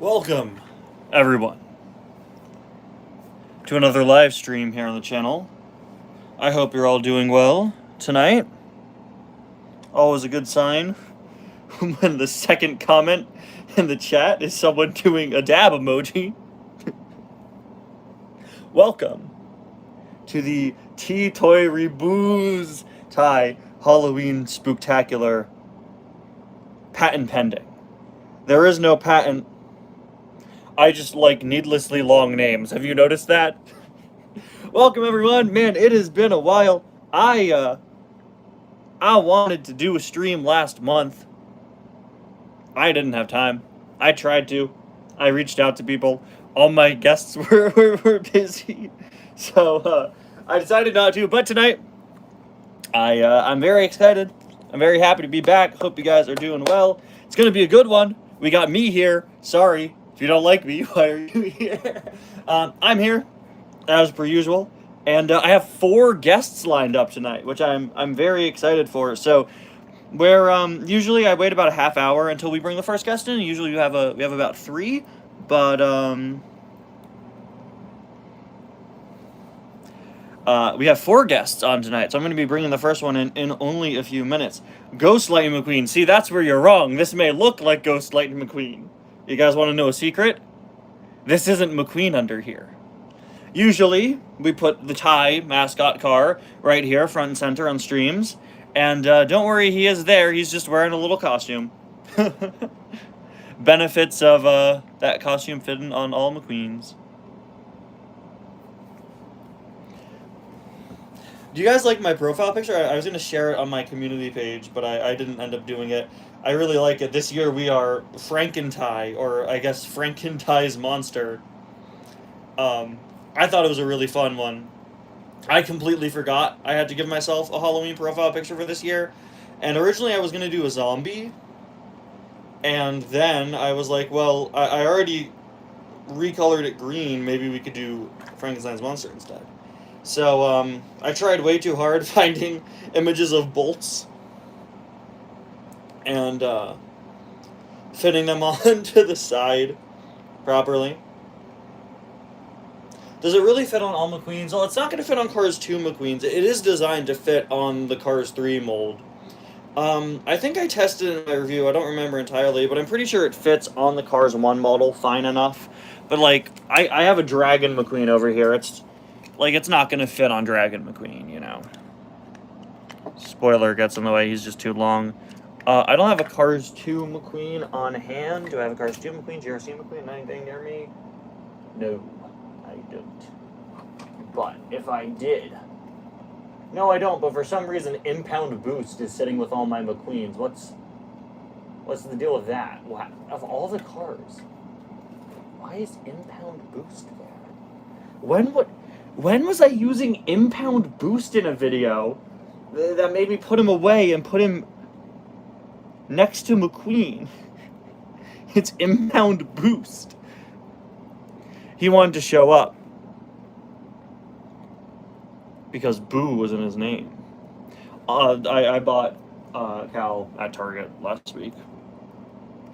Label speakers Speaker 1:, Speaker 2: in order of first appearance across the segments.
Speaker 1: Welcome, everyone, to another live stream here on the channel. I hope you're all doing well tonight. Always a good sign when the second comment in the chat is someone doing a dab emoji. Welcome to the T-Toy ReBOOs Thai Halloween Spooktacular patent pending. There is no patent. I just like needlessly long names. Have you noticed that? Welcome everyone. Man, it has been a while. I wanted to do a stream last month. I didn't have time. I tried to. I reached out to people. All my guests were busy. So I decided not to, but tonight I'm very excited. I'm very happy to be back. Hope you guys are doing well. It's going to be a good one. We got me here. Sorry if you don't like me. Why are you here? I'm here as per usual, and I have 4 guests lined up tonight, which I'm very excited for. So where usually I wait about a half hour until we bring the first guest in. Usually we have about 3, but we have 4 guests on tonight, so I'm going to be bringing the first one in only a few minutes. Ghost Lightning McQueen. See, that's where you're wrong. This may look like Ghost Lightning McQueen. You guys want to know a secret? This isn't McQueen under here. Usually, we put the Thai mascot car right here, front and center on streams. And don't worry, he is there. He's just wearing a little costume. Benefits of that costume fitting on all McQueens. Do you guys like my profile picture? I was going to share it on my community page, but I didn't end up doing it. I really like it. This year we are Frankenthai, or I guess Frankenthai's monster. I thought it was a really fun one. I completely forgot I had to give myself a Halloween profile picture for this year. And originally I was going to do a zombie. And then I was like, well, I already recolored it green. Maybe we could do Frankenstein's monster instead. So I tried way too hard finding images of bolts and fitting them onto the side properly. Does it really fit on all McQueens? Well, it's not going to fit on Cars 2 McQueens. It is designed to fit on the Cars 3 mold. I think I tested it in my review. I don't remember entirely, but I'm pretty sure it fits on the Cars 1 model fine enough. But, like, I have a Dragon McQueen over here. It's not going to fit on Dragon McQueen, you know. Spoiler gets in the way. He's just too long. I don't have a Cars 2 McQueen on hand. Do I have a Cars 2 McQueen, GRC McQueen, anything near me? No. I don't. But if I did... No, I don't, but for some reason, Impound Boost is sitting with all my McQueens. What's the deal with that? Of all the cars, why is Impound Boost there? When was I using Impound Boost in a video that made me put him away and put him next to McQueen? It's Impound Boost. He wanted to show up because Boo was in his name. I bought Cal at Target last week.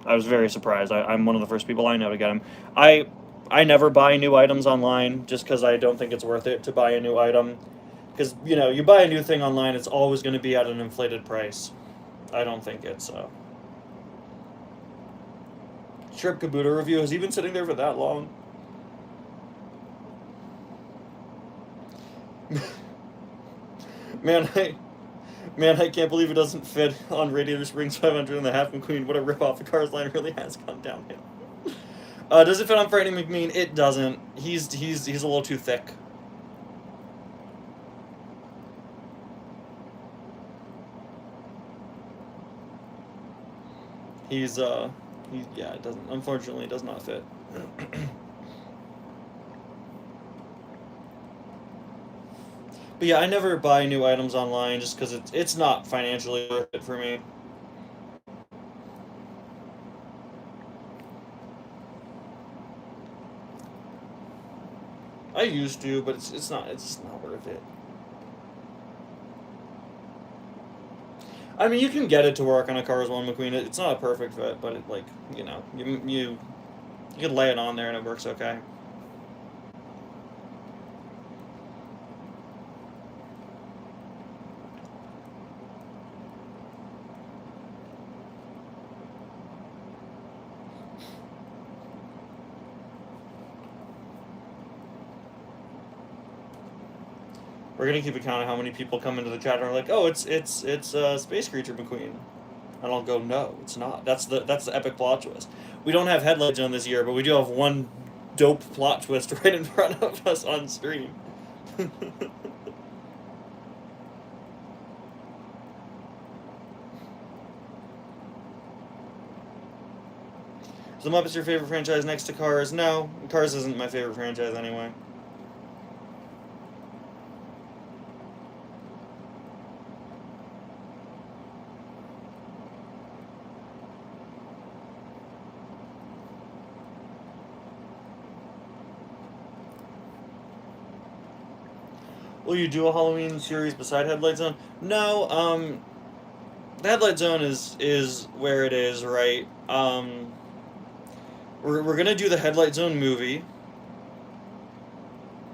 Speaker 1: I was very surprised. I'm one of the first people I know to get him. I never buy new items online just because I don't think it's worth it to buy a new item. Because, you know, you buy a new thing online, it's always going to be at an inflated price. I don't think it's... Trip Kabuto review. Has he been sitting there for that long? Man, I can't believe it doesn't fit on Radiator Springs 500 and the Half McQueen. What a rip-off. The Cars line really has gone downhill. Does it fit on Frightening McQueen? It doesn't. He's a little too thick. Yeah, it doesn't. Unfortunately, it does not fit. But yeah, I never buy new items online just because it's not financially worth it for me. I used to, but it's not worth it. I mean, you can get it to work on a Cars 1 McQueen. It's not a perfect fit, but it, like, you know, You can lay it on there and it works okay. We're gonna keep a count of how many people come into the chat and are like, "Oh, it's Space Creature McQueen," and I'll go, "No, it's not. That's the epic plot twist. We don't have Headlight Zone this year, but we do have one dope plot twist right in front of us on stream." Is the Muppets your favorite franchise next to Cars? No, Cars isn't my favorite franchise anyway. Will you do a Halloween series beside Headlight Zone? No, the Headlight Zone is where it is, right? We're gonna do the Headlight Zone movie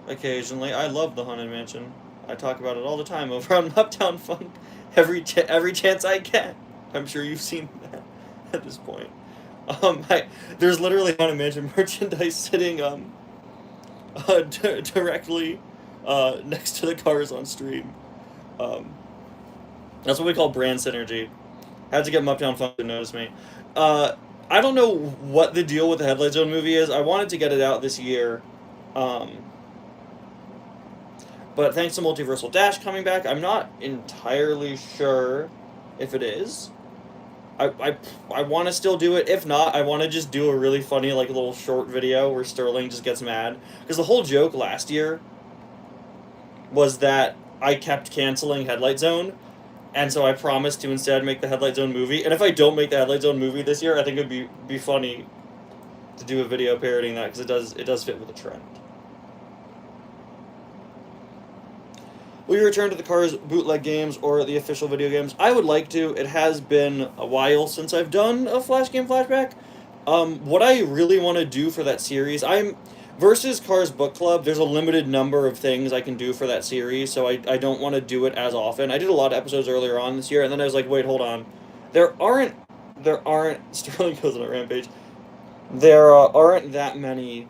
Speaker 1: occasionally. I love the Haunted Mansion. I talk about it all the time over on Uptown Funk every chance I get. I'm sure you've seen that at this point. There's literally Haunted Mansion merchandise sitting directly next to the cars on stream. That's what we call brand synergy. Had to get Uptown Funk to notice me. I don't know what the deal with the Headlight Zone movie is. I wanted to get it out this year. But thanks to Multiversal Dash coming back, I'm not entirely sure if it is. I want to still do it. If not, I want to just do a really funny, like, little short video where Sterling just gets mad. Because the whole joke last year was that I kept canceling Headlight Zone, and so I promised to instead make the Headlight Zone movie. And if I don't make the Headlight Zone movie this year, I think it would be funny to do a video parodying that, because it does fit with the trend. Will you return to the Cars bootleg games or the official video games? I would like to. It has been a while since I've done a Flash game flashback. What I really want to do for that series, versus Cars Book Club, there's a limited number of things I can do for that series, so I don't want to do it as often. I did a lot of episodes earlier on this year, and then I was like, wait, hold on. There aren't Sterling goes on a rampage. There aren't that many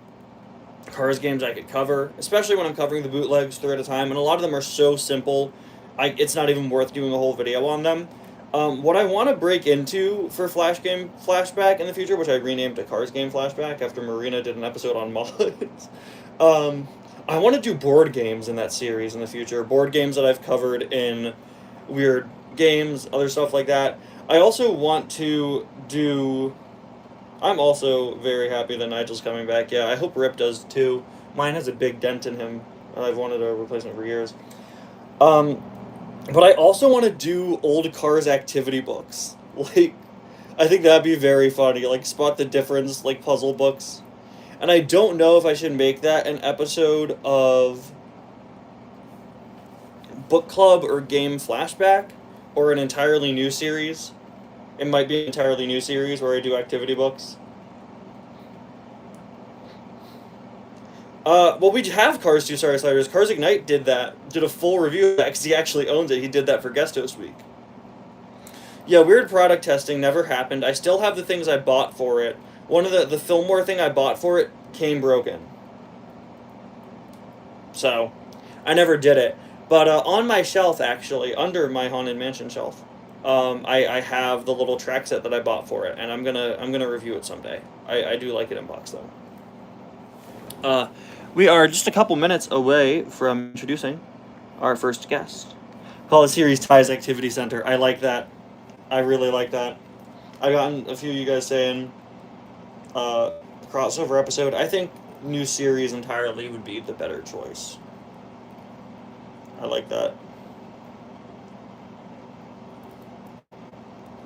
Speaker 1: Cars games I could cover, especially when I'm covering the bootlegs 3 at a time, and a lot of them are so simple, it's not even worth doing a whole video on them. What I want to break into for Flash Game Flashback in the future, which I renamed to Cars Game Flashback after Marina did an episode on mods, I want to do board games in that series in the future. Board games that I've covered in Weird Games, other stuff like that. I also want to do... I'm also very happy that Nigel's coming back. Yeah, I hope Rip does too. Mine has a big dent in him. I've wanted a replacement for years. But I also want to do old Cars activity books. Like, I think that'd be very funny. Like, spot the difference, like, puzzle books. And I don't know if I should make that an episode of Book Club or Game Flashback, or an entirely new series. It might be an entirely new series where I do activity books. Well, we have Cars 2 Star Sliders. Cars Ignite did a full review of that, because he actually owns it. He did that for Guest Host Week. Yeah, weird product testing never happened. I still have the things I bought for it. One of the Fillmore thing I bought for it came broken. So, I never did it. But on my shelf, actually, under my Haunted Mansion shelf, I have the little track set that I bought for it, and I'm gonna review it someday. I do like it in box though. We are just a couple minutes away from introducing our first guest. Call the series Ties Activity Center. I like that. I really like that. I've gotten a few of you guys saying crossover episode. I think new series entirely would be the better choice. I like that.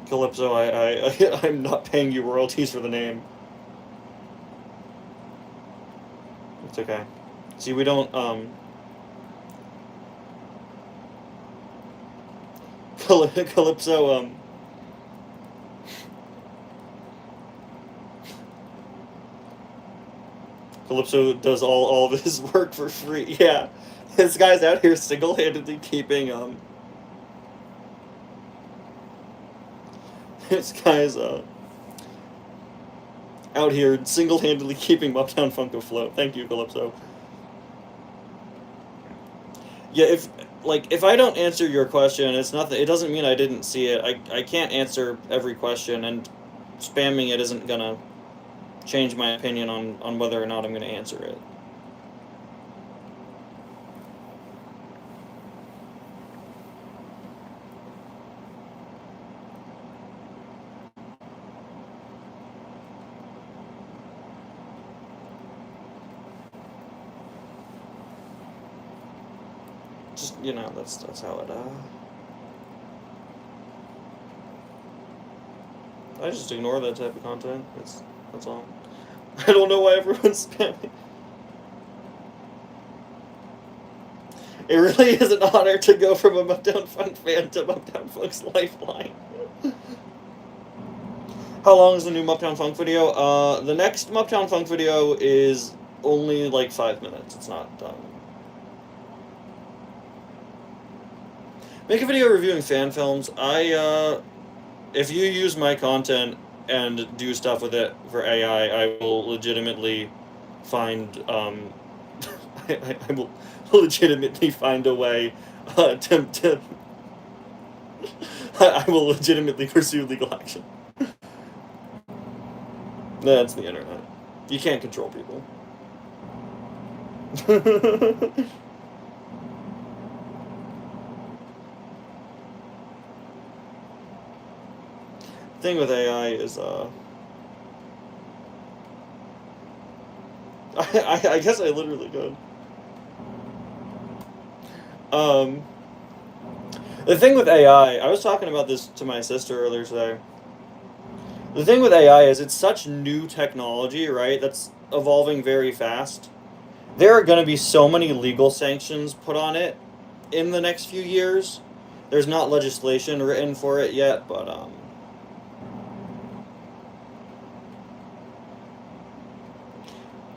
Speaker 1: Calypso, I'm not paying you royalties for the name. It's okay. See, we don't, Calypso, Calypso does all of his work for free. Yeah, this guy's out here single-handedly keeping this guy's out here single-handedly keeping Uptown Funk afloat. Thank you, Calypso. Yeah, if I don't answer your question, it's nothing. It doesn't mean I didn't see it. I can't answer every question, and spamming it isn't gonna change my opinion on whether or not I'm gonna answer it. Just, that's how it, I just ignore that type of content. That's all. I don't know why everyone's spamming. It really is an honor to go from a Uptown Funk fan to Uptown Funk's lifeline. How long is the new Uptown Funk video? The next Uptown Funk video is only like 5 minutes. It's not Make a video reviewing fan films. If you use my content and do stuff with it for AI, I will legitimately find, I will legitimately find a way, to I will legitimately pursue legal action. That's the internet. You can't control people. Thing with AI is, I guess I literally could. The thing with AI, I was talking about this to my sister earlier today. The thing with AI is it's such new technology, right, that's evolving very fast. There are going to be so many legal sanctions put on it in the next few years. There's not legislation written for it yet, but,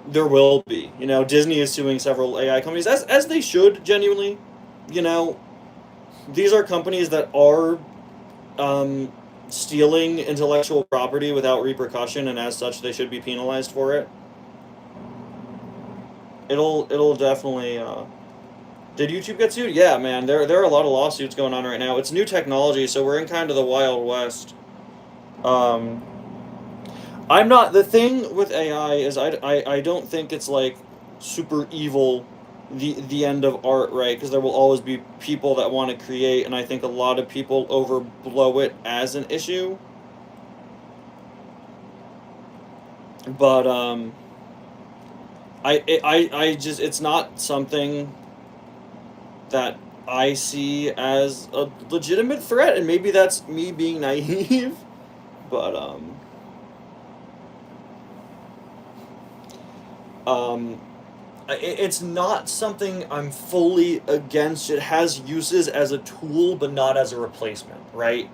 Speaker 1: there will be. Disney is suing several AI companies, as they should, genuinely. These are companies that are stealing intellectual property without repercussion, and as such, they should be penalized for it. It'll definitely... Did YouTube get sued? Yeah, man. There are a lot of lawsuits going on right now. It's new technology, so we're in kind of the Wild West. I'm not... The thing with AI is I don't think it's, like, super evil, the end of art, right? Because there will always be people that want to create, and I think a lot of people overblow it as an issue. But, I just... It's not something that I see as a legitimate threat, and maybe that's me being naive, but, it's not something I'm fully against. It has uses as a tool, but not as a replacement, right?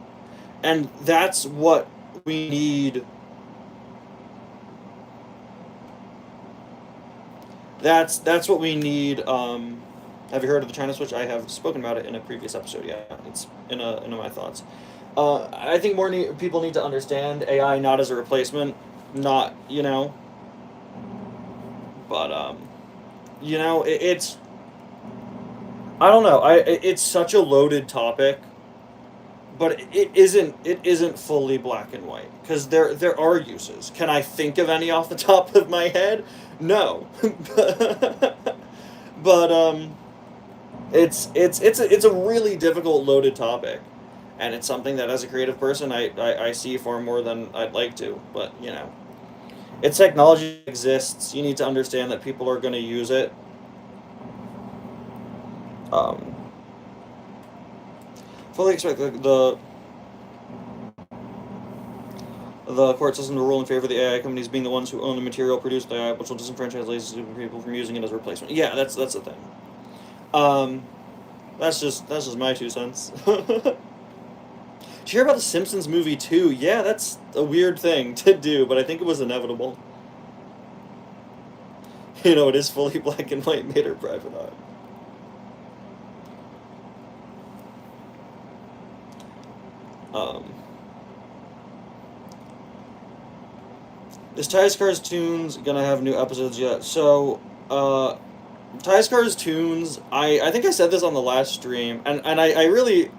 Speaker 1: And that's what we need. That's what we need. Have you heard of the China Switch? I have spoken about it in a previous episode. Yeah, it's in my thoughts. I think more people need to understand AI not as a replacement, not, but, it's... I don't know. It's such a loaded topic, but it isn't fully black and white, because there are uses. Can I think of any off the top of my head? No. But, it's a really difficult, loaded topic, and it's something that as a creative person I see far more than I'd like to, but, it's technology that exists. You need to understand that people are going to use it. Fully expect the court system to rule in favor of the AI companies being the ones who own the material produced by AI, which will disenfranchise lazy people from using it as a replacement. Yeah, that's the thing. That's just my 2 cents. Did you hear about the Simpsons movie too? Yeah, that's a weird thing to do, but I think it was inevitable. You know, it is fully black and white, made her private eye. Is Ty's Cars Tunes gonna have new episodes yet? So, Ty's Cars Tunes, I think I said this on the last stream, and I really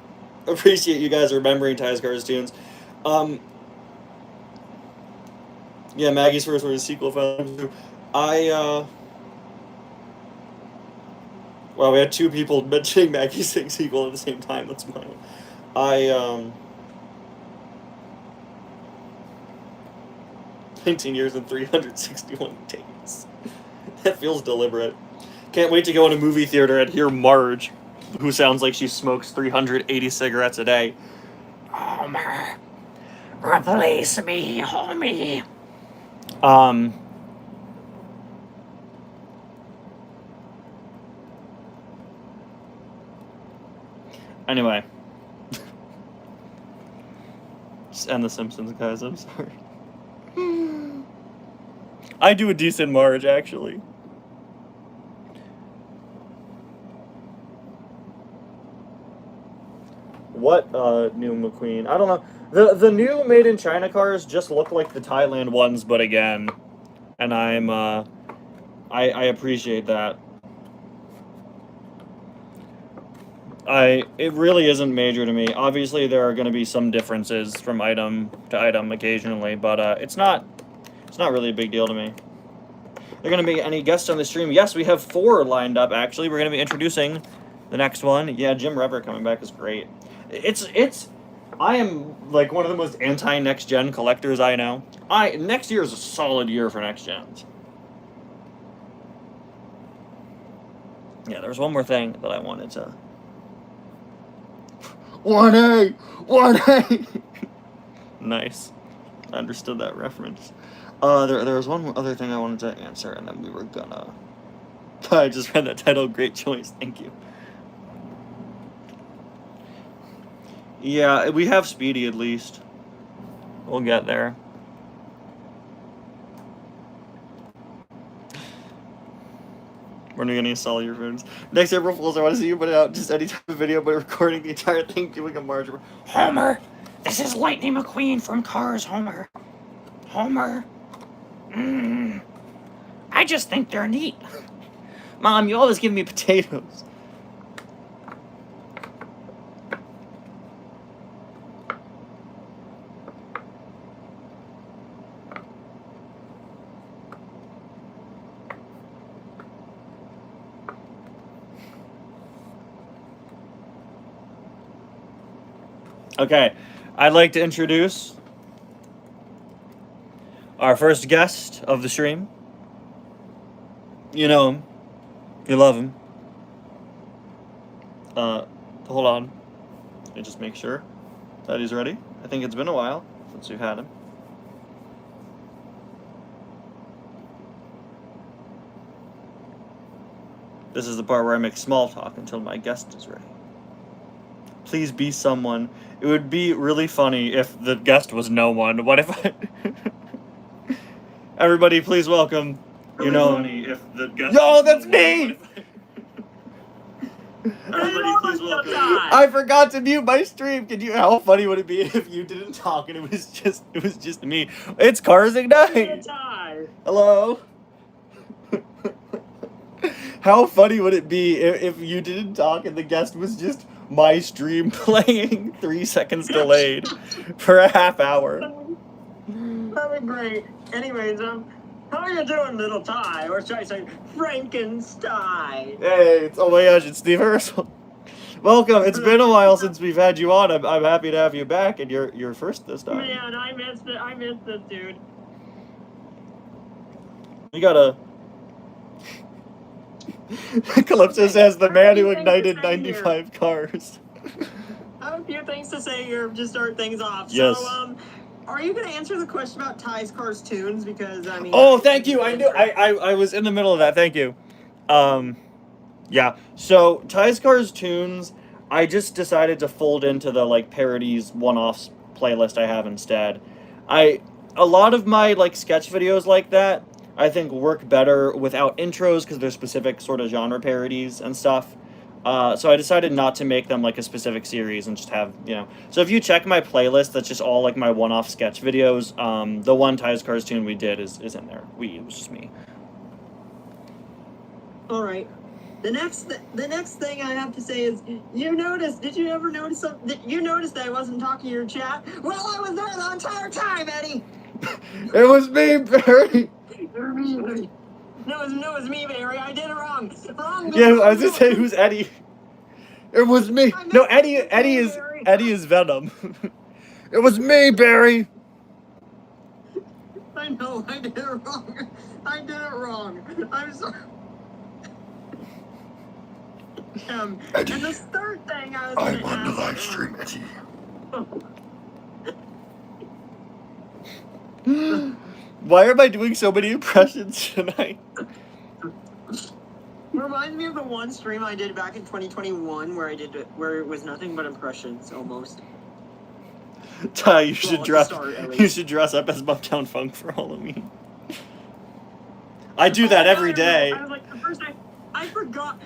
Speaker 1: appreciate you guys remembering Ty's Cars Tunes. Yeah, Maggie's first word is sequel. Wow, we had two people mentioning Maggie's thing sequel at the same time. That's wild. 19 years and 361 days. That feels deliberate. Can't wait to go in a movie theater and hear Marge, who sounds like she smokes 380 cigarettes a day. Homer, replace me, homie. Anyway. Just end The Simpsons, guys. I'm sorry. I do a decent Marge, actually. What new McQueen? I don't know. The new made in China cars just look like the Thailand ones, but again, and I appreciate that. It really isn't major to me. Obviously, there are going to be some differences from item to item occasionally, but it's not really a big deal to me. Are there going to be any guests on the stream? Yes, we have 4 lined up, actually. We're going to be introducing the next one. Yeah, Jim Rever coming back is great. I am, like, one of the most anti-next-gen collectors I know. Next year is a solid year for next-gens. Yeah, there's one more thing that I wanted to... 1A! 1A! Nice. I understood that reference. There was one other thing I wanted to answer, and then we were gonna... I just read that title, great choice, thank you. Yeah, we have Speedy at least. We'll get there. When are you gonna install your phones? Next April Fools, I want to see you put it out just any type of video, but recording the entire thing, doing a Marge. Homer! This is Lightning McQueen from Cars, Homer. Homer. I just think they're neat. Mom, you always give me potatoes. Okay, I'd like to introduce our first guest of the stream. You know him. You love him. Hold on. Let me just make sure that he's ready. I think it's been a while since we've had him. This is the part where I make small talk until my guest is ready. Please be someone. It would be really funny if the guest was no one. What if I... Everybody, please welcome... You know... Funny if the guest Yo, that's me! Everybody, please welcome... I forgot to mute my stream. How funny would it be if you didn't talk and it was just me? It's Cars Ignite! Hello? How funny would it be if you didn't talk and the guest was just my stream playing 3 seconds delayed for a half hour?
Speaker 2: That'd be great. Anyways, how are you doing, little Ty? Or should I say, Frankenstein?
Speaker 1: Hey, oh my gosh, it's Steve Ursel. Welcome. It's been a while since we've had you on. I'm happy to have you back, and you're first this time.
Speaker 2: Man, I missed this dude.
Speaker 1: You gotta... Calypso says the man who ignited 95 cars.
Speaker 2: I have a few things to say here to start things off.
Speaker 1: Yes.
Speaker 2: So, are you going to answer the question about Ty's Cars Tunes? Because, I mean...
Speaker 1: Oh, thank you. I knew. I was in the middle of that. Thank you. Yeah. So, Ty's Cars Tunes, I just decided to fold into the, like, parodies, one-offs playlist I have instead. A lot of my, like, sketch videos like that, I think work better without intros because they're specific sort of genre parodies and stuff. So I decided not to make them like a specific series and just have, you know. So if you check my playlist, that's just all like my one-off sketch videos. The one Ties Cars tune we did is in there. It was just me.
Speaker 2: All right. The next thing I have to say is, you noticed? Did you ever notice something? You noticed that I wasn't talking to your chat? Well, I was there the entire time, Eddie.
Speaker 1: It was me, Barry.
Speaker 2: No, it was me, Barry. I did it wrong.
Speaker 1: Yeah, I was just saying, who's Eddie? It was me. No, Eddie is Venom. It was me, Barry.
Speaker 2: I know, I did it wrong. I'm sorry.
Speaker 1: Eddie,
Speaker 2: and the third thing I won the live stream,
Speaker 1: Eddie. Why am I doing so many impressions tonight?
Speaker 2: Reminds me of the one stream I did back in 2021 where it was nothing but impressions almost.
Speaker 1: Ty, you should dress up as Bucktown Funk for Halloween. I do that every day.
Speaker 2: I was like, the first time I forgot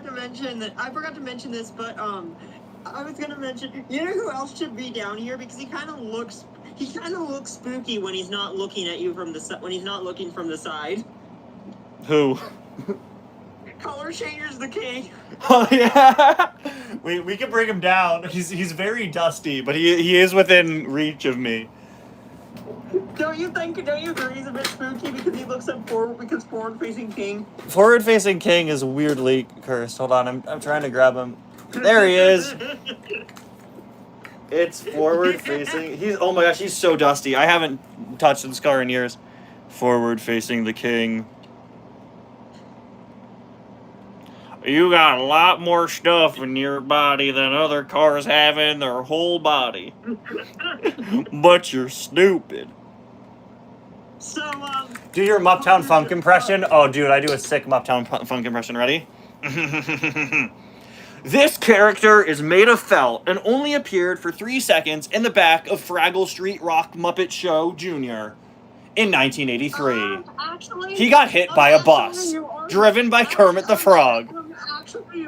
Speaker 2: to mention this, but I was gonna mention, you know who else should be down here because he kind of looks spooky when he's not looking at you from the side.
Speaker 1: Who?
Speaker 2: Color Changers the King.
Speaker 1: Oh yeah. We can bring him down. He's very dusty, but he is within reach of me.
Speaker 2: Don't you agree he's a bit spooky because he looks up forward-facing King?
Speaker 1: Forward-facing King is weirdly cursed. Hold on, I'm trying to grab him. There he is. It's forward-facing. Oh my gosh, he's so dusty. I haven't touched this car in years. Forward-facing the King. You got a lot more stuff in your body than other cars have in their whole body. But you're stupid.
Speaker 2: So,
Speaker 1: do your Muptown Funk impression. Oh, dude, I do a sick Muptown Funk impression. Ready? This character is made of felt and only appeared for 3 seconds in the back of Fraggle Street Rock Muppet Show Jr. in 1983.
Speaker 2: Actually,
Speaker 1: he got hit by a bus, driven by Kermit the Frog.
Speaker 2: Actually.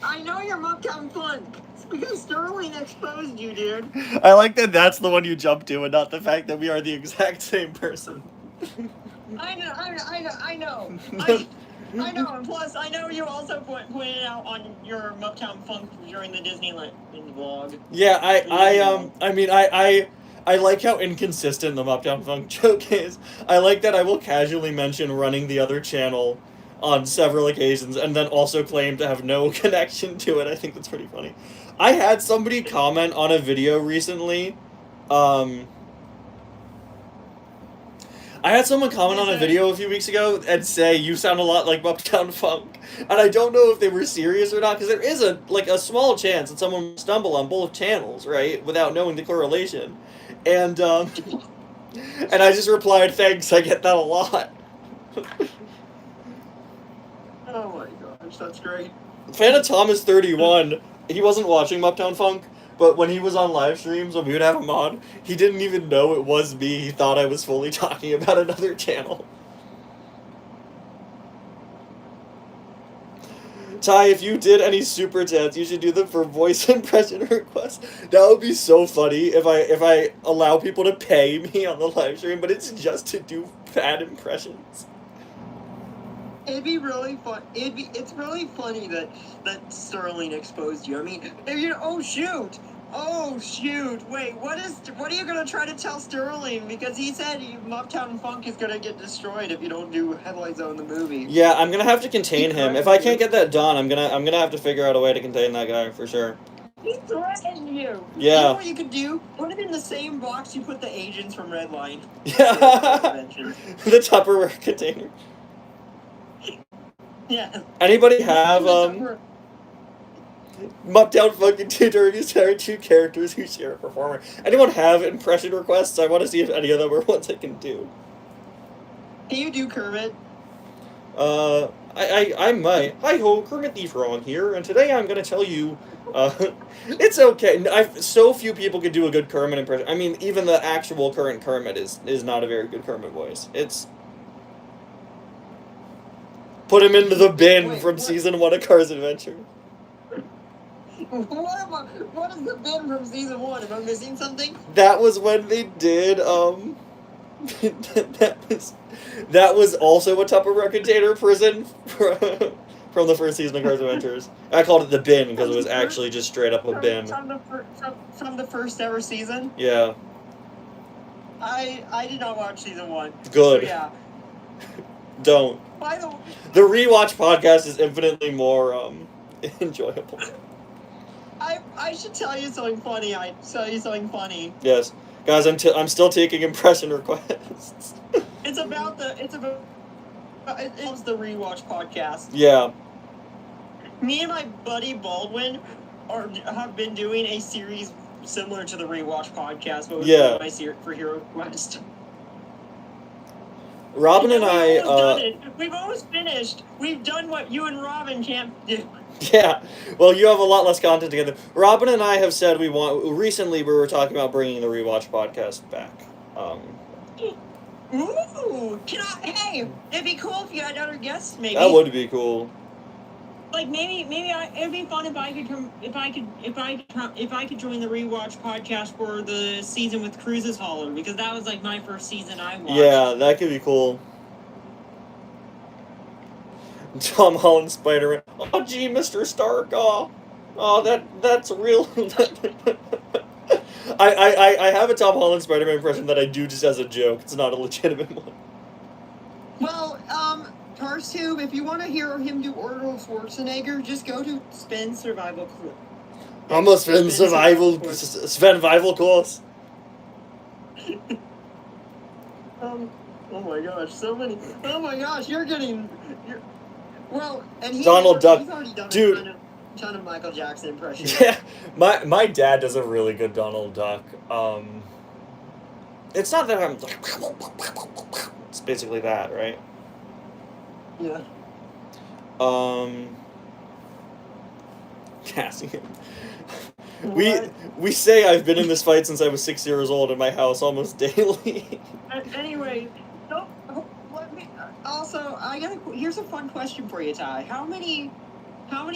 Speaker 2: I know you're Muptown Funk. It's because Sterling exposed you, dude.
Speaker 1: I like that that's the one you jumped to and not the fact that we are the exact same person.
Speaker 2: I know. I know, and plus, I know you also pointed out on your Muptown Funk during the Disneyland vlog.
Speaker 1: Yeah, I like how inconsistent the Muptown Funk joke is. I like that I will casually mention running the other channel on several occasions and then also claim to have no connection to it. I think that's pretty funny. I had somebody comment on a video recently. I had someone comment on a video a few weeks ago and say, you sound a lot like Muptown Funk. And I don't know if they were serious or not, because there is a small chance that someone will stumble on both channels, right, without knowing the correlation. And I just replied, thanks, I get that a lot.
Speaker 2: Oh my gosh, that's great.
Speaker 1: Phantom Thomas 31, he wasn't watching Muptown Funk, but when he was on live streams, when we would have him on, he didn't even know it was me. He thought I was fully talking about another channel. Ty, if you did any super chats, you should do them for voice impression requests. That would be so funny if I allow people to pay me on the live stream, but it's just to do bad impressions.
Speaker 2: It'd be really fun. It's really funny that Sterling exposed you. I mean, oh shoot. Wait, what are you gonna try to tell Sterling? Because he said Muptown Funk is gonna get destroyed if you don't do Headlights on the movie.
Speaker 1: Yeah, I'm gonna have to contain him. If I can't get that done, I'm gonna have to figure out a way to contain that guy for sure.
Speaker 2: He threatened you.
Speaker 1: Yeah.
Speaker 2: You know what you could do? Put it in the same box you put the agents from Redline.
Speaker 1: Yeah. The Tupperware container.
Speaker 2: Yeah.
Speaker 1: Anybody have Muptown Funk and Tutorials are two characters who share a performer? Anyone have impression requests? I want to see if any of them are ones I can do.
Speaker 2: Can you do Kermit?
Speaker 1: I might. Hi ho, Kermit the Frog here, and today I'm gonna tell you, it's okay. So few people could do a good Kermit impression. I mean, even the actual current Kermit is not a very good Kermit voice. It's put him into the bin from season 1 of Cars Adventure.
Speaker 2: What is the bin from season 1? Am I missing something?
Speaker 1: That was when they did that was also a Tupperware container prison from the first season of Cars Adventures. I called it the bin because it was actually just straight up a bin.
Speaker 2: From the first ever season?
Speaker 1: Yeah.
Speaker 2: I did not watch season 1.
Speaker 1: Good.
Speaker 2: So yeah.
Speaker 1: Don't.
Speaker 2: By the way,
Speaker 1: the rewatch podcast is infinitely more enjoyable.
Speaker 2: I should tell you something funny.
Speaker 1: Yes, guys, I'm still taking impression requests.
Speaker 2: It's the rewatch podcast.
Speaker 1: Yeah.
Speaker 2: Me and my buddy Baldwin have been doing a series similar to the rewatch podcast, but
Speaker 1: yeah.
Speaker 2: For Hero Quest.
Speaker 1: Robin and I.
Speaker 2: We've almost finished. We've done what you and Robin can't do.
Speaker 1: Yeah, well, you have a lot less content together. Robin and I have said we want. Recently, we were talking about bringing the rewatch podcast back.
Speaker 2: Ooh, hey, it'd be cool if you had other guests. Maybe
Speaker 1: that would be cool.
Speaker 2: Like maybe it'd be fun if I could join the rewatch podcast for the season with Cruises Holler, because that was like my first season I watched.
Speaker 1: Yeah, that could be cool. Tom Holland Spider-Man. Oh, gee, Mr. Stark. Oh, that's real. I have a Tom Holland Spider-Man impression that I do just as a joke. It's not a legitimate one.
Speaker 2: Well, Cars Tube, if you want to hear him do Arnold Schwarzenegger, just go to Sven Survival Course.
Speaker 1: I'm a Sven Survival course.
Speaker 2: Oh my gosh, so many. Oh my gosh, well, and
Speaker 1: Donald Duck.
Speaker 2: He's already done
Speaker 1: Dude.
Speaker 2: a ton of Michael Jackson impressions.
Speaker 1: Yeah, my dad does a really good Donald Duck. It's not that I'm like, it's basically that, right?
Speaker 2: Yeah.
Speaker 1: Cassie. We say I've been in this fight since I was 6 years old in my house almost daily.
Speaker 2: Anyway, let me. Also, here's a fun question for you, Ty. How many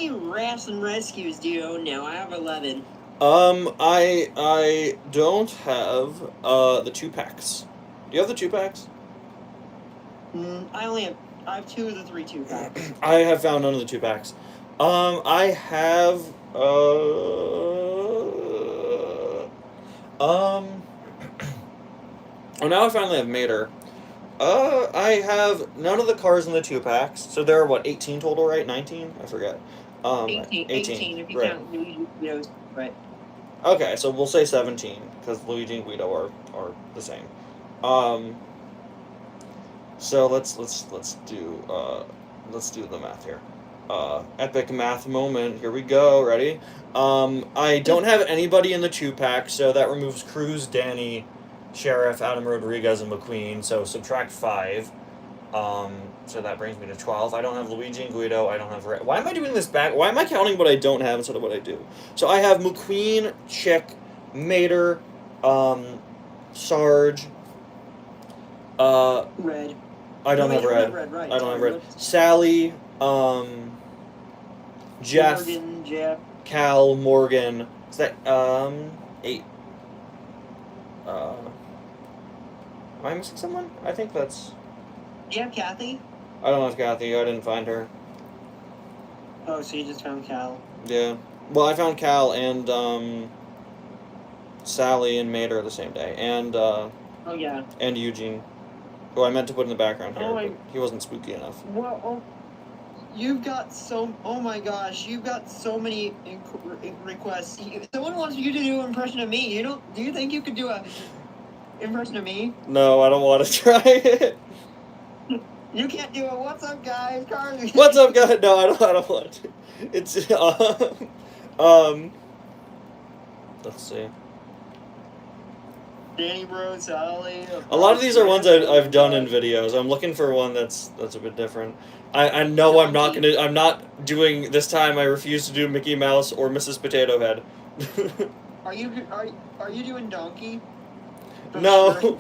Speaker 2: rafts and rescues do you own now? I have 11.
Speaker 1: I don't have the 2-packs. Do you have the 2-packs?
Speaker 2: I have 2 of the 3 2-packs.
Speaker 1: I have found none of the 2-packs. I have oh, now I finally have Mater. I have none of the cars in the 2-packs. So there are, what, 18 total, right? 19? I forget.
Speaker 2: 18 if you count Luigi and Guido's, right.
Speaker 1: Okay, so we'll say 17, because Luigi and Guido are the same. So let's do the math here. Epic math moment. Here we go. Ready? I don't have anybody in the 2-pack, so that removes Cruz, Danny, Sheriff, Adam Rodriguez, and McQueen. So subtract 5. So that brings me to 12. I don't have Luigi and Guido. I don't have... Why am I doing this back? Why am I counting what I don't have instead of what I do? So I have McQueen, Chick, Mater, Sarge.
Speaker 2: Red.
Speaker 1: I don't have Red.
Speaker 2: Right.
Speaker 1: I don't have Red. Sally, Jeff,
Speaker 2: Morgan, Jeff,
Speaker 1: Cal, Morgan. Is that 8? Am I missing someone? I think that's...
Speaker 2: Do you have Kathy?
Speaker 1: I don't have Kathy. I didn't find her.
Speaker 2: Oh, so you just found Cal.
Speaker 1: Yeah. Well, I found Cal and Sally and Mater the same day, and
Speaker 2: oh yeah.
Speaker 1: And Eugene, who I meant to put in the background here,
Speaker 2: Oh,
Speaker 1: but he wasn't spooky enough.
Speaker 2: Well, you've got so... Oh my gosh, you've got so many requests. Someone wants you to do an impression of me. Do you think you could do a impression of me?
Speaker 1: No, I don't want to try it.
Speaker 2: You can't do it. What's up, guys? Carly.
Speaker 1: What's up, guys? No, I don't want to. It's let's see.
Speaker 2: Danny Bro, Sally.
Speaker 1: A lot of these are ones I've done in videos. I'm looking for one that's a bit different. I know I'm not doing this time. I refuse to do Mickey Mouse or Mrs. Potato Head.
Speaker 2: Are you doing Donkey?
Speaker 1: No.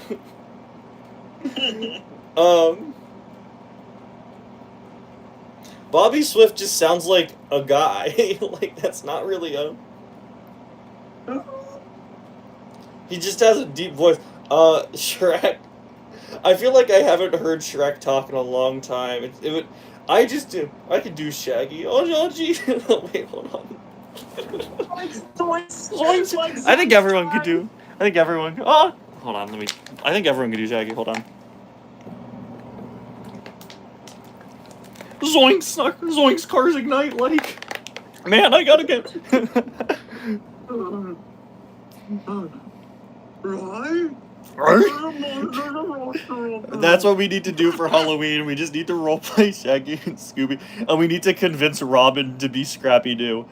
Speaker 1: Bobby Swift just sounds like a guy. Like, that's not really a... He just has a deep voice. Shrek. I feel like I haven't heard Shrek talk in a long time. I could do Shaggy. Oh, gee. Wait, hold on. I think everyone could do... Oh! Hold on, I think everyone could do Shaggy. Hold on. Zoinks! Zoinks! Cars ignite! Like... Man, I gotta get... That's what we need to do for Halloween. We just need to roleplay Shaggy and Scooby. And we need to convince Robin to be Scrappy-Doo.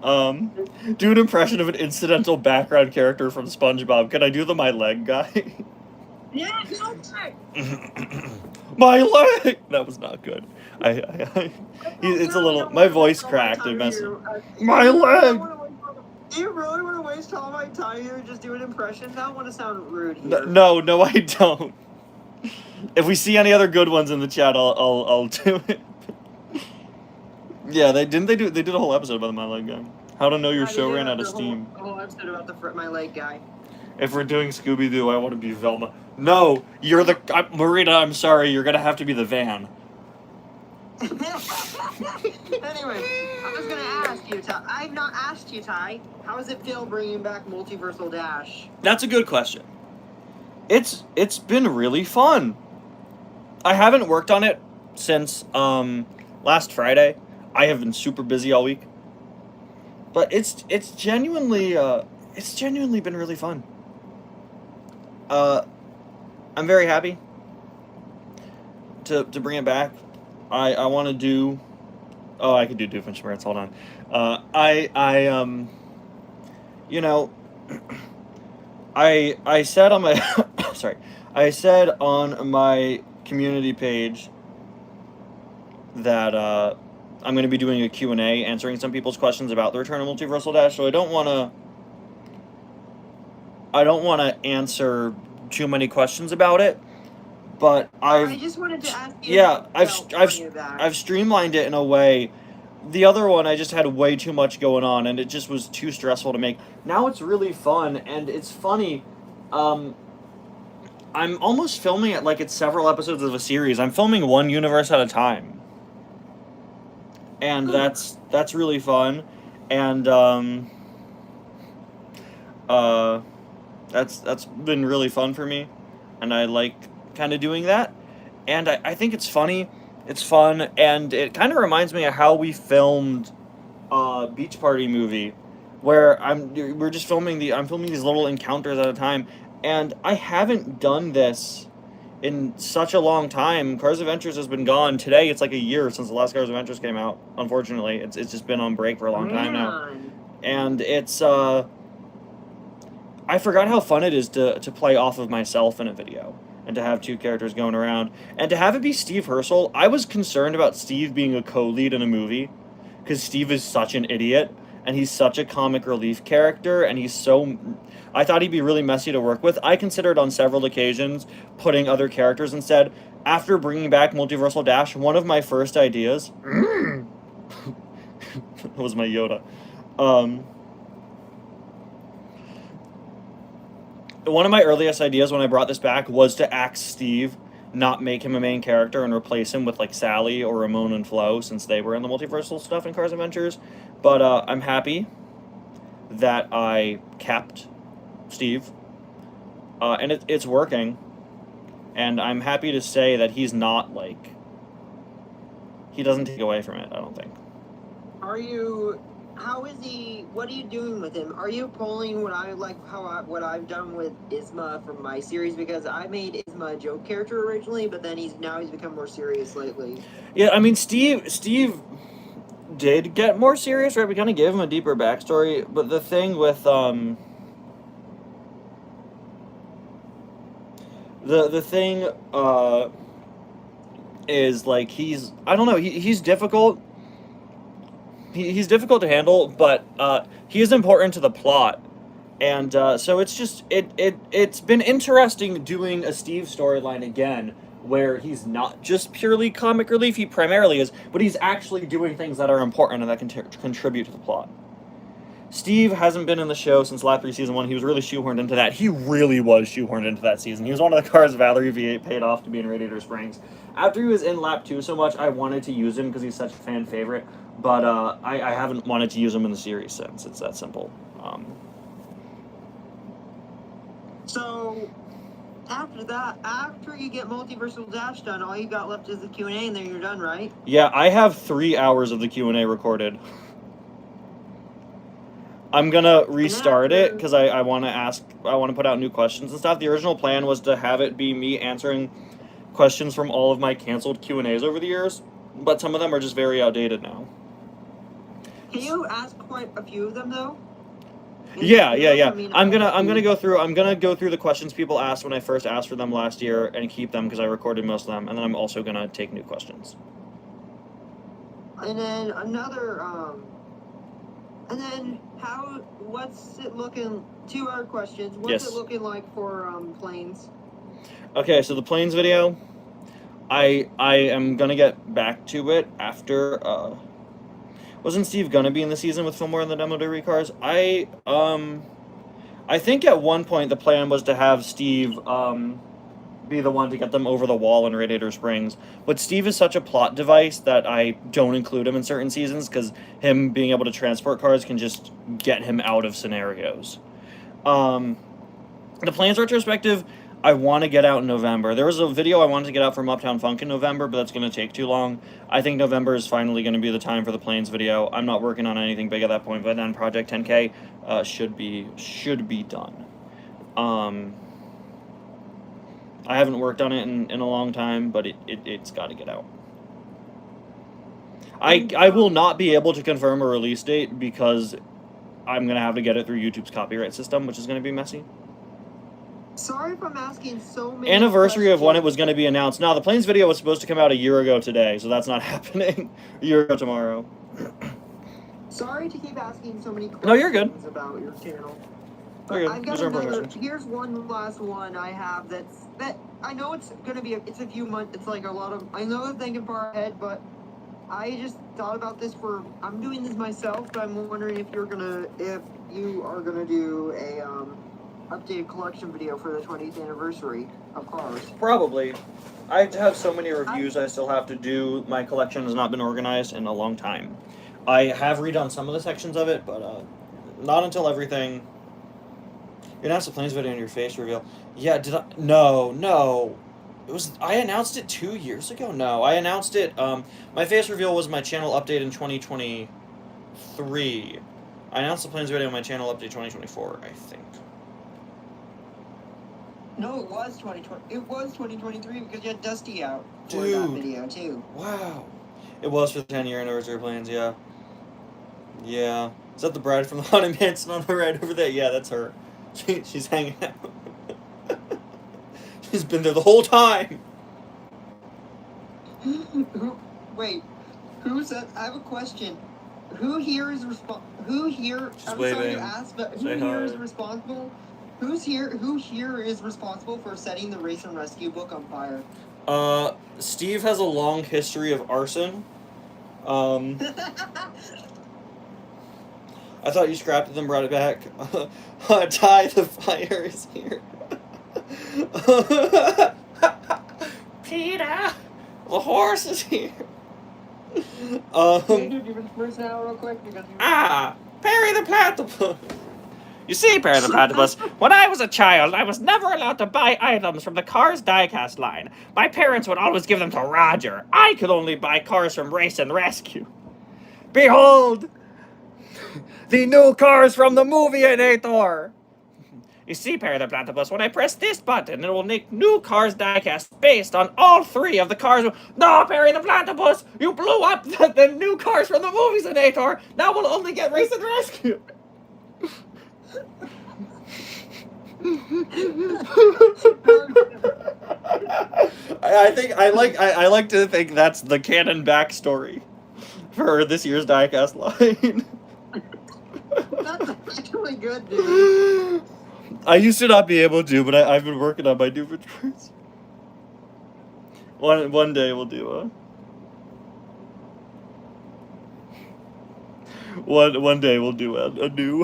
Speaker 1: Do an impression of an incidental background character from SpongeBob. Can I do the My Leg guy?
Speaker 2: Yeah,
Speaker 1: My leg! That was not good. It's a little... My voice cracked and messed up. My leg!
Speaker 2: Do you really want to waste all my time here and just do an impression? I don't want to sound rude here.
Speaker 1: No, I don't. If we see any other good ones in the chat, I'll do it. Yeah, they did a whole episode about the My Leg guy. How to know your show ran out of steam.
Speaker 2: A whole episode about the My Leg guy.
Speaker 1: If we're doing Scooby-Doo, I want to be Velma. No, you're the... Marina, I'm sorry, you're gonna have to be the van.
Speaker 2: Anyway, I was gonna ask you, Ty. I've not asked you, Ty. How does it feel bringing back Multiversal Dash?
Speaker 1: That's a good question. It's been really fun. I haven't worked on it since last Friday. I have been super busy all week. But it's genuinely been really fun. I'm very happy to bring it back. I want to do... Oh, I could do Doofenshmirtz. Hold on. You know, I said on my... sorry. I said on my community page that I'm going to be doing a Q&A, answering some people's questions about the return of Multiversal Dash, so I don't want to answer too many questions about it, but
Speaker 2: I just wanted to ask you.
Speaker 1: Yeah, I've streamlined it in a way. The other one, I just had way too much going on, and it just was too stressful to make. Now it's really fun, and it's funny. I'm almost filming it like it's several episodes of a series. I'm filming one universe at a time. And that's really fun. And that's been really fun for me. And I like kind of doing that. And I think it's funny. It's fun, and it kind of reminds me of how we filmed Beach Party movie, where I'm filming these little encounters at a time, and I haven't done this in such a long time. Cars Adventures has been gone. Today it's like a year since the last Cars Adventures came out. Unfortunately, it's just been on break for a long time now, and it's I forgot how fun it is to play off of myself in a video. And to have two characters going around. And to have it be Steve Herschel, I was concerned about Steve being a co-lead in a movie. Because Steve is such an idiot. And he's such a comic relief character. And he's so... I thought he'd be really messy to work with. I considered on several occasions putting other characters instead. After bringing back Multiversal Dash, one of my first ideas... that was my Yoda. One of my earliest ideas when I brought this back was to axe Steve, not make him a main character, and replace him with, like, Sally or Ramon and Flo, since they were in the multiversal stuff in Cars Adventures. But I'm happy that I kept Steve, and it's working. And I'm happy to say that he's not, like... He doesn't take away from it, I don't think.
Speaker 2: How is he? What are you doing with him? Are you pulling what I've done with Isma from my series? Because I made Isma a joke character originally, but then he's become more serious lately.
Speaker 1: Yeah, I mean Steve. did get more serious, right? We kind of gave him a deeper backstory, but the thing with the thing is like he's, I don't know, he's difficult. He's difficult to handle, but he is important to the plot. And so it's just it's been interesting doing a Steve storyline again, where he's not just purely comic relief. He primarily is, but he's actually doing things that are important and that can contribute to the plot. Steve hasn't been in the show since Lap 3 Season 1. He was really shoehorned into that. He really was shoehorned into that season. He was one of the cars Valerie V8 paid off to be in Radiator Springs. After he was in Lap 2 so much, I wanted to use him because he's such a fan favorite, but I haven't wanted to use him in the series since. It's that simple.
Speaker 2: So, after that, after you get Multiversal Dash done, all you got left is the Q&A, and then you're done, right?
Speaker 1: Yeah, I have 3 hours of the Q&A recorded. I'm gonna restart it because I want to put out new questions and stuff. The original plan was to have it be me answering questions from all of my canceled Q&As over the years, but some of them are just very outdated now.
Speaker 2: Can you ask quite a few of them though?
Speaker 1: Yeah. I'm gonna go through the questions people asked when I first asked for them last year and keep them because I recorded most of them, and then I'm also gonna take new questions.
Speaker 2: And then what's it looking? 2 other questions. What's it looking like for planes?
Speaker 1: Okay, so the planes video, I am gonna get back to it after. Wasn't Steve gonna be in the season with Fillmore and the Demo Day cars? I think at one point the plan was to have Steve be the one to get them over the wall in Radiator Springs. But Steve is such a plot device that I don't include him in certain seasons because him being able to transport cars can just get him out of scenarios. The Plans retrospective, I want to get out in November. There was a video I wanted to get out from Uptown Funk in November, but that's going to take too long. I think November is finally going to be the time for the Planes video. I'm not working on anything big at that point, but then Project 10K should be done. I haven't worked on it in a long time, but it's got to get out. I will not be able to confirm a release date because I'm going to have to get it through YouTube's copyright system, which is going to be messy.
Speaker 2: Sorry if I'm asking so many
Speaker 1: Anniversary
Speaker 2: questions.
Speaker 1: of when it was going to be announced. No, the Planes video was supposed to come out a year ago today, so that's not happening. A year ago tomorrow.
Speaker 2: Sorry to keep asking so many questions.
Speaker 1: No, you're good.
Speaker 2: About your channel.
Speaker 1: You're good.
Speaker 2: I've got another. Here's one last one I have that I know it's gonna be it's a few months. It's like a lot of. I know I'm thinking far ahead, but I just thought about this for. I'm doing this myself, but I'm wondering if you are gonna do a updated collection video for the 20th anniversary of cars.
Speaker 1: Probably. I have so many reviews I still have to do. My collection has not been organized in a long time. I have redone some of the sections of it, but not until everything. You announced the Planes video in your face reveal. Yeah, did I? No. It was. I announced it 2 years ago. No, I announced it. My face reveal was my channel update in 2023. I announced the Planes video in my channel update 2024, I think.
Speaker 2: No, it was 2020. It was 2023 because you had Dusty out for that video too.
Speaker 1: Wow. It was for the 10-year anniversary of Planes, yeah. Yeah. Is that the bride from the Haunted Mansion on the right over there? Yeah, that's her. She's hanging out. She's been there the whole time.
Speaker 2: Wait, who's that? I have a question. Who here is responsible? Who here?
Speaker 1: She's
Speaker 2: I'm
Speaker 1: waving.
Speaker 2: sorry to ask, but who here is responsible? Who here is responsible for setting the Race and Rescue book on fire?
Speaker 1: Steve has a long history of arson. I thought you scrapped it and brought it back. Ty, the fire is here. Peter, the horse is here.
Speaker 2: Can you give us first now real quick?
Speaker 1: Perry the Platypus. You see, Perry the Platypus, when I was a child, I was never allowed to buy items from the Cars diecast line. My parents would always give them to Roger. I could only buy cars from Race and Rescue. Behold, the new cars from the Movieinator. You see, Perry the Platypus, when I press this button, it will make new Cars diecast based on all 3 of the cars. No, Perry the Platypus! You blew up the new cars from the movie, Senator! Now we'll only get Race and Rescue! I like to think that's the canon backstory for this year's diecast line.
Speaker 2: That's actually good, dude.
Speaker 1: I used to not be able to, but I've been working on my new returns. One day we'll do one day we'll do a new.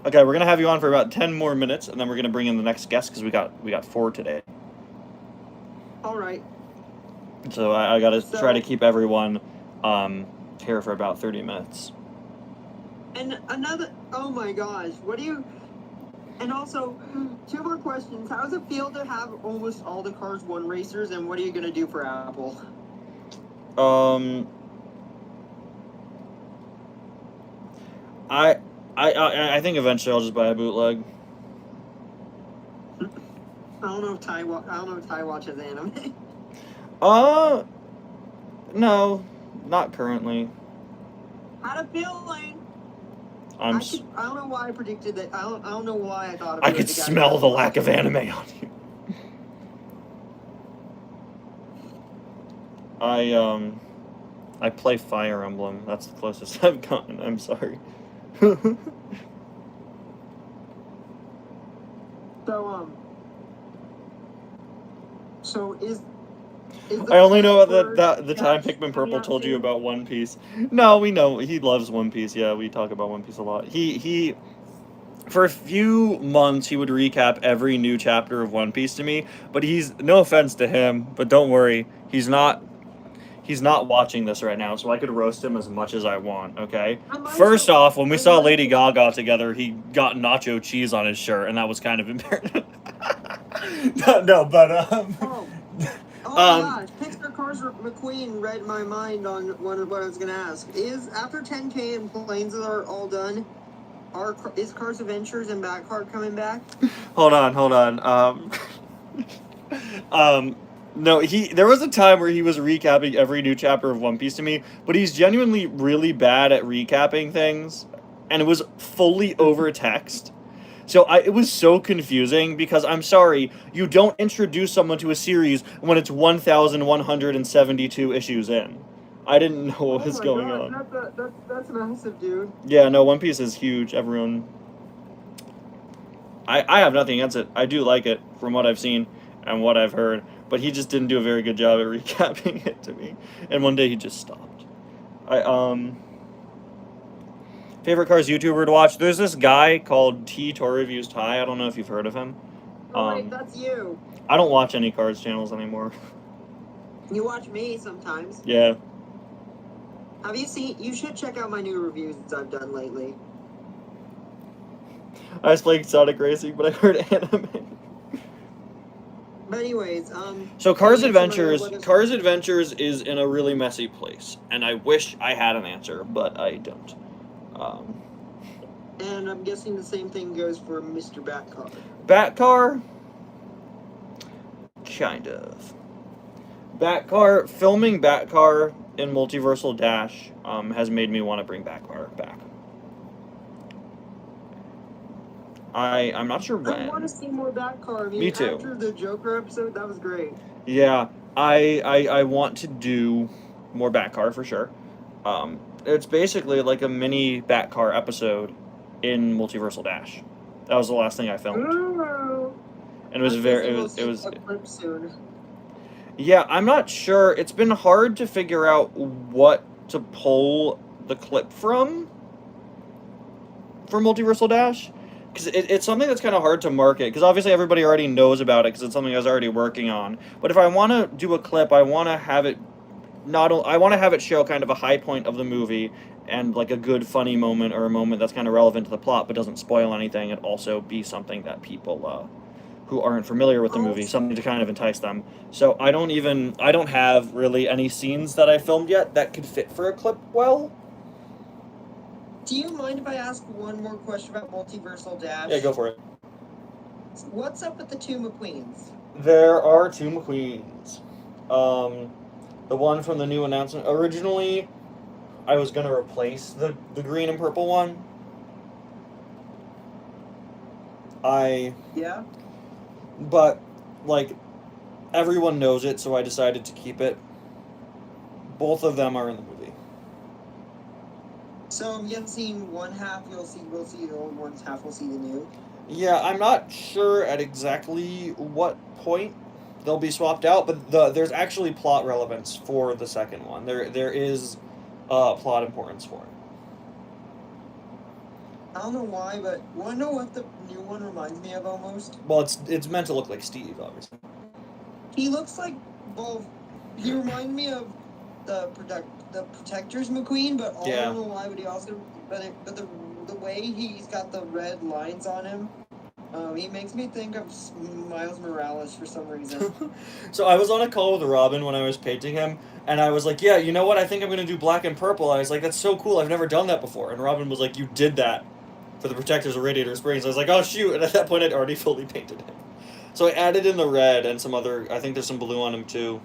Speaker 1: Okay, we're gonna have you on for about 10 more minutes, and then we're gonna bring in the next guest because we got 4 today.
Speaker 2: All right.
Speaker 1: So I gotta try to keep everyone here for about 30 minutes.
Speaker 2: And another, oh my gosh, what do you, and also, 2 more questions. How does it feel to have almost all the Cars 1 racers, and what are you going to do for Apple?
Speaker 1: I think eventually I'll just buy a bootleg.
Speaker 2: I don't know if Ty watches anime.
Speaker 1: No, not currently.
Speaker 2: Had a feeling. I don't know why I predicted that. I don't know why I thought.
Speaker 1: I could smell the lack of anime on you. I play Fire Emblem. That's the closest I've gotten. I'm sorry.
Speaker 2: So is
Speaker 1: I only know that the time Pikmin Purple told you about One Piece. No, we know he loves One Piece. Yeah, we talk about One Piece a lot. He for a few months he would recap every new chapter of One Piece to me. But he's, no offense to him, but don't worry, he's not watching this right now, so I could roast him as much as I want. Okay. First off, when we saw Lady Gaga together, he got nacho cheese on his shirt, and that was kind of embarrassing.
Speaker 2: Oh my gosh, Pixar Cars McQueen read my mind on what I was going to ask. Is after 10K and planes are all done, is Cars Adventures and Backcar coming back?
Speaker 1: Hold on. No, there was a time where he was recapping every new chapter of One Piece to me, but he's genuinely really bad at recapping things, and it was fully over text. So it was so confusing because, I'm sorry, you don't introduce someone to a series when it's 1,172 issues in. I didn't know what was going on.
Speaker 2: That's massive, dude.
Speaker 1: Yeah, no, One Piece is huge. Everyone... I have nothing against it. I do like it from what I've seen and what I've heard, but he just didn't do a very good job at recapping it to me. And one day he just stopped. Favorite Cars YouTuber to watch? There's this guy called Tour Reviews Ty. I don't know if you've heard of him.
Speaker 2: Oh, wait, that's you.
Speaker 1: I don't watch any Cars channels anymore.
Speaker 2: You watch me sometimes.
Speaker 1: Yeah.
Speaker 2: Have you seen... You should check out my new reviews that I've done lately.
Speaker 1: I was playing Sonic Racing, but I heard anime.
Speaker 2: But anyways,
Speaker 1: So Cars Adventures is in a really messy place, and I wish I had an answer, but I don't.
Speaker 2: And I'm guessing the same thing goes for Mr. Batcar.
Speaker 1: Batcar? Kind of. Batcar, filming Batcar in Multiversal Dash has made me want to bring Batcar back. I'm not sure when.
Speaker 2: I want to see more Batcar. I mean,
Speaker 1: me too.
Speaker 2: After the Joker episode, that was great.
Speaker 1: Yeah, I want to do more Batcar for sure. It's basically like a mini Batcar episode in Multiversal Dash. That was the last thing I filmed.
Speaker 2: Ooh.
Speaker 1: And it was
Speaker 2: it was a clip soon.
Speaker 1: Yeah, I'm not sure. It's been hard to figure out what to pull the clip from for Multiversal Dash, because it's something that's kind of hard to market, because obviously everybody already knows about it because it's something I was already working on. But if I want to do a clip, I want to have it show kind of a high point of the movie and like a good funny moment, or a moment that's kind of relevant to the plot but doesn't spoil anything, and also be something that people who aren't familiar with the movie, something to kind of entice them. So I don't have really any scenes that I filmed yet that could fit for a clip well.
Speaker 2: Do you mind if I ask one more question about Multiversal Dash?
Speaker 1: Yeah, go for it.
Speaker 2: What's up with the two McQueens?
Speaker 1: There are two McQueens. The one from the new announcement. Originally, I was gonna replace the green and purple one.
Speaker 2: Yeah?
Speaker 1: But, like, everyone knows it, so I decided to keep it. Both of them are in the movie.
Speaker 2: So you haven't seen one half, we'll see the old one's half, we'll see the new?
Speaker 1: Yeah, I'm not sure at exactly what point they'll be swapped out, but there's actually plot relevance for the second one. There is plot importance for it.
Speaker 2: I don't know why, but wanna know what the new one reminds me of almost?
Speaker 1: Well, it's meant to look like Steve, obviously.
Speaker 2: He looks like both. He reminds me of the Protector's McQueen, but I don't know why. But he also, but the way he's got the red lines on him, he makes me think of Miles Morales for some reason.
Speaker 1: So I was on a call with Robin when I was painting him, and I was like, "Yeah, you know what? I think I'm gonna do black and purple." I was like, "That's so cool! I've never done that before." And Robin was like, "You did that for the Protectors of Radiator Springs." I was like, "Oh shoot!" And at that point, I'd already fully painted him. So I added in the red and some other. I think there's some blue on him too.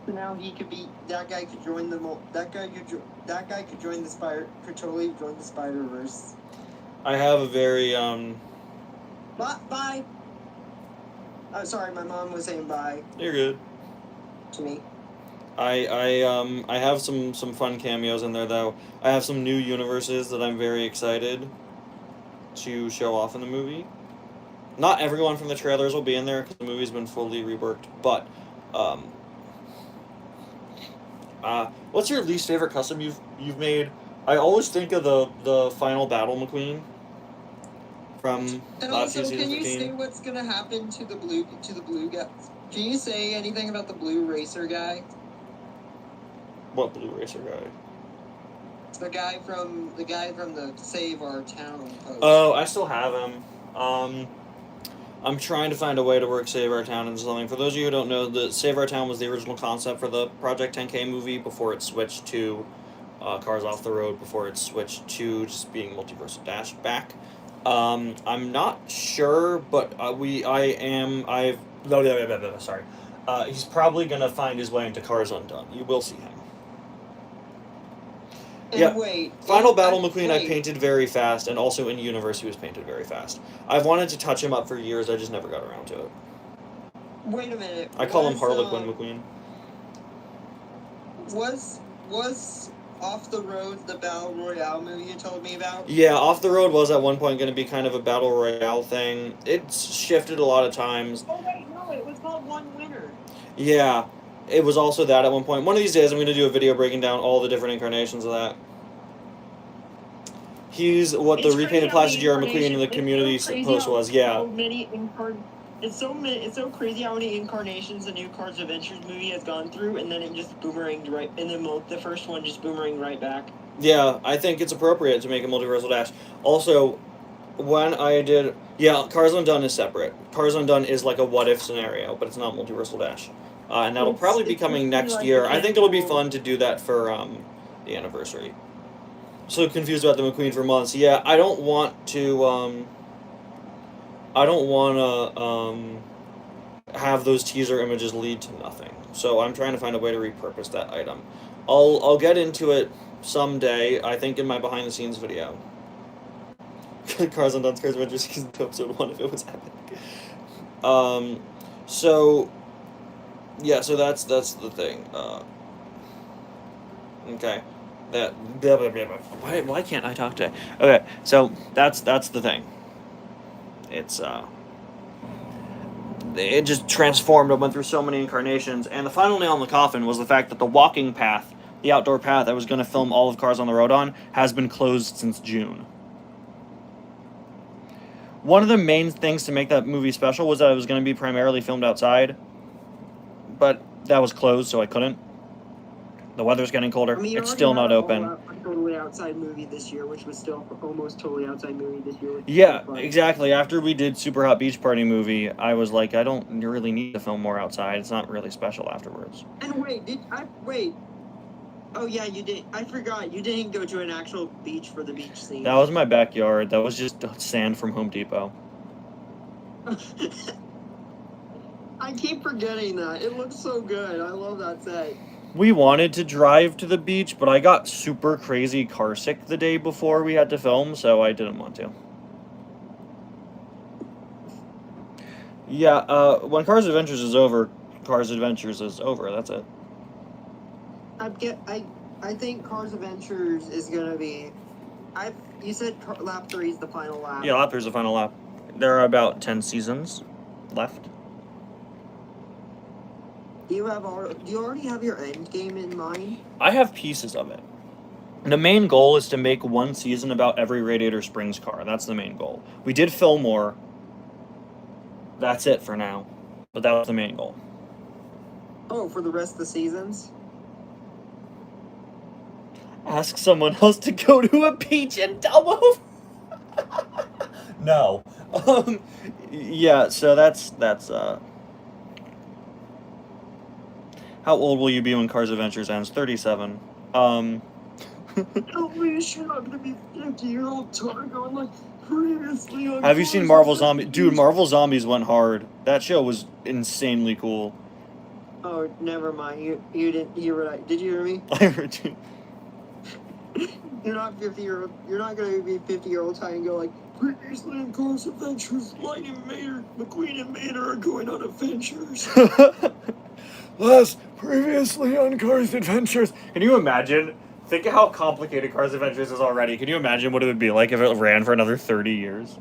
Speaker 2: Now he could be that guy. Could join the that guy could join the Spider. Could totally join the Spider-Verse.
Speaker 1: I have a very
Speaker 2: Bye. I'm sorry, my mom was saying bye.
Speaker 1: You're good.
Speaker 2: To me.
Speaker 1: I have some fun cameos in there though. I have some new universes that I'm very excited to show off in the movie. Not everyone from the trailers will be in there because the movie's been fully reworked, but what's your least favorite custom you've made? I always think of the final battle McQueen from
Speaker 2: and
Speaker 1: last
Speaker 2: also,
Speaker 1: season.
Speaker 2: can you say what's gonna happen to the blue guy? Can you say anything about the blue racer guy?
Speaker 1: What blue racer guy?
Speaker 2: The guy from the Save Our Town post.
Speaker 1: Oh, I still have him. I'm trying to find a way to work Save Our Town into something. For those of you who don't know, the Save Our Town was the original concept for the Project 10K movie before it switched to Cars Off the Road, before it switched to just being Multiversal Dash back. I'm not sure, but sorry. He's probably gonna find his way into Cars Undone. You will see him.
Speaker 2: And
Speaker 1: yeah.
Speaker 2: Wait.
Speaker 1: Final Battle McQueen I painted very fast, and also in Universe he was painted very fast. I've wanted to touch him up for years, I just never got around to it.
Speaker 2: Wait a minute.
Speaker 1: I call him Harlequin McQueen.
Speaker 2: Was Off the Road the Battle Royale movie you told me about?
Speaker 1: Yeah, Off the Road was at one point going to be kind of a Battle Royale thing. It's shifted a lot of times.
Speaker 2: Oh wait, no, it was called One Winner.
Speaker 1: Yeah. It was also that at one point. One of these days I'm going to do a video breaking down all the different incarnations of that. He's what the repainted plastic Jerry McQueen in the community post was, yeah.
Speaker 2: It's so crazy how many incarnations the new Cars Adventures movie has gone through, and then it just boomeranged right, and then the first one just boomeranged right back.
Speaker 1: Yeah, I think it's appropriate to make a Multiversal Dash. Also, when I did... Yeah, Cars Undone is separate. Cars Undone is like a what-if scenario, but it's not Multiversal Dash. And that'll probably be coming next year. I think it'll be fun to do that for the anniversary. So confused about the McQueen for months. Yeah, I don't want to have those teaser images lead to nothing. So I'm trying to find a way to repurpose that item. I'll get into it someday, I think in my behind the scenes video. Cars Undone Cars Adventures Season 2 Episode 1 if it was epic. So yeah, so that's the thing. Okay. Why can't I talk today? Okay, so that's the thing. It's it just transformed. I went through so many incarnations, and the final nail in the coffin was the fact that the walking path, the outdoor path I was going to film all of Cars on the Road on, has been closed since June. One of the main things to make that movie special was that it was going to be primarily filmed outside, but that was closed, so I couldn't. The weather's getting colder. It's still not open.
Speaker 2: A totally outside movie this year, which was still almost totally outside movie this year.
Speaker 1: Yeah, exactly. After we did Super Hot Beach Party movie, I was like, I don't really need to film more outside. It's not really special afterwards.
Speaker 2: And wait, Oh yeah, you did. I forgot. You didn't go to an actual beach for the beach scene.
Speaker 1: That was my backyard. That was just sand from Home Depot.
Speaker 2: I keep forgetting that. It looks so good. I love that set.
Speaker 1: We wanted to drive to the beach, but I got super crazy car sick the day before we had to film, so I didn't want to. Yeah, when Cars Adventures is over, Cars Adventures is over. That's it.
Speaker 2: I think Cars Adventures is gonna be. You said lap 3 is the final lap.
Speaker 1: Yeah, lap 3 is the final lap. There are about 10 seasons left.
Speaker 2: Do you already have your end game in mind?
Speaker 1: I have pieces of it. The main goal is to make one season about every Radiator Springs car. That's the main goal. We did film more. That's it for now. But that was the main goal.
Speaker 2: Oh, for the rest of the seasons?
Speaker 1: Ask someone else to go to a beach and double. No. Yeah, so that's how old will you be when Cars Adventures ends? 37.
Speaker 2: Holy shit, I'm gonna be 50-year-old Targo like previously on.
Speaker 1: Have you seen Marvel Zombies? Dude, Marvel Zombies went hard. That show was insanely cool.
Speaker 2: Oh, never mind. You didn't. You were right. Did you hear me?
Speaker 1: I heard you.
Speaker 2: You're not 50-year-old. You're not gonna be 50-year-old Ty and go like, previously in Cars Adventures, Lightning McQueen and Mater are going on adventures.
Speaker 1: Last previously on Cars Adventures. Can you imagine? Think of how complicated Cars Adventures is already. Can you imagine what it would be like if it ran for another 30 years?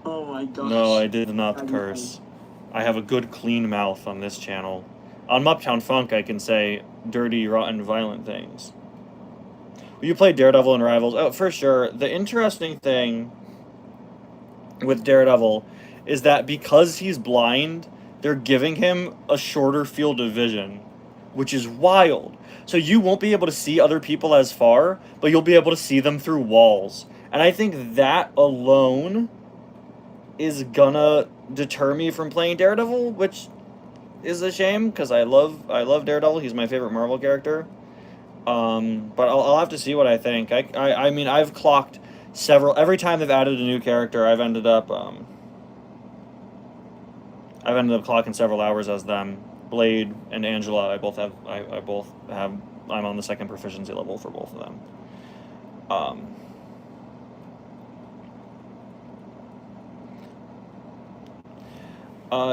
Speaker 2: Oh my gosh.
Speaker 1: No, I did not curse. I have a good, clean mouth on this channel. On Muptown Funk, I can say dirty, rotten, violent things. Will you play Daredevil and Rivals? Oh, for sure. The interesting thing with Daredevil is that because he's blind, they're giving him a shorter field of vision, which is wild. So you won't be able to see other people as far, but you'll be able to see them through walls. And I think that alone is gonna deter me from playing Daredevil, which is a shame because I love Daredevil. He's my favorite Marvel character. But I'll have to see what I think. I mean, I've clocked every time they've added a new character, I've ended up clocking several hours as them. Blade and Angela, I'm on the second proficiency level for both of them.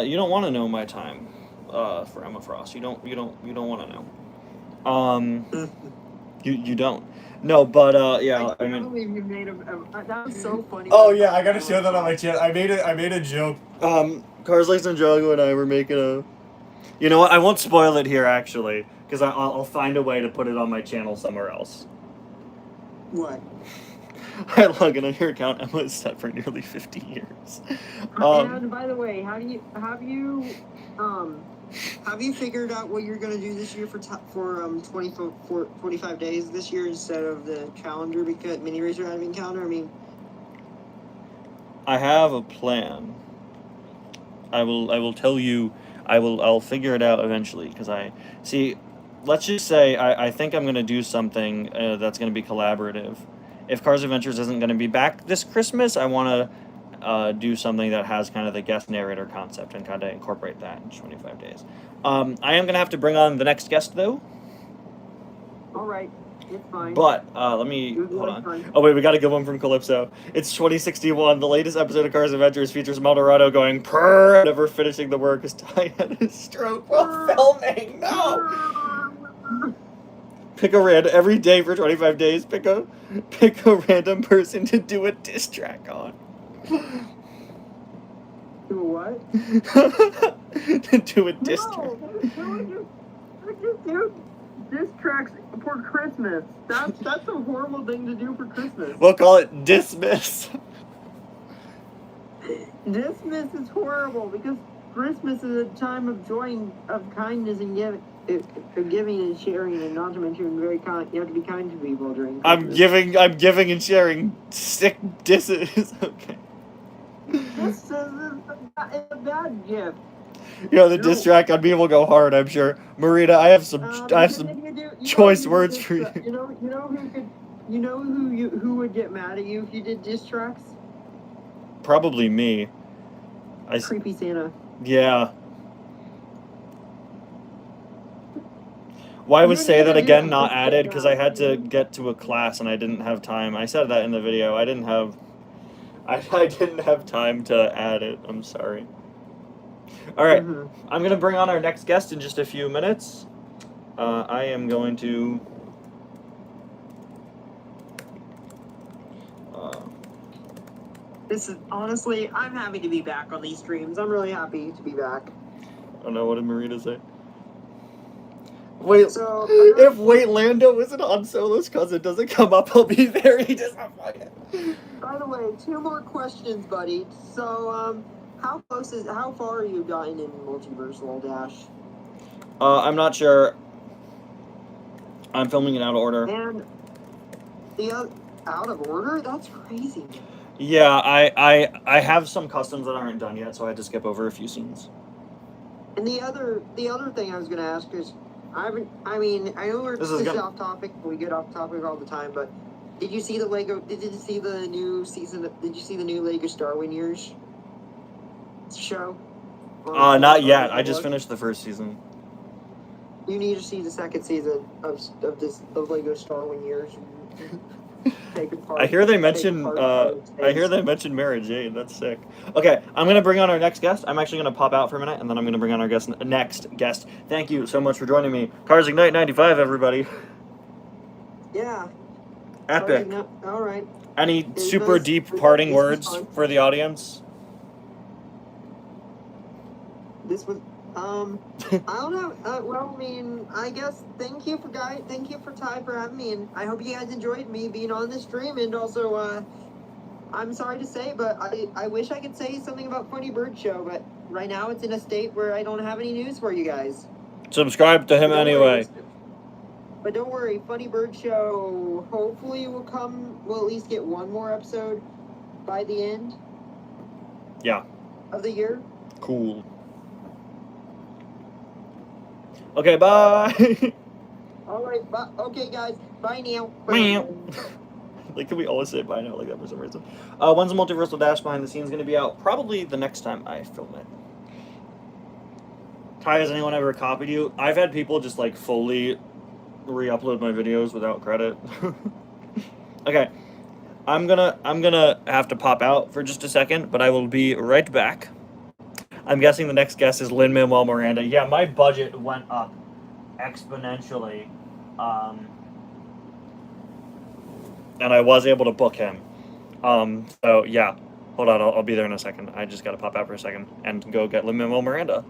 Speaker 1: You don't want to know my time for Emma Frost. You don't want to know. You don't. No, but yeah. I mean,
Speaker 2: believe you made that was so funny.
Speaker 1: Oh yeah, I gotta show that on my channel. I made a joke. Cars Legs and Jago and I were making a. You know what? I won't spoil it here actually, because I'll find a way to put it on my channel somewhere else.
Speaker 2: What?
Speaker 1: I log in on your account. Emma is set for nearly 50 years.
Speaker 2: And by the way, have you figured out what you're gonna do this year for 45 days this year instead of the calendar, because mini racer driving calendar? I mean,
Speaker 1: I have a plan. I will tell you. I'll figure it out eventually, because let's just say I think I'm going to do something that's going to be collaborative. If Cars Adventures isn't going to be back this Christmas, I want to do something that has kind of the guest narrator concept and kind of incorporate that in 25 days. I am going to have to bring on the next guest, though.
Speaker 2: All right. It's fine.
Speaker 1: But, let me, hold on. Oh, wait, we got a good one from Calypso. It's 2061. The latest episode of Cars Adventures features Maldorado going purr, never finishing the work as Ty had a stroke while filming. No! Pick a random, every day for 25 days, pick a random person to do a diss track on.
Speaker 2: Do what?
Speaker 1: To do a diss track.
Speaker 2: Dude, diss tracks for Christmas. That's a horrible thing to do for Christmas.
Speaker 1: We'll call it Dismiss.
Speaker 2: Dismiss is horrible because Christmas is a time of joy, of kindness, and giving and sharing, and not to mention very kind. You have to be kind to people during Christmas.
Speaker 1: I'm giving and sharing sick disses. Okay.
Speaker 2: This is a bad gift.
Speaker 1: The diss track on me will go hard, I'm sure. Marita, I have some choice words for you.
Speaker 2: You know who would get mad at you if you did diss tracks?
Speaker 1: Probably me.
Speaker 2: Creepy Santa.
Speaker 1: Yeah. Why was Say That Again not added? Because I had to get to a class and I didn't have time. I said that in the video. I didn't have time to add it. I'm sorry. All right. I'm going to bring on our next guest in just a few minutes. I am going to...
Speaker 2: This is, honestly, I'm happy to be back on these streams. I'm really happy to be back.
Speaker 1: I don't know, what did Marita say? Wait, so if Lando isn't Han Solo's cousin doesn't come up, I'll be very disappointed.
Speaker 2: By the way, 2 more questions, buddy. So, how far are you gotten in Multiversal Dash?
Speaker 1: I'm not sure. I'm filming it out of order.
Speaker 2: And out of order? That's crazy.
Speaker 1: Yeah, I have some customs that aren't done yet, so I had to skip over a few scenes.
Speaker 2: And the other thing I was gonna ask is, I know we're just off topic. We get off topic all the time, but did you see the new season? Did you see the new Lego Star Wars Years show?
Speaker 1: Not yet. I just finished the first season.
Speaker 2: You need to see the second season of Lego Star Wars Years.
Speaker 1: I hear they mention Mara Jade. That's sick. Okay, I'm gonna bring on our next guest. I'm actually gonna pop out for a minute, and then I'm gonna bring on our next guest. Thank you so much for joining me, Cars Ignite 95, everybody.
Speaker 2: Yeah.
Speaker 1: Epic.
Speaker 2: All right.
Speaker 1: Any super deep parting words for the audience?
Speaker 2: This was. I don't know. Well, I mean, I guess thank you for Ty for having me, and I hope you guys enjoyed me being on this stream. And also, I'm sorry to say, but I wish I could say something about Funny Bird Show, but right now it's in a state where I don't have any news for you guys.
Speaker 1: Subscribe to him anyway.
Speaker 2: But don't worry, Funny Bird Show hopefully will at least get 1 more episode by the end.
Speaker 1: Yeah.
Speaker 2: Of the year.
Speaker 1: Cool. Okay, bye.
Speaker 2: All right, okay, guys. Bye now.
Speaker 1: Bye. Like, can we always say bye now like that for some reason? When's the Multiversal Dash behind the scenes going to be out? Probably the next time I film it. Ty, has anyone ever copied you? I've had people just, like, fully re-upload my videos without credit. Okay. I'm gonna have to pop out for just a second, but I will be right back. I'm guessing the next guest is Lin-Manuel Miranda. Yeah, my budget went up exponentially. And I was able to book him. So, yeah. Hold on, I'll be there in a second. I just gotta pop out for a second and go get Lin-Manuel Miranda.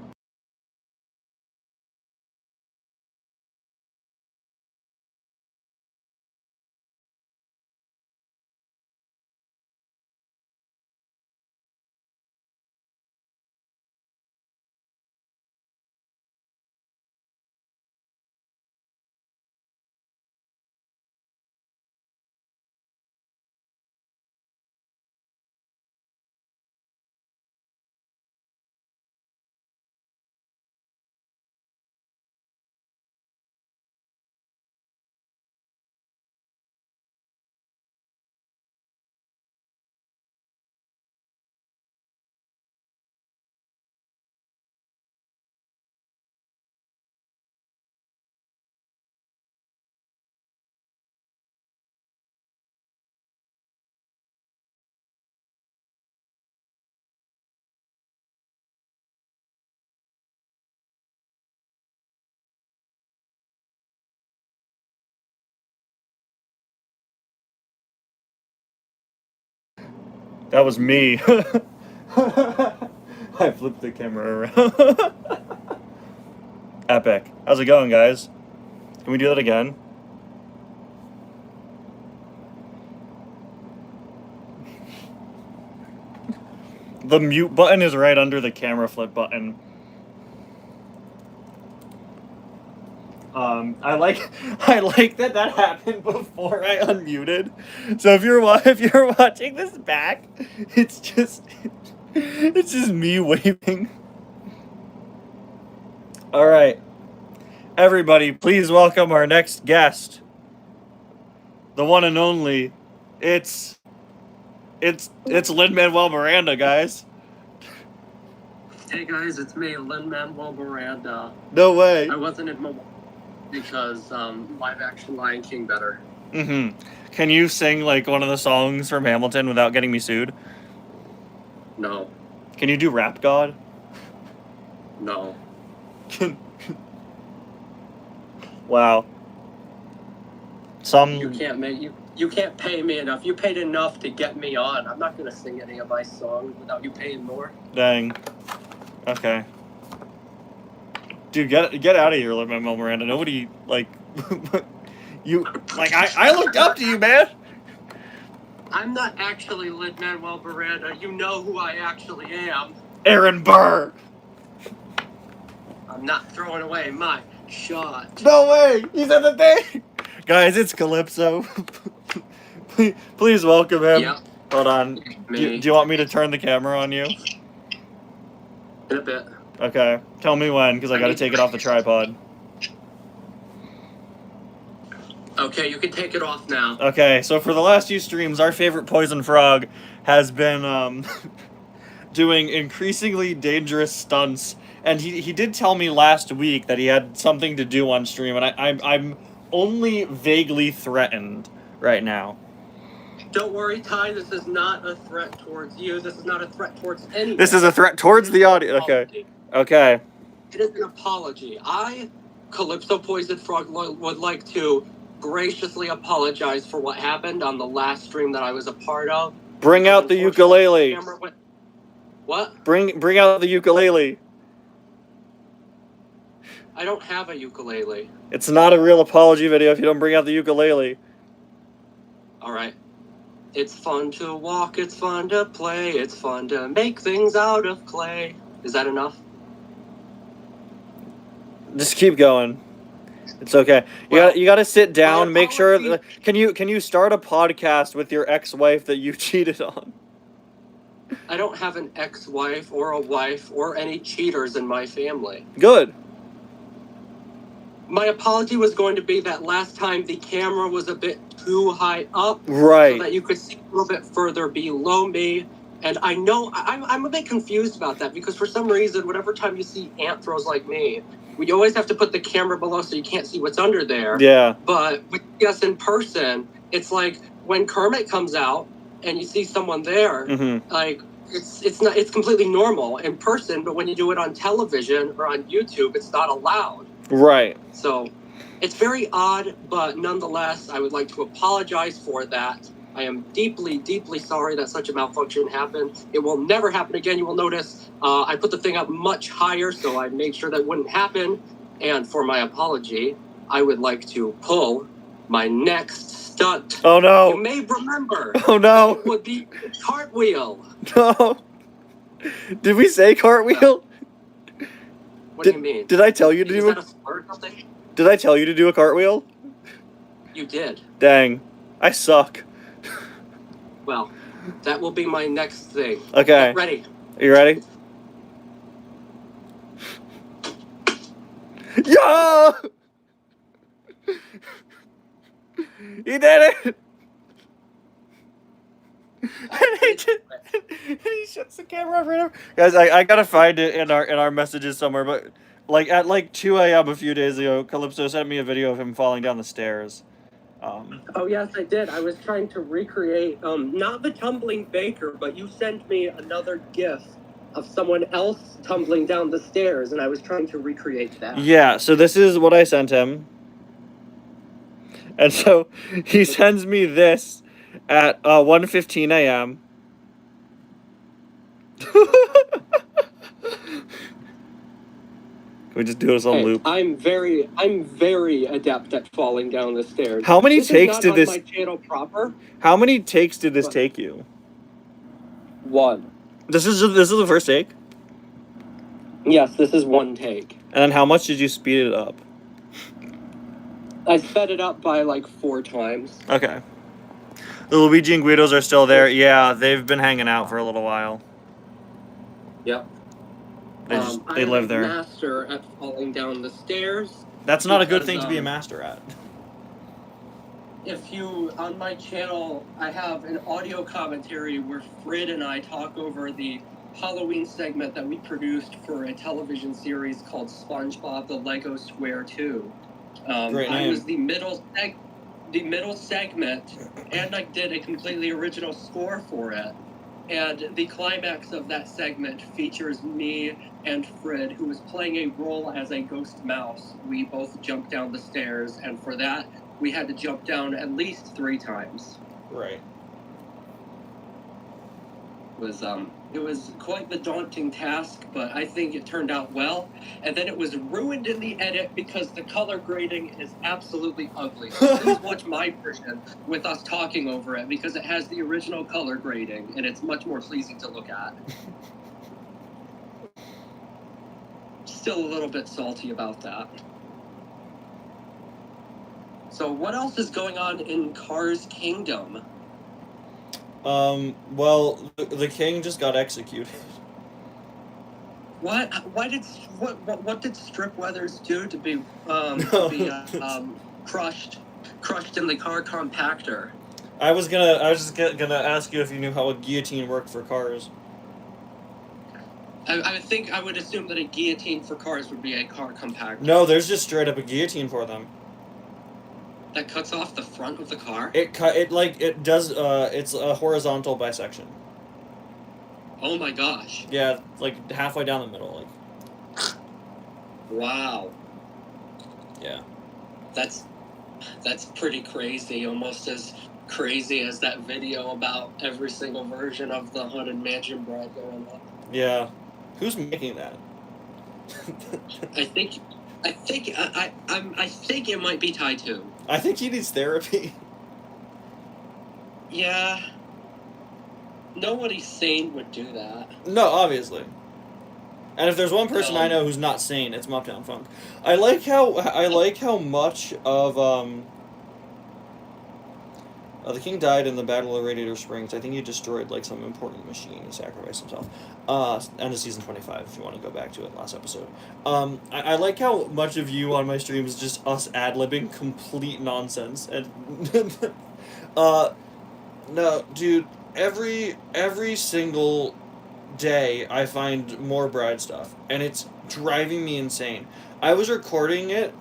Speaker 1: That was me. I flipped the camera around. Epic. How's it going, guys? Can we do that again? The mute button is right under the camera flip button. I like that happened before I unmuted. So if you're watching this back, it's just me waving. All right. Everybody, please welcome our next guest. The one and only. It's Lin-Manuel Miranda, guys.
Speaker 3: Hey guys, it's me, Lin-Manuel Miranda.
Speaker 1: No way.
Speaker 3: I wasn't in Milwaukee because live action Lion King better.
Speaker 1: Mm-hmm. Can you sing like one of the songs from Hamilton without getting me sued?
Speaker 3: No.
Speaker 1: Can you do Rap God?
Speaker 3: No.
Speaker 1: Wow.
Speaker 3: You can't pay me enough. You paid enough to get me on. I'm not gonna sing any of my songs without you paying more.
Speaker 1: Dang. Okay. Dude, get out of here, Lin-Manuel Miranda. Nobody like you like I looked up to you, man.
Speaker 3: I'm not actually Lin-Manuel Miranda. You know who I actually am.
Speaker 1: Aaron Burr.
Speaker 3: I'm not throwing away my shot.
Speaker 1: No way. He's at the thing. Guys, it's Calypso. Please welcome him.
Speaker 3: Yep.
Speaker 1: Hold on. Do you want me to turn the camera on you?
Speaker 3: In a bit.
Speaker 1: Okay. Tell me when, because I got to take it off the tripod.
Speaker 3: Okay, you can take it off now.
Speaker 1: Okay, so for the last few streams, our favorite poison frog has been doing increasingly dangerous stunts, and he did tell me last week that he had something to do on stream, and I'm only vaguely threatened right now.
Speaker 3: Don't worry, Ty, this is not a threat towards you. This is not a threat towards anyone.
Speaker 1: This is a threat towards the audience. Okay. Okay.
Speaker 3: It is an apology. I, Calypso Poison Frog, would like to graciously apologize for what happened on the last stream that I was a part of.
Speaker 1: Bring out the ukulele.
Speaker 3: What?
Speaker 1: Bring out the ukulele.
Speaker 3: I don't have a ukulele.
Speaker 1: It's not a real apology video if you don't bring out the ukulele.
Speaker 3: Alright. It's fun to walk, it's fun to play, it's fun to make things out of clay. Is that enough?
Speaker 1: Just keep going. It's okay. You got to sit down, make sure can you start a podcast with your ex-wife that you cheated on?
Speaker 3: I don't have an ex-wife or a wife or any cheaters in my family.
Speaker 1: Good.
Speaker 3: My apology was going to be that last time the camera was a bit too high up.
Speaker 1: Right.
Speaker 3: So that you could see a little bit further below me. And I know, I'm a bit confused about that because for some reason, whatever time you see anthros like me, we always have to put the camera below so you can't see what's under there.
Speaker 1: Yeah.
Speaker 3: But with us in person, it's like when Kermit comes out and you see someone there, like it's completely normal in person, but when you do it on television or on YouTube, it's not allowed.
Speaker 1: Right.
Speaker 3: So it's very odd, but nonetheless, I would like to apologize for that. I am deeply, deeply sorry that such a malfunction happened. It will never happen again. You will notice I put the thing up much higher, so I made sure that wouldn't happen. And for my apology, I would like to pull my next stunt.
Speaker 1: Oh, no.
Speaker 3: You may remember.
Speaker 1: Oh, no.
Speaker 3: It would be cartwheel.
Speaker 1: No. Did we say cartwheel?
Speaker 3: What do you mean?
Speaker 1: Did I tell you to do
Speaker 3: a slur or something?
Speaker 1: Did I tell you to do a cartwheel?
Speaker 3: You did.
Speaker 1: Dang. I suck.
Speaker 3: Well, that will be my next thing.
Speaker 1: Okay.
Speaker 3: Get ready.
Speaker 1: Are you ready? Yeah! He did it! He shuts the camera off right now. Guys, I gotta find it in our messages somewhere, but like at 2 a.m. a few days ago, Calypso sent me a video of him falling down the stairs.
Speaker 3: Oh yes, I did. I was trying to recreate not the tumbling baker, but you sent me another GIF of someone else tumbling down the stairs, and I was trying to recreate that.
Speaker 1: Yeah, so this is what I sent him. And so he sends me this at 1:15 a.m. Can we just do this on loop?
Speaker 3: I'm very adept at falling down the stairs.
Speaker 1: How many takes did this?
Speaker 3: My channel proper.
Speaker 1: How many takes did this take you?
Speaker 3: One.
Speaker 1: This is the first take.
Speaker 3: Yes, this is one take.
Speaker 1: And then how much did you speed it up?
Speaker 3: I sped it up by like 4 times.
Speaker 1: Okay. The Luigi and Guidos are still there. Yeah, they've been hanging out for a little while.
Speaker 3: Yep.
Speaker 1: They live there.
Speaker 3: I'm a master at falling down the stairs.
Speaker 1: That's not a good
Speaker 3: because,
Speaker 1: thing to be a master at.
Speaker 3: If you, on my channel, I have an audio commentary where Frid and I talk over the Halloween segment that we produced for a television series called SpongeBob the Lego Square 2.
Speaker 1: Great
Speaker 3: I
Speaker 1: name.
Speaker 3: was the middle segment, and I did a completely original score for it. And the climax of that segment features me and Frid, who was playing a role as a ghost mouse. We both jumped down the stairs, and for that, we had to jump down at least 3 times.
Speaker 1: Right.
Speaker 3: It was quite the daunting task, but I think it turned out well. And then it was ruined in the edit because the color grading is absolutely ugly. So please watch my version with us talking over it because it has the original color grading and it's much more pleasing to look at. Still a little bit salty about that. So what else is going on in Cars Kingdom?
Speaker 1: Well, the king just got executed.
Speaker 3: What? What did Strip Weathers do to be crushed in the car compactor?
Speaker 1: I was just gonna ask you if you knew how a guillotine worked for cars.
Speaker 3: I would assume that a guillotine for cars would be a car compactor.
Speaker 1: No, there's just straight up a guillotine for them.
Speaker 3: That cuts off the front of the car?
Speaker 1: It's a horizontal bisection.
Speaker 3: Oh my gosh.
Speaker 1: Yeah, like halfway down the middle, like.
Speaker 3: Wow.
Speaker 1: Yeah.
Speaker 3: That's pretty crazy, almost as crazy as that video about every single version of the Haunted Mansion bride going up.
Speaker 1: Yeah. Who's making that?
Speaker 3: I think it might be Tai 2.
Speaker 1: I think he needs therapy.
Speaker 3: Yeah. Nobody sane would do that.
Speaker 1: No, obviously. And if there's one person I know who's not sane, it's Moptown Funk. I like how much of the king died in the Battle of Radiator Springs. I think he destroyed like some important machine. He sacrificed himself. End of season 25. If you want to go back to it, last episode. I like how much of you on my stream is just us ad-libbing complete nonsense and no, dude. Every single day I find more bride stuff, and it's driving me insane. I was recording it.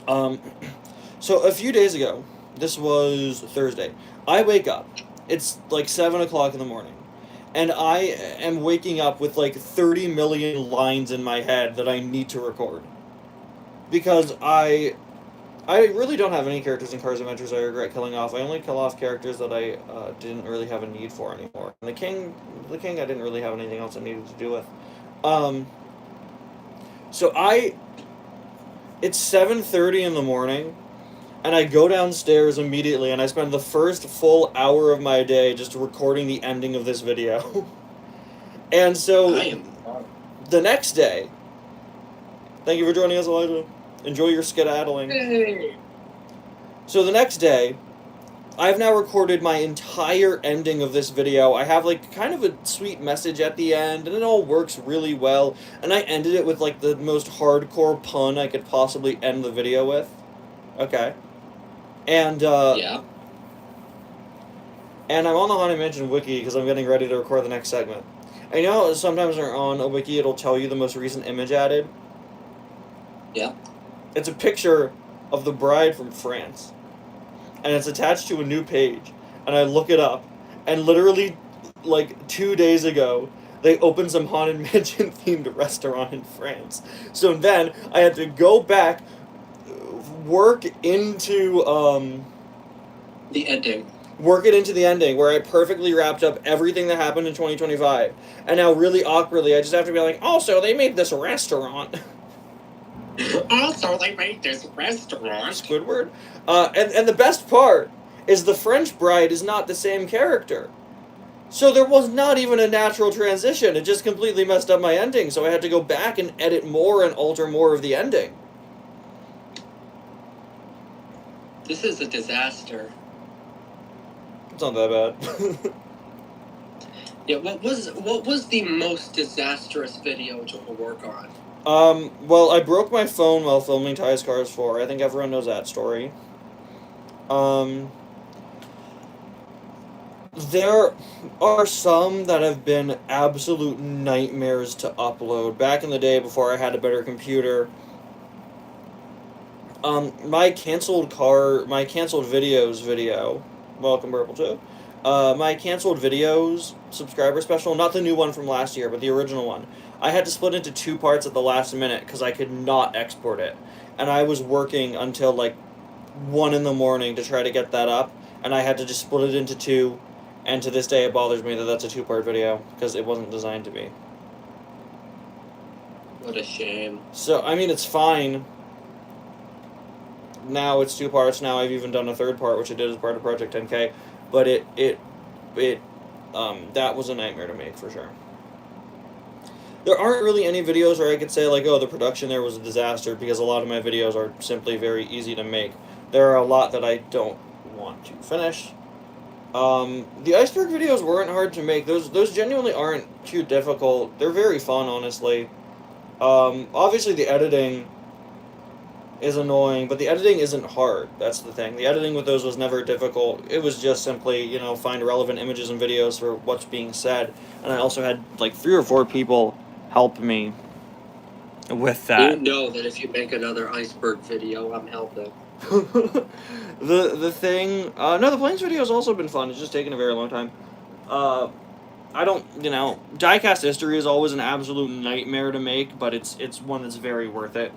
Speaker 1: So a few days ago. This was Thursday. I wake up. It's like 7 o'clock in the morning. And I am waking up with like 30 million lines in my head that I need to record. Because I really don't have any characters in Cars Adventures I regret killing off. I only kill off characters that I didn't really have a need for anymore. And the king I didn't really have anything else I needed to do with. It's 7:30 in the morning. And I go downstairs immediately, and I spend the first full hour of my day just recording the ending of this video. And so, the next day, thank you for joining us, Elijah. Enjoy your skedaddling.
Speaker 3: Hey.
Speaker 1: So the next day, I've now recorded my entire ending of this video. I have, like, kind of a sweet message at the end, and it all works really well. And I ended it with, like, the most hardcore pun I could possibly end the video with. Okay. And,
Speaker 3: yeah.
Speaker 1: And I'm on the Haunted Mansion wiki because I'm getting ready to record the next segment. And you know how sometimes on a wiki it'll tell you the most recent image added?
Speaker 3: Yeah.
Speaker 1: It's a picture of the bride from France. And it's attached to a new page. And I look it up. And literally, like, 2 days ago, they opened some Haunted Mansion-themed restaurant in France. So then, I had to go back, work into,
Speaker 3: the ending.
Speaker 1: Work it into the ending, where I perfectly wrapped up everything that happened in 2025. And now, really awkwardly, I just have to be like, also, they made this restaurant.
Speaker 3: Also, they made this restaurant.
Speaker 1: Squidward. And the best part is the French bride is not the same character. So there was not even a natural transition. It just completely messed up my ending, so I had to go back and edit more and alter more of the ending.
Speaker 3: This is a disaster.
Speaker 1: It's not that bad.
Speaker 3: Yeah, what was the most disastrous video to work on?
Speaker 1: Well, I broke my phone while filming Ty's Cars 4. I think everyone knows that story. There are some that have been absolute nightmares to upload. Back in the day, before I had a better computer, my canceled videos video, welcome Purple too. My canceled videos subscriber special, not the new one from last year, but the original one. I had to split into 2 parts at the last minute because I could not export it, and I was working until like 1 in the morning to try to get that up, and I had to just split it into 2. And to this day, it bothers me that that's a 2-part video because it wasn't designed to be.
Speaker 3: What a shame.
Speaker 1: So I mean, it's fine. Now it's 2 parts. Now I've even done a 3rd part, which I did as part of Project 10K, but that was a nightmare to make for sure. There aren't really any videos where I could say like, oh, the production there was a disaster, because a lot of my videos are simply very easy to make. There are a lot that I don't want to finish. The iceberg videos weren't hard to make. Those genuinely aren't too difficult. They're very fun, honestly. Obviously the editing is annoying, but the editing isn't hard. That's the thing. The editing with those was never difficult. It was just simply, find relevant images and videos for what's being said. And I also had like 3 or 4 people help me with that.
Speaker 3: You know that if you make another iceberg video, I'm helping.
Speaker 1: the thing, no, the planes video has also been fun. It's just taken a very long time. Diecast history is always an absolute nightmare to make, but it's one that's very worth it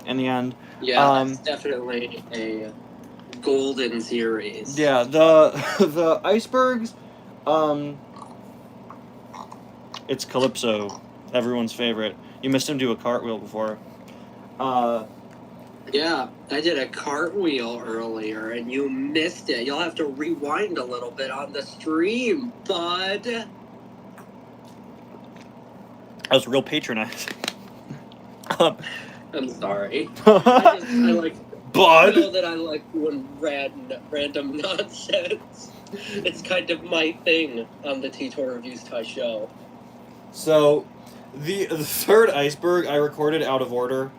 Speaker 1: in the end.
Speaker 3: Yeah, that's definitely a golden series.
Speaker 1: Yeah, the icebergs, it's Calypso, everyone's favorite. You missed him do a cartwheel before.
Speaker 3: Yeah, I did a cartwheel earlier, and you missed it. You'll have to rewind a little bit on the stream, bud.
Speaker 1: That was real patronizing.
Speaker 3: I'm sorry. I
Speaker 1: Bud.
Speaker 3: know that I like doing random nonsense. It's kind of my thing on the T-Tour Reviews Ty show.
Speaker 1: So, the 3rd iceberg I recorded out of order.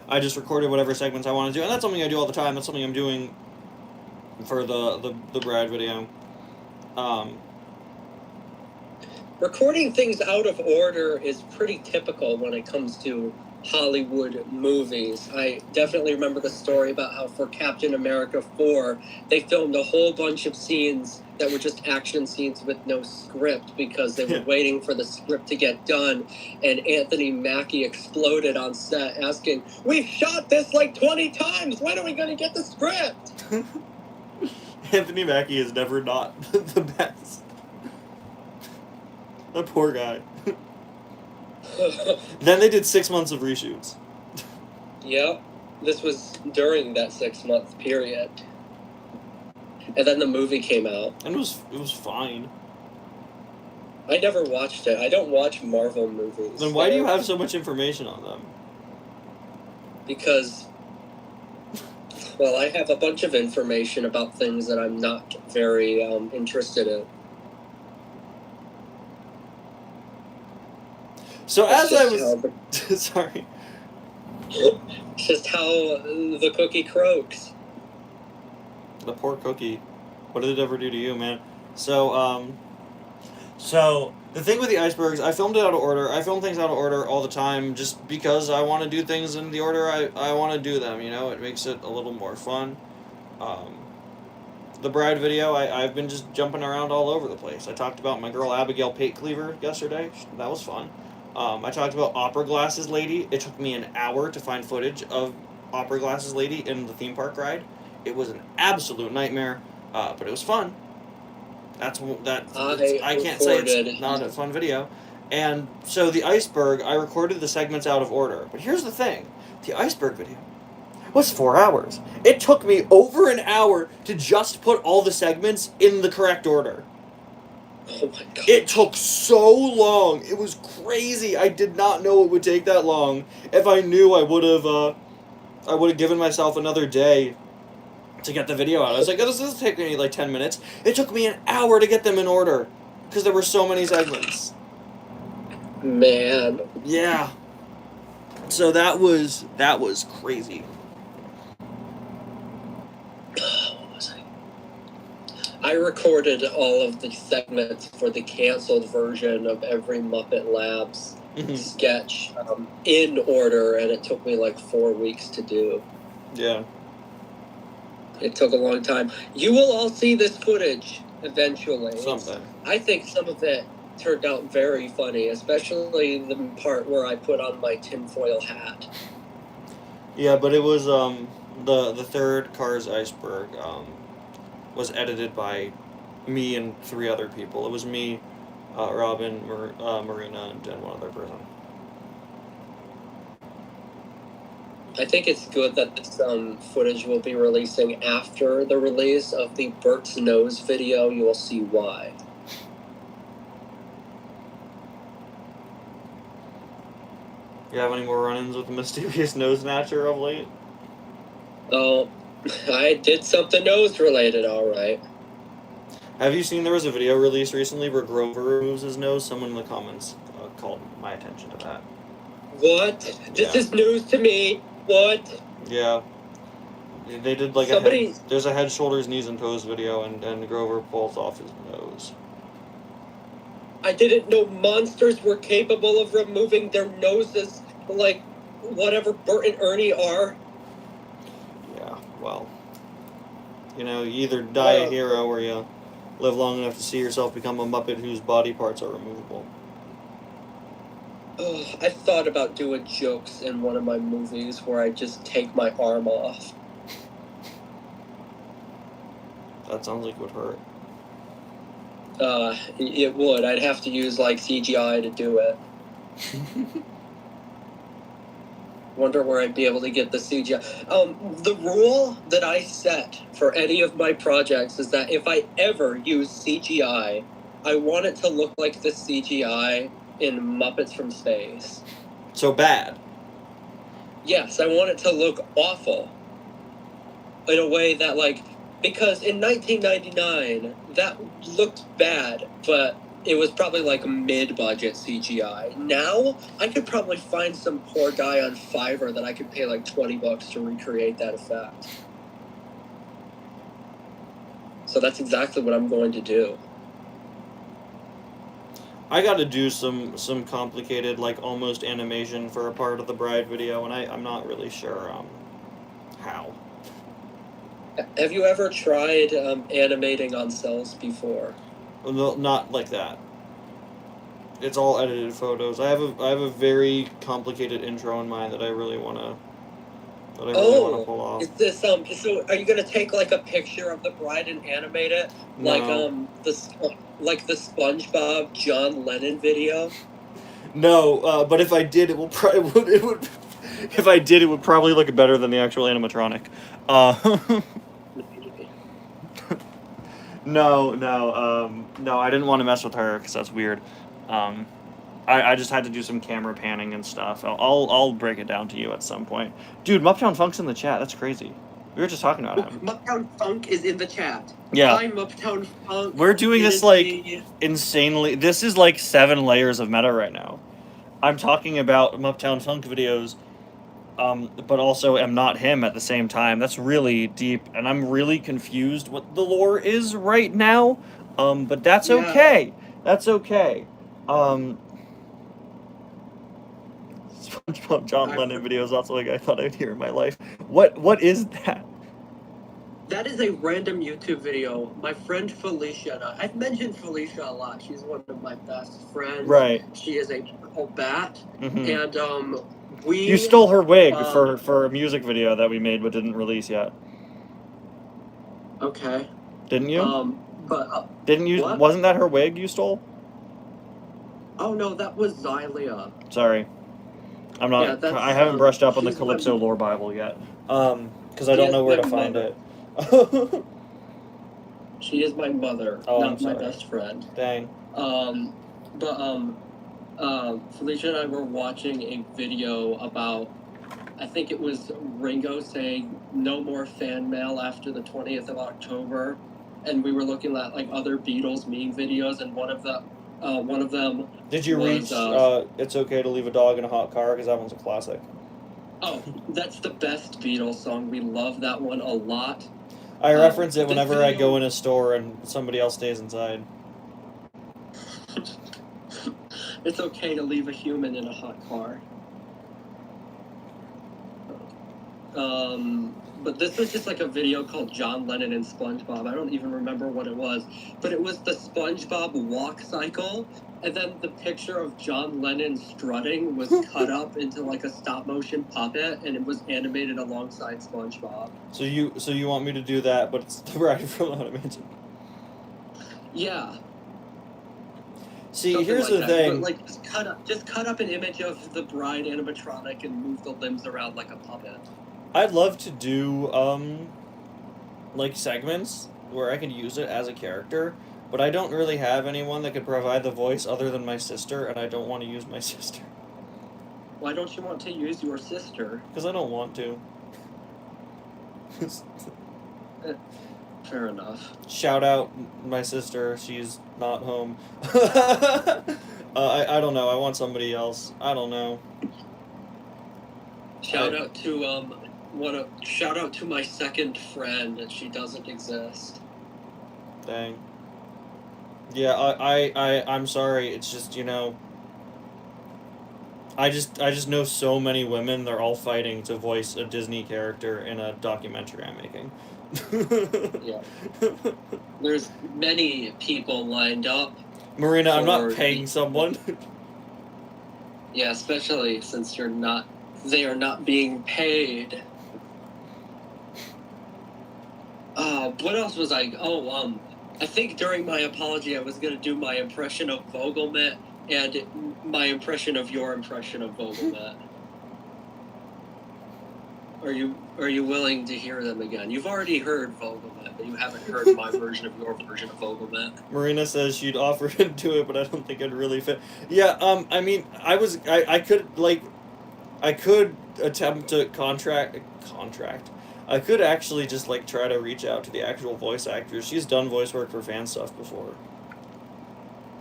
Speaker 1: I just recorded whatever segments I want to do, and that's something I do all the time. That's something I'm doing for the Brad video.
Speaker 3: Recording things out of order is pretty typical when it comes to Hollywood movies. I definitely remember the story about how for Captain America 4, they filmed a whole bunch of scenes that were just action scenes with no script because they were waiting for the script to get done, and Anthony Mackie exploded on set asking, "We've shot this like 20 times! When are we going to get the script?"
Speaker 1: Anthony Mackie is never not the best. The poor guy. Then they did 6 months of reshoots.
Speaker 3: Yep. This was during that 6-month period. And then the movie came out.
Speaker 1: And it was fine.
Speaker 3: I never watched it. I don't watch Marvel movies.
Speaker 1: Then why do you have so much information on them?
Speaker 3: Because, well, I have a bunch of information about things that I'm not very interested in.
Speaker 1: So
Speaker 3: That's
Speaker 1: as I
Speaker 3: just
Speaker 1: was... Sorry.
Speaker 3: It's just how the cookie croaks.
Speaker 1: The poor cookie. What did it ever do to you, man? So the thing with the icebergs, I filmed it out of order. I film things out of order all the time just because I want to do things in the order I want to do them, It makes it a little more fun. The Bride video, I've been just jumping around all over the place. I talked about my girl Abigail Pate Cleaver yesterday. That was fun. I talked about Opera Glasses Lady. It took me an hour to find footage of Opera Glasses Lady in the theme park ride. It was an absolute nightmare, but it was fun. I can't say it's not a fun video. And so the iceberg, I recorded the segments out of order. But here's the thing. The iceberg video was 4 hours. It took me over an hour to just put all the segments in the correct order.
Speaker 3: Oh my god.
Speaker 1: It took so long. It was crazy. I did not know it would take that long. If I knew, I would have given myself another day to get the video out. I was like, oh, this will take me like 10 minutes. It took me an hour to get them in order. because there were so many segments.
Speaker 3: Man.
Speaker 1: Yeah. So that was crazy.
Speaker 3: What was I recorded all of the segments for the canceled version of every Muppet Labs sketch in order, and it took me like 4 weeks to do.
Speaker 1: Yeah.
Speaker 3: It took a long time. You will all see this footage eventually.
Speaker 1: Someday.
Speaker 3: I think some of it turned out very funny, especially the part where I put on my tinfoil hat.
Speaker 1: Yeah, but it was the third Cars Iceberg was edited by me and 3 other people. It was me, Robin, Marina, and one other person.
Speaker 3: I think it's good that this footage will be releasing after the release of the Bert's Nose video. You will see why.
Speaker 1: You have any more run-ins with the mysterious nose snatcher of late?
Speaker 3: Oh, I did something nose-related, all right.
Speaker 1: Have you seen there was a video released recently where Grover removes his nose? Someone in the comments called my attention to that.
Speaker 3: What? This is news to me. What?
Speaker 1: Yeah. They did like there's a head, shoulders, knees, and toes video, and Grover pulls off his nose.
Speaker 3: I didn't know monsters were capable of removing their noses like whatever Bert and Ernie are.
Speaker 1: Yeah, well. You know, you either die a hero or you live long enough to see yourself become a Muppet whose body parts are removable.
Speaker 3: I thought about doing jokes in one of my movies where I just take my arm off.
Speaker 1: That sounds like it would hurt.
Speaker 3: It would. I'd have to use, like, CGI to do it. Wonder where I'd be able to get the CGI. The rule that I set for any of my projects is that if I ever use CGI, I want it to look like the CGI in Muppets from Space.
Speaker 1: So bad?
Speaker 3: Yes, I want it to look awful. In a way that, like, because in 1999, that looked bad, but it was probably like mid-budget CGI. Now, I could probably find some poor guy on Fiverr that I could pay like $20 to recreate that effect. So that's exactly what I'm going to do.
Speaker 1: I got to do some complicated, like, almost animation for a part of the Bride video, and I'm not really sure how.
Speaker 3: Have you ever tried animating on cells before?
Speaker 1: No, not like that. It's all edited photos. I have a very complicated intro in mind that I really want to pull off.
Speaker 3: Is this so are you gonna take like a picture of the bride and animate it?
Speaker 1: No.
Speaker 3: Like the SpongeBob John Lennon video?
Speaker 1: No, but if I did, it would if I did, it would probably look better than the actual animatronic. No, I didn't want to mess with her because that's weird. I just had to do some camera panning and stuff. I'll break it down to you at some point. Dude, Muptown Funk's in the chat. That's crazy. We were just talking about him.
Speaker 3: Muptown Funk is in the chat.
Speaker 1: Yeah.
Speaker 3: Hi, Muptown Funk.
Speaker 1: We're doing this like insanely. This is like 7 layers of meta right now. I'm talking about Muptown Funk videos, but also am not him at the same time. That's really deep, and I'm really confused what the lore is right now. But that's okay. That's okay. SpongeBob John Lennon videos also like I thought I'd hear in my life. What is that?
Speaker 3: That is a random YouTube video. My friend Felicia, I've mentioned Felicia a lot. She's one of my best friends.
Speaker 1: Right.
Speaker 3: She is a purple bat,
Speaker 1: Mm-hmm.
Speaker 3: and we.
Speaker 1: You stole her wig for a music video that we made but didn't release yet.
Speaker 3: Okay.
Speaker 1: Didn't you?
Speaker 3: Didn't
Speaker 1: you?
Speaker 3: What?
Speaker 1: Wasn't that her wig you stole?
Speaker 3: Oh no, that was Xylia.
Speaker 1: Sorry. I'm not.
Speaker 3: Yeah,
Speaker 1: I haven't brushed up on the Calypso lore Bible yet. Because I don't know where to find it.
Speaker 3: She is my mother, not my best friend.
Speaker 1: Dang.
Speaker 3: Felicia and I were watching a video about, I think it was Ringo saying no more fan mail after the 20th of October, and we were looking at like other Beatles meme videos, and one of them.
Speaker 1: Did you
Speaker 3: was,
Speaker 1: reach It's Okay to Leave a Dog in a Hot Car? Because that one's a classic.
Speaker 3: Oh, that's the best Beatles song. We love that one a lot.
Speaker 1: I reference it whenever I
Speaker 3: video-
Speaker 1: go in a store and somebody else stays inside.
Speaker 3: It's okay to leave a human in a hot car. But this was just like a video called John Lennon and SpongeBob. I don't even remember what it was, but it was the SpongeBob walk cycle, and then the picture of John Lennon strutting was cut up into like a stop motion puppet, and it was animated alongside SpongeBob.
Speaker 1: So you want me to do that, but it's the Bride from Haunted Mansion.
Speaker 3: Yeah.
Speaker 1: See,
Speaker 3: Something
Speaker 1: here's
Speaker 3: like
Speaker 1: the
Speaker 3: that.
Speaker 1: thing.
Speaker 3: But, like, just cut up an image of the bride animatronic and move the limbs around like a puppet.
Speaker 1: I'd love to do like segments where I could use it as a character, but I don't really have anyone that could provide the voice other than my sister, and I don't want to use my sister.
Speaker 3: Why don't you want to use your sister?
Speaker 1: Because I don't want to.
Speaker 3: Fair enough.
Speaker 1: Shout out my sister, she's not home. I don't know, I want somebody else. I don't know.
Speaker 3: Shout out to my second friend, and she doesn't exist.
Speaker 1: Dang. Yeah, I'm sorry, it's just, you know, I just know so many women, they're all fighting to voice a Disney character in a documentary I'm making.
Speaker 3: Yeah. There's many people lined up.
Speaker 1: Marina, I'm not paying someone.
Speaker 3: Yeah, especially since they are not being paid. What else was I think during my apology I was gonna do my impression of Vogelmet and my impression of your impression of Vogelmet. Are you willing to hear them again? You've already heard Vogelmet, but you haven't heard my version of your version of Vogelmet.
Speaker 1: Marina says she'd offer to do it, but I don't think it'd really fit. Yeah, I mean, I could attempt to contract. I could actually just like try to reach out to the actual voice actors. She's done voice work for fan stuff before.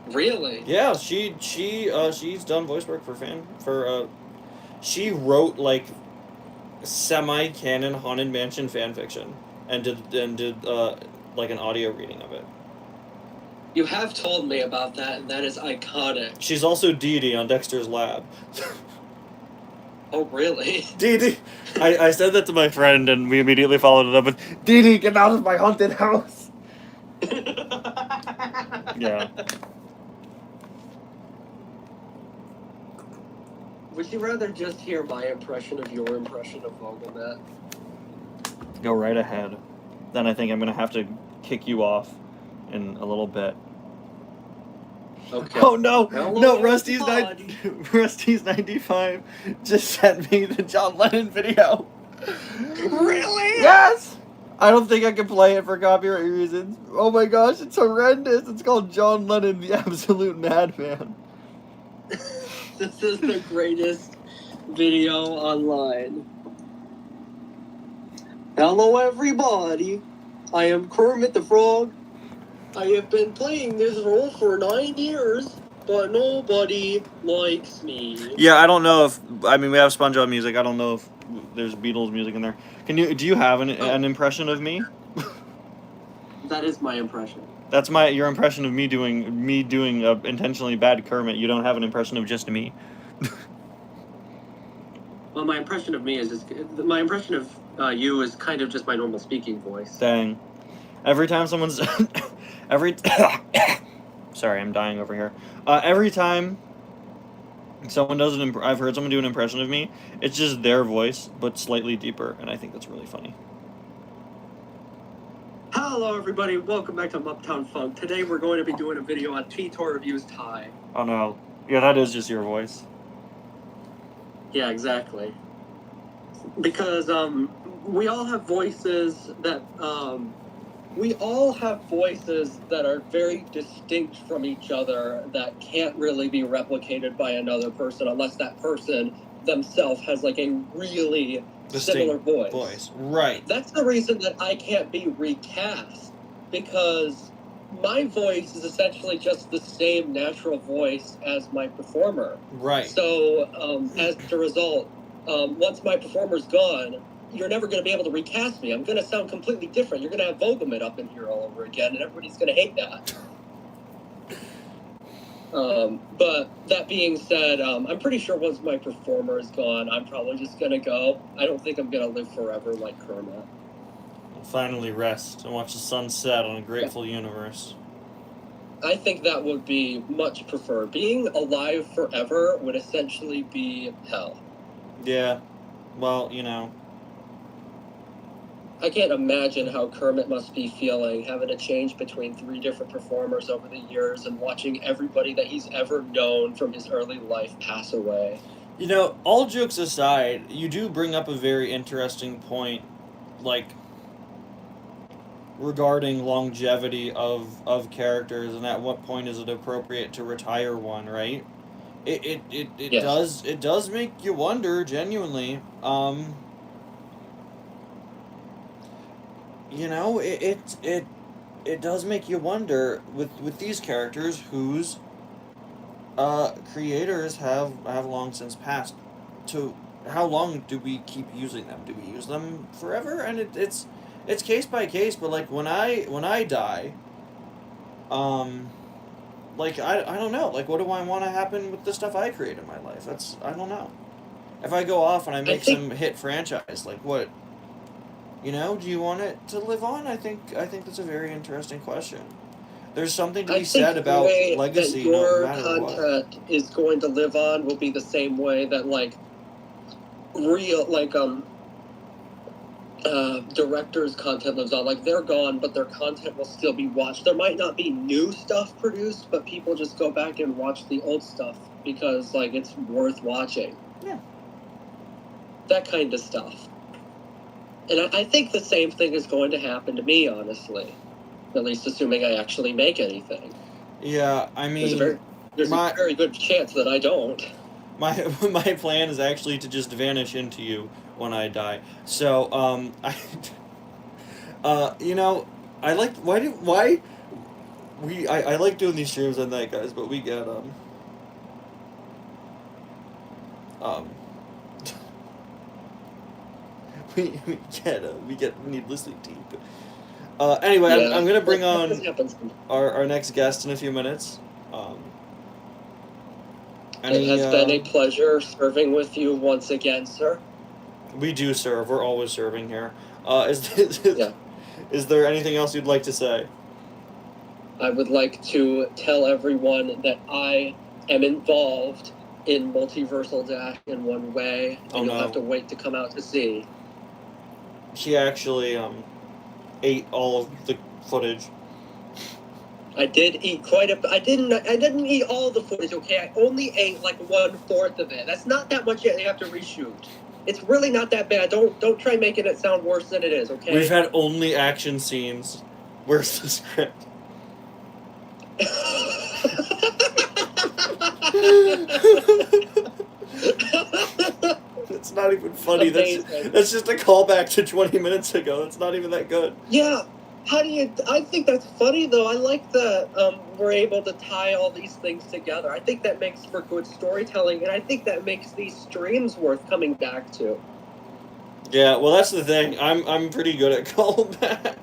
Speaker 3: Really?
Speaker 1: Yeah, she's done voice work she wrote like semi-canon Haunted Mansion fanfiction and did like an audio reading of it.
Speaker 3: You have told me about that, and that is iconic.
Speaker 1: She's also Dee Dee on Dexter's Lab.
Speaker 3: Oh, really?
Speaker 1: Dee Dee! I said that to my friend, and we immediately followed it up with, Dee Dee, get out of my haunted house! Yeah.
Speaker 3: Would you rather just hear my impression of your impression of Vogelmet?
Speaker 1: Go right ahead. Then I think I'm gonna have to kick you off in a little bit.
Speaker 3: Okay.
Speaker 1: Oh no!
Speaker 3: Hello,
Speaker 1: No,
Speaker 3: everybody.
Speaker 1: Rusty's 95 just sent me the John Lennon video.
Speaker 3: Really?
Speaker 1: Yes! I don't think I can play it for copyright reasons. Oh my gosh, it's horrendous. It's called John Lennon, the Absolute Madman.
Speaker 3: This is the greatest video online. Hello, everybody. I am Kermit the Frog. I have been playing this role for 9 years, but nobody likes me.
Speaker 1: Yeah, I don't know if... I mean, we have SpongeBob music. I don't know if there's Beatles music in there. Do you have an impression of me?
Speaker 3: That is my impression.
Speaker 1: That's your impression of me doing a intentionally bad Kermit. You don't have an impression of just me.
Speaker 3: Well, my impression of me is just... My impression of you is kind of just my normal speaking voice.
Speaker 1: Dang. Every time someone's... Sorry, I'm dying over here. Every time someone does I've heard someone do an impression of me, it's just their voice, but slightly deeper, and I think that's really funny.
Speaker 3: Hello, everybody. Welcome back to Uptown Funk. Today we're going to be doing a video on T-Tour Reviews Tie.
Speaker 1: Oh no. Yeah, that is just your voice.
Speaker 3: Yeah, exactly. Because we all have voices that are very distinct from each other that can't really be replicated by another person unless that person themselves has like a really similar voice.
Speaker 1: Right.
Speaker 3: That's the reason that I can't be recast because my voice is essentially just the same natural voice as my performer.
Speaker 1: Right.
Speaker 3: So as a result, once my performer's gone, you're never going to be able to recast me. I'm going to sound completely different. You're going to have Vogelman up in here all over again, and everybody's going to hate that. But that being said, I'm pretty sure once my performer is gone, I'm probably just going to go. I don't think I'm going to live forever like Kermit.
Speaker 1: Finally rest and watch the sun set on a grateful universe.
Speaker 3: I think that would be much preferred. Being alive forever would essentially be hell.
Speaker 1: Yeah. Well, you know.
Speaker 3: I can't imagine how Kermit must be feeling, having to change between 3 different performers over the years and watching everybody that he's ever known from his early life pass away.
Speaker 1: You know, all jokes aside, you do bring up a very interesting point, like, regarding longevity of characters and at what point is it appropriate to retire one, right? It
Speaker 3: Yes.
Speaker 1: does make you wonder, genuinely. You know, it does make you wonder with these characters whose creators have long since passed. To how long do we keep using them? Do we use them forever? And it's case by case. But like when I die, like I don't know. Like what do I want to happen with the stuff I create in my life? That's I don't know. If I go off and I make some hit franchise, like what? You know, do you want it to live on? I think that's a very interesting question. There's something to be said about legacy.
Speaker 3: That your
Speaker 1: no matter
Speaker 3: content
Speaker 1: what.
Speaker 3: is going to live on will be the same way that directors' content lives on. Like they're gone, but their content will still be watched. There might not be new stuff produced, but people just go back and watch the old stuff because like it's worth watching.
Speaker 1: Yeah.
Speaker 3: That kind of stuff. And I think the same thing is going to happen to me, honestly. At least assuming I actually make anything.
Speaker 1: Yeah, I mean...
Speaker 3: There's a very good chance that I don't.
Speaker 1: My plan is actually to just vanish into you when I die. So, you know, I like... I like doing these streams at night, guys, but we get, we get needlessly deep. Anyway, yeah, I'm gonna bring on our next guest in a few minutes.
Speaker 3: It has been a pleasure serving with you once again, sir.
Speaker 1: We do serve. We're always serving here. Is there anything else you'd like to say?
Speaker 3: I would like to tell everyone that I am involved in Multiversal Dash in one way, and you'll have to wait to come out to see.
Speaker 1: She actually ate all of the footage.
Speaker 3: I did eat quite a. I didn't eat all the footage. Okay, I only ate like 1/4 of it. That's not that much yet. You have to reshoot. It's really not that bad. Don't try making it sound worse than it is. Okay.
Speaker 1: We've had only action scenes. Where's the script? It's not even funny. That's just a callback to 20 minutes ago. That's not even that good.
Speaker 3: Yeah. I think that's funny, though. I like that we're able to tie all these things together. I think that makes for good storytelling, and I think that makes these streams worth coming back to.
Speaker 1: Yeah, well, that's the thing. I'm pretty good at callbacks.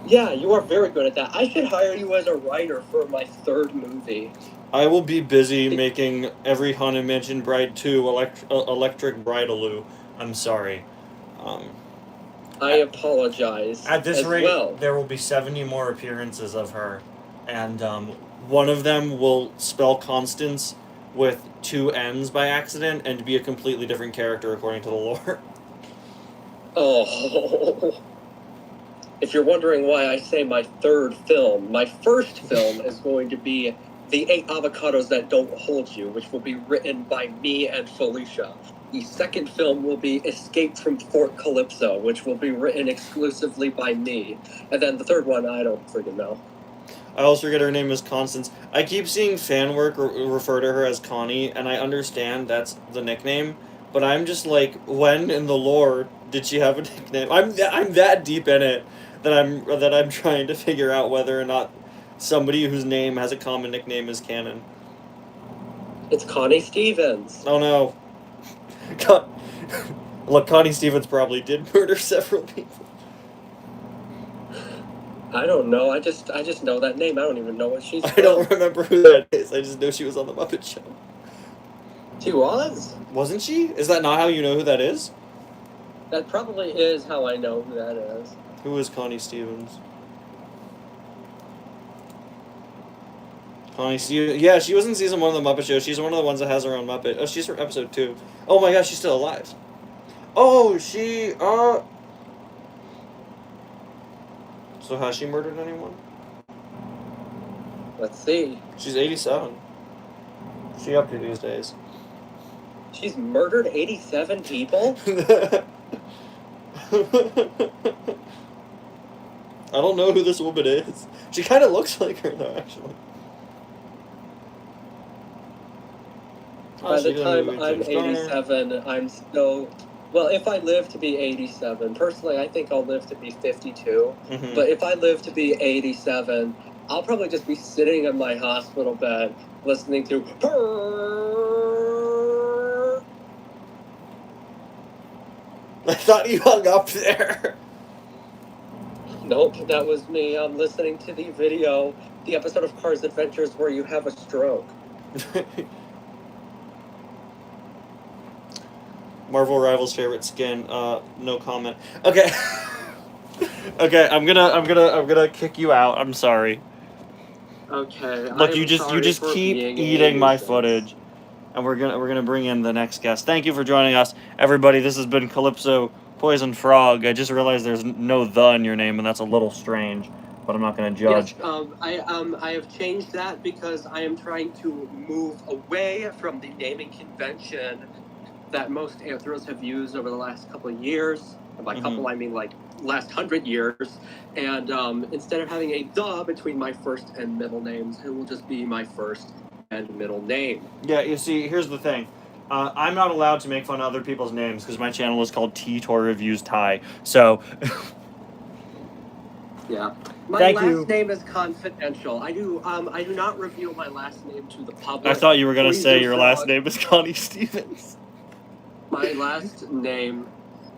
Speaker 3: Yeah, you are very good at that. I should hire you as a writer for my 3rd movie.
Speaker 1: I will be busy making every Haunted Mansion Bride 2 Electric Bridaloo. I'm sorry.
Speaker 3: I apologize.
Speaker 1: At this rate, there will be 70 more appearances of her, and one of them will spell Constance with 2 N's by accident and be a completely different character according to the lore.
Speaker 3: Oh. If you're wondering why I say my 3rd film, my 1st film is going to be The 8 Avocados That Don't Hold You, which will be written by me and Felicia. The 2nd film will be Escape from Fort Calypso, which will be written exclusively by me. And then the 3rd one, I don't freaking know.
Speaker 1: I also forget her name is Constance. I keep seeing fan work refer to her as Connie, and I understand that's the nickname, but I'm just like, when in the lore Did she have a nickname? I'm that deep in it that I'm trying to figure out whether or not somebody whose name has a common nickname is canon.
Speaker 3: It's Connie Stevens.
Speaker 1: Oh no. Look, Connie Stevens probably did murder several people.
Speaker 3: I don't know. I just know that name. I don't even know what she's
Speaker 1: I don't remember who that is. I just know she was on the Muppet Show.
Speaker 3: She was?
Speaker 1: Wasn't she? Is that not how you know who that is?
Speaker 3: That probably is how I know who that is.
Speaker 1: Who is Connie Stevens? Connie Stevens. Yeah, she was in season 1 of the Muppet Show. She's one of the ones that has her own Muppet. Oh, she's from episode 2. Oh my gosh, she's still alive. Oh, she, So has she murdered anyone?
Speaker 3: Let's see.
Speaker 1: She's 87. What's she up to these days?
Speaker 3: She's murdered 87 people?
Speaker 1: I don't know who this woman is. She kind of looks like her, though, actually.
Speaker 3: By the time I'm 87, I'm still... Well, if I live to be 87, personally, I think I'll live to be 52.
Speaker 1: Mm-hmm.
Speaker 3: But if I live to be 87, I'll probably just be sitting in my hospital bed listening to...
Speaker 1: I thought you hung up there.
Speaker 3: Nope, that was me. I'm listening to the video, the episode of Cars Adventures where you have a stroke.
Speaker 1: Marvel Rivals favorite skin. No comment. Okay. Okay, I'm gonna kick you out. I'm sorry.
Speaker 3: Okay.
Speaker 1: Look, you just keep eating my footage, and we're gonna bring in the next guest. Thank you for joining us, everybody. This has been Calypso Poison Frog. I just realized there's no "the" in your name, and that's a little strange. But I'm not gonna judge.
Speaker 3: Yes, I have changed that because I am trying to move away from the naming convention that most anthros have used over the last couple of years. And by couple, I mean like last 100 years. And instead of having a "the" between my first and middle names, it will just be my first and middle name.
Speaker 1: Yeah, you see, here's the thing. I'm not allowed to make fun of other people's names because my channel is called T-Tor Reviews Thai. So...
Speaker 3: Yeah. My
Speaker 1: Thank
Speaker 3: last
Speaker 1: you.
Speaker 3: name is confidential. I do not reveal my last name to the public.
Speaker 1: I thought you were gonna say your last
Speaker 3: Frog.
Speaker 1: name is Connie Stevens.
Speaker 3: My last name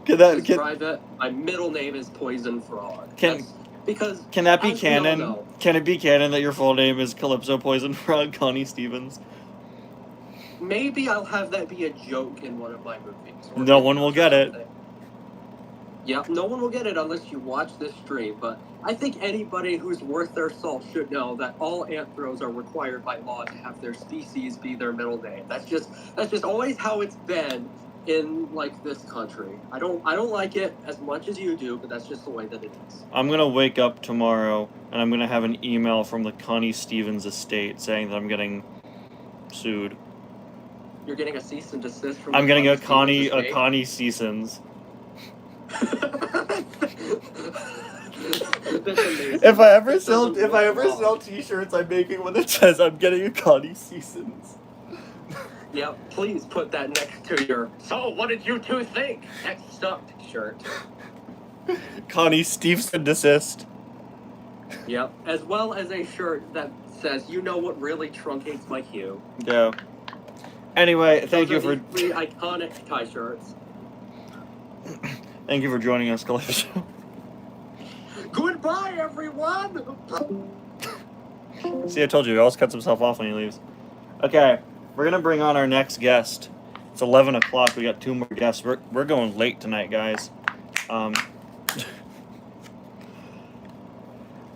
Speaker 1: Can
Speaker 3: is private. My middle name is Poison Frog. That's because
Speaker 1: can that be
Speaker 3: as we all
Speaker 1: canon?
Speaker 3: know,
Speaker 1: Can it be canon that your full name is Calypso Poison Frog Connie Stevens?
Speaker 3: maybe I'll have that be a joke in one of my movies. or
Speaker 1: No one will get it.
Speaker 3: something. Yeah, no one will get it unless you watch this stream, but I think anybody who's worth their salt should know that all anthros are required by law to have their species be their middle name. That's just always how it's been in like this country. I don't like it as much as you do, but that's just the way that it is.
Speaker 1: I'm gonna wake up tomorrow and I'm gonna have an email from the Connie Stevens estate saying that I'm getting sued.
Speaker 3: You're getting a cease and desist from
Speaker 1: I'm getting a
Speaker 3: Connie
Speaker 1: Connie Seasons. If I ever sell T-shirts, I'm making one that says I'm getting a Connie Seasons.
Speaker 3: Yeah, please put that next to your "So what did you two think?" Next up shirt.
Speaker 1: Connie Stevenson desist.
Speaker 3: Yep, as well as a shirt that says "You know what really truncates my hue."
Speaker 1: Yeah. Anyway, thank you
Speaker 3: Those are
Speaker 1: for
Speaker 3: the 3 iconic tie shirts.
Speaker 1: thank you for joining us, Calypso.
Speaker 3: Goodbye, everyone.
Speaker 1: See, I told you, he always cuts himself off when he leaves. Okay, we're gonna bring on our next guest. It's 11 o'clock. We got 2 more guests. We're going late tonight, guys.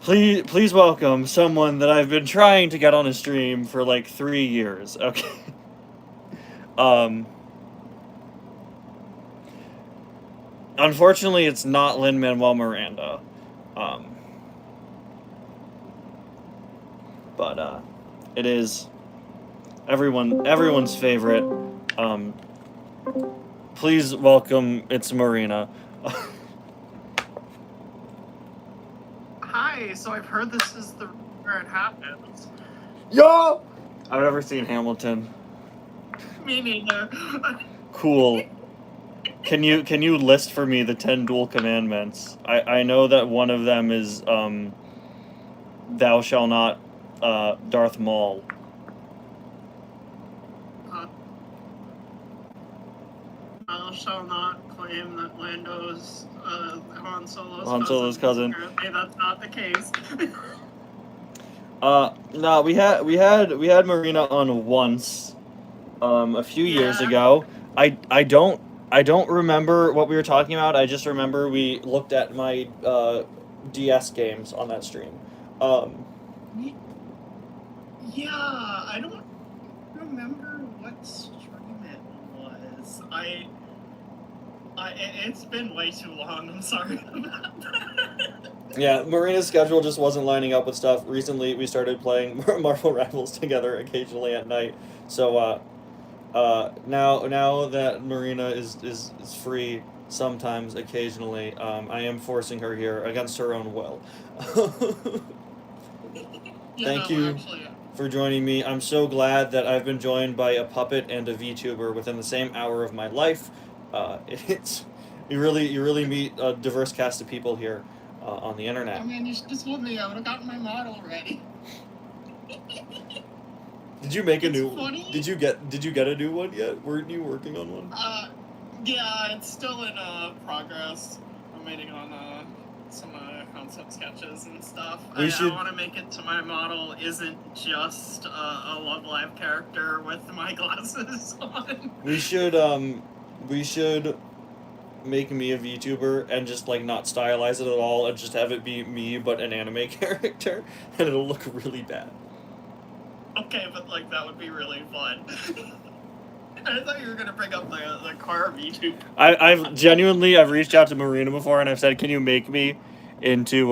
Speaker 1: Please welcome someone that I've been trying to get on a stream for like 3 years. Okay. Unfortunately, it's not Lin-Manuel Miranda. But it is everyone's favorite. Please welcome, it's Marina.
Speaker 4: Hi, so I've heard this is where it happens.
Speaker 1: Yo! I've never seen Hamilton.
Speaker 4: Me neither.
Speaker 1: Cool. Can you list for me the 10 dual commandments? I know that one of them is thou shall not Darth Maul.
Speaker 4: Thou shall not claim that Lando's Han Solo's
Speaker 1: cousin.
Speaker 4: Apparently, that's not the case.
Speaker 1: No, we had Marina on once, a few years ago. I don't remember what we were talking about. I just remember we looked at my DS games on that stream.
Speaker 4: Yeah, I don't remember what stream it was. It's been way too long. I'm sorry about that.
Speaker 1: Yeah, Marina's schedule just wasn't lining up with stuff. Recently, we started playing Marvel Rivals together occasionally at night. So, now that Marina is free sometimes, occasionally, I am forcing her here against her own will. Thank you
Speaker 4: Actually,
Speaker 1: for joining me. I'm so glad that I've been joined by a puppet and a VTuber within the same hour of my life. You really meet a diverse cast of people here on the internet.
Speaker 4: I mean, you should have told me. I would have gotten my model ready.
Speaker 1: Did you make a
Speaker 4: It's
Speaker 1: new?
Speaker 4: funny.
Speaker 1: Did you get a new one yet? Weren't you working on one?
Speaker 4: Yeah, it's still in progress. I'm waiting on some concept sketches and stuff. I want to make it to my model isn't just a Love Live character with my glasses on.
Speaker 1: We should make me a VTuber and just like not stylize it at all and just have it be me but an anime character and it'll look really bad.
Speaker 4: Okay, but like that would be really fun. I thought you were gonna bring up the car VTuber.
Speaker 1: I've reached out to Marina before and I've said, can you make me into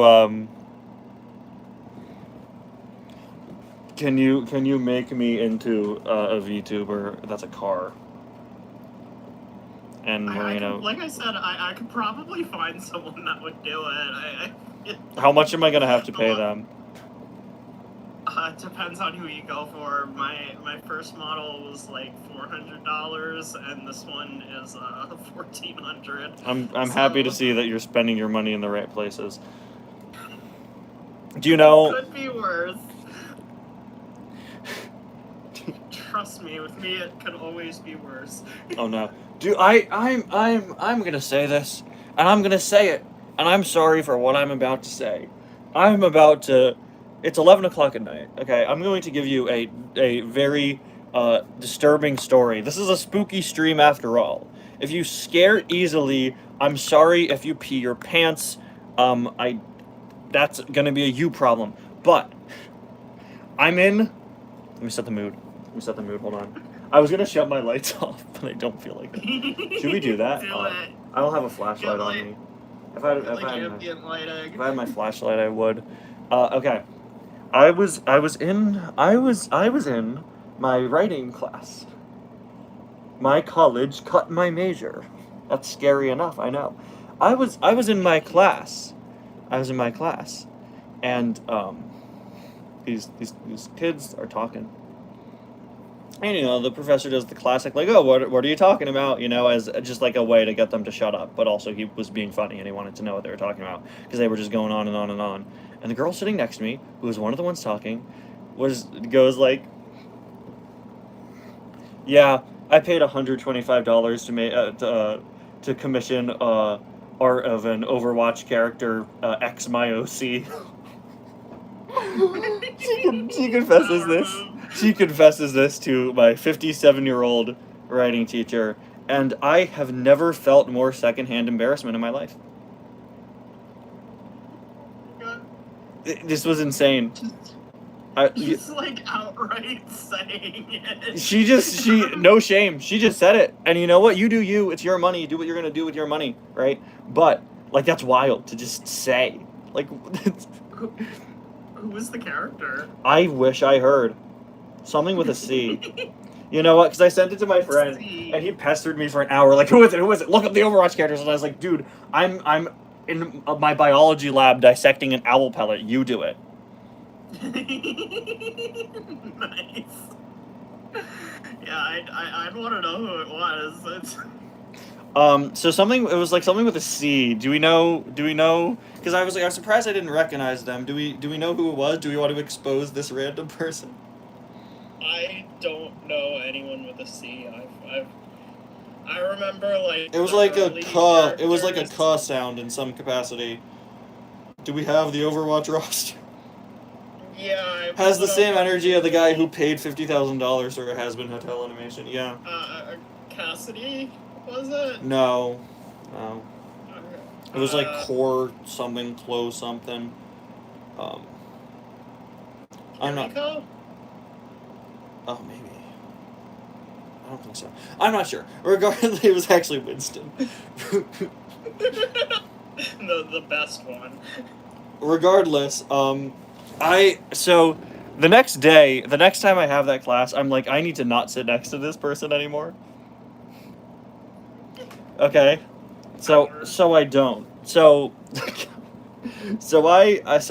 Speaker 1: can you make me into a VTuber that's a car? And Marina,
Speaker 4: like I said, I could probably find someone that would do it.
Speaker 1: How much am I gonna have to pay them?
Speaker 4: It depends on who you go for. My first model was like $400, and this one is $1,400.
Speaker 1: I'm happy to see that you're spending your money in the right places. Do you know?
Speaker 4: Could be worse. Trust me, with me it could always be worse.
Speaker 1: Oh no. I'm gonna say this, and I'm gonna say it, and I'm sorry for what I'm about to say. It's 11 o'clock at night, okay? I'm going to give you a very disturbing story. This is a spooky stream after all. If you scare easily, I'm sorry if you pee your pants. That's gonna be a you problem. But let me set the mood, hold on. I was gonna shut my lights off, but I don't feel like it. Should we do that?
Speaker 4: Do it.
Speaker 1: I don't have a flashlight on me. If I had my flashlight, I would. Okay. I was in my writing class. My college cut my major. That's scary enough, I know. I was in my class. And these kids are talking. And, you know, the professor does the classic, like, oh, what are you talking about? You know, as just like a way to get them to shut up. But also he was being funny and he wanted to know what they were talking about because they were just going on and on and on. And the girl sitting next to me, who was one of the ones talking, goes like, yeah, I paid $125 to commission art of an Overwatch character, X my OC. She confesses this. She confesses this to my 57-year-old writing teacher, and I have never felt more secondhand embarrassment in my life. This was insane.
Speaker 4: Just like outright saying it.
Speaker 1: She no shame. She just said it. And you know what? You do you. It's your money. Do what you're gonna do with your money, right? But like that's wild to just say. Like
Speaker 4: who was the character?
Speaker 1: I wish I heard. Something with a C. You know what? Because I sent it to my friend, and he pestered me for an hour. Like, who is it? Look up the Overwatch characters. And I was like, dude, I'm in my biology lab dissecting an owl pellet. You do it.
Speaker 4: Nice. Yeah, I'd want to know who it was.
Speaker 1: So something, it was like something with a C. Do we know, because I was surprised I didn't recognize them. Do we know who it was? Do we want to expose this random person?
Speaker 4: I don't know anyone with a C. I remember, like,
Speaker 1: It was
Speaker 4: the
Speaker 1: like
Speaker 4: early
Speaker 1: it was like a
Speaker 4: characters.
Speaker 1: "k" sound in some capacity. Do we have the Overwatch roster?
Speaker 4: Yeah, I
Speaker 1: Has the
Speaker 4: pulled
Speaker 1: same
Speaker 4: up
Speaker 1: energy of the guy who paid $50,000 for a Has-Been Hotel animation. Yeah.
Speaker 4: Cassidy, was it?
Speaker 1: No. It was like
Speaker 4: Uh,
Speaker 1: core something, close something. I'm not.
Speaker 4: Kimiko?
Speaker 1: Oh, maybe. I don't think so. I'm not sure. Regardless, it was actually Winston.
Speaker 4: the best one.
Speaker 1: Regardless, so the next day, the next time I have that class, I'm like, I need to not sit next to this person anymore. Okay, so I don't. So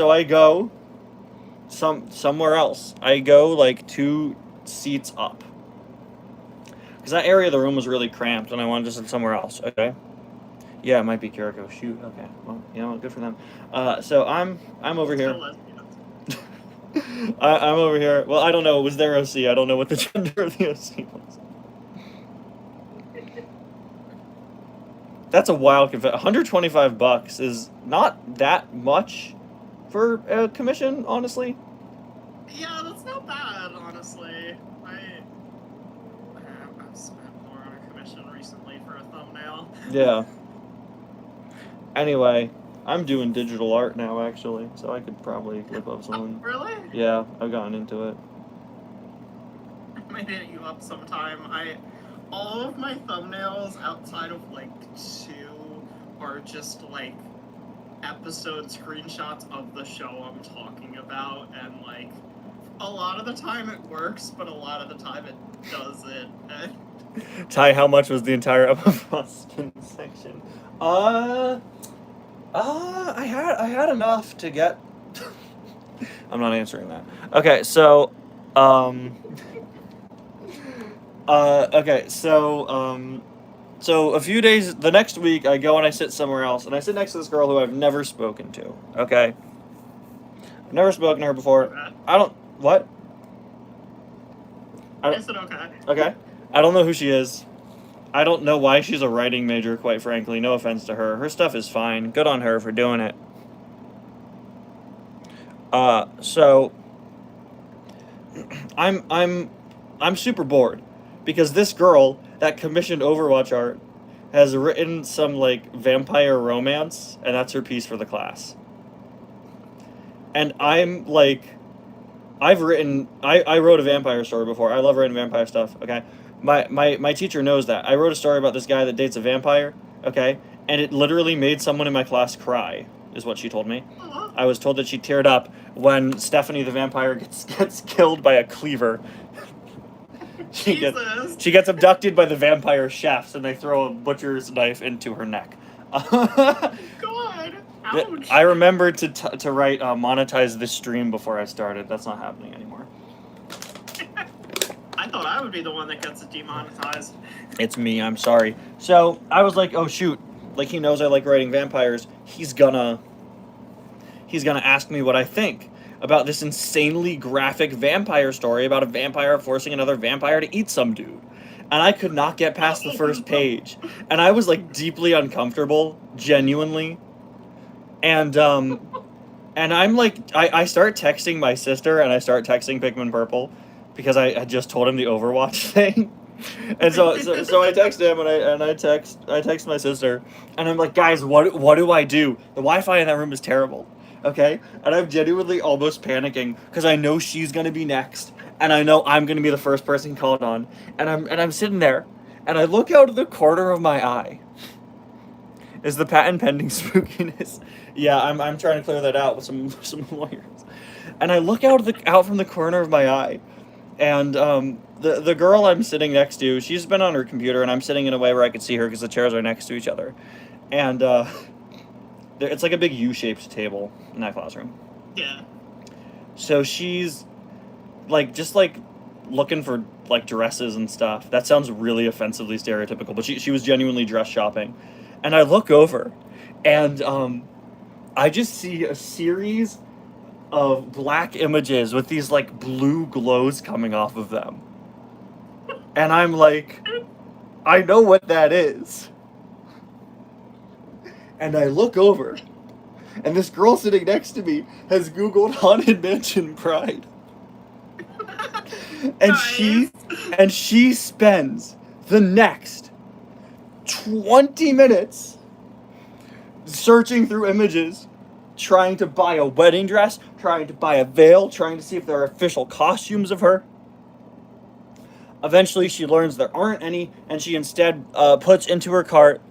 Speaker 1: I go somewhere else. I go like 2 seats up. Because that area of the room was really cramped and I wanted to sit somewhere else, okay? Yeah, it might be Kiriko. Shoot, okay. Well, good for them. So I'm over here. I'm over here. Well, I don't know. It was their OC. I don't know what the gender of the OC was. That's a wild confession. $125 is not that much for a commission, honestly.
Speaker 4: Yeah, that's not bad, honestly. I've spent more on a commission recently for a thumbnail.
Speaker 1: Yeah. Anyway, I'm doing digital art now, actually, so I could probably whip up someone.
Speaker 4: Oh, really?
Speaker 1: Yeah, I've gotten into it.
Speaker 4: I might hit you up sometime. All of my thumbnails outside of like 2 are just like episode screenshots of the show I'm talking about, and like a lot of the time it works, but a lot of the time it doesn't.
Speaker 1: Ty, how much was the entire Emma Boston section? I had enough to get. I'm not answering that. Okay, so, so a few days, the next week, I go and I sit somewhere else, and I sit next to this girl who I've never spoken to. Okay, I've never spoken to her before.
Speaker 4: Okay.
Speaker 1: I don't. What?
Speaker 4: I said okay.
Speaker 1: Okay. I don't know who she is. I don't know why she's a writing major, quite frankly. No offense to her. Her stuff is fine. Good on her for doing it. So I'm super bored because this girl that commissioned Overwatch art has written some like vampire romance, and that's her piece for the class. And I'm like, I wrote a vampire story before. I love writing vampire stuff, okay? My teacher knows that. I wrote a story about this guy that dates a vampire, okay? And it literally made someone in my class cry, is what she told me. I was told that she teared up when Stephanie the vampire gets killed by a cleaver. She gets abducted by the vampire chefs, and they throw a butcher's knife into her neck.
Speaker 4: God, ouch.
Speaker 1: I remembered to write monetize this stream before I started. That's not happening anymore.
Speaker 4: I thought I would be the one that gets it demonetized.
Speaker 1: It's me, I'm sorry. So I was like, oh shoot, like he knows I like writing vampires. He's gonna ask me what I think about this insanely graphic vampire story about a vampire forcing another vampire to eat some dude. And I could not get past the first page. And I was like deeply uncomfortable, genuinely. And I'm like, I start texting my sister, and I start texting Pikmin Purple because I had just told him the Overwatch thing. And so I text him, and I text my sister, and I'm like, guys, what do I do? The Wi-Fi in that room is terrible, okay? And I'm genuinely almost panicking because I know she's gonna be next, and I know I'm gonna be the first person called on, and I'm sitting there, and I look out of the corner of my eye. Is the patent pending spookiness? Yeah, I'm trying to clear that out with some lawyers, and I look out from the corner of my eye. And the girl I'm sitting next to, she's been on her computer, and I'm sitting in a way where I could see her because the chairs are next to each other. And it's like a big U-shaped table in that classroom.
Speaker 4: Yeah.
Speaker 1: So she's like, just like looking for, like, dresses and stuff. That sounds really offensively stereotypical, but she was genuinely dress shopping. And I look over, and I just see a series of black images with these, like, blue glows coming off of them. And I'm like, I know what that is. And I look over, and this girl sitting next to me has Googled Haunted Mansion Pride. And she spends the next 20 minutes searching through images, trying to buy a wedding dress, trying to buy a veil, trying to see if there are official costumes of her. Eventually, she learns there aren't any, and she instead puts into her cart.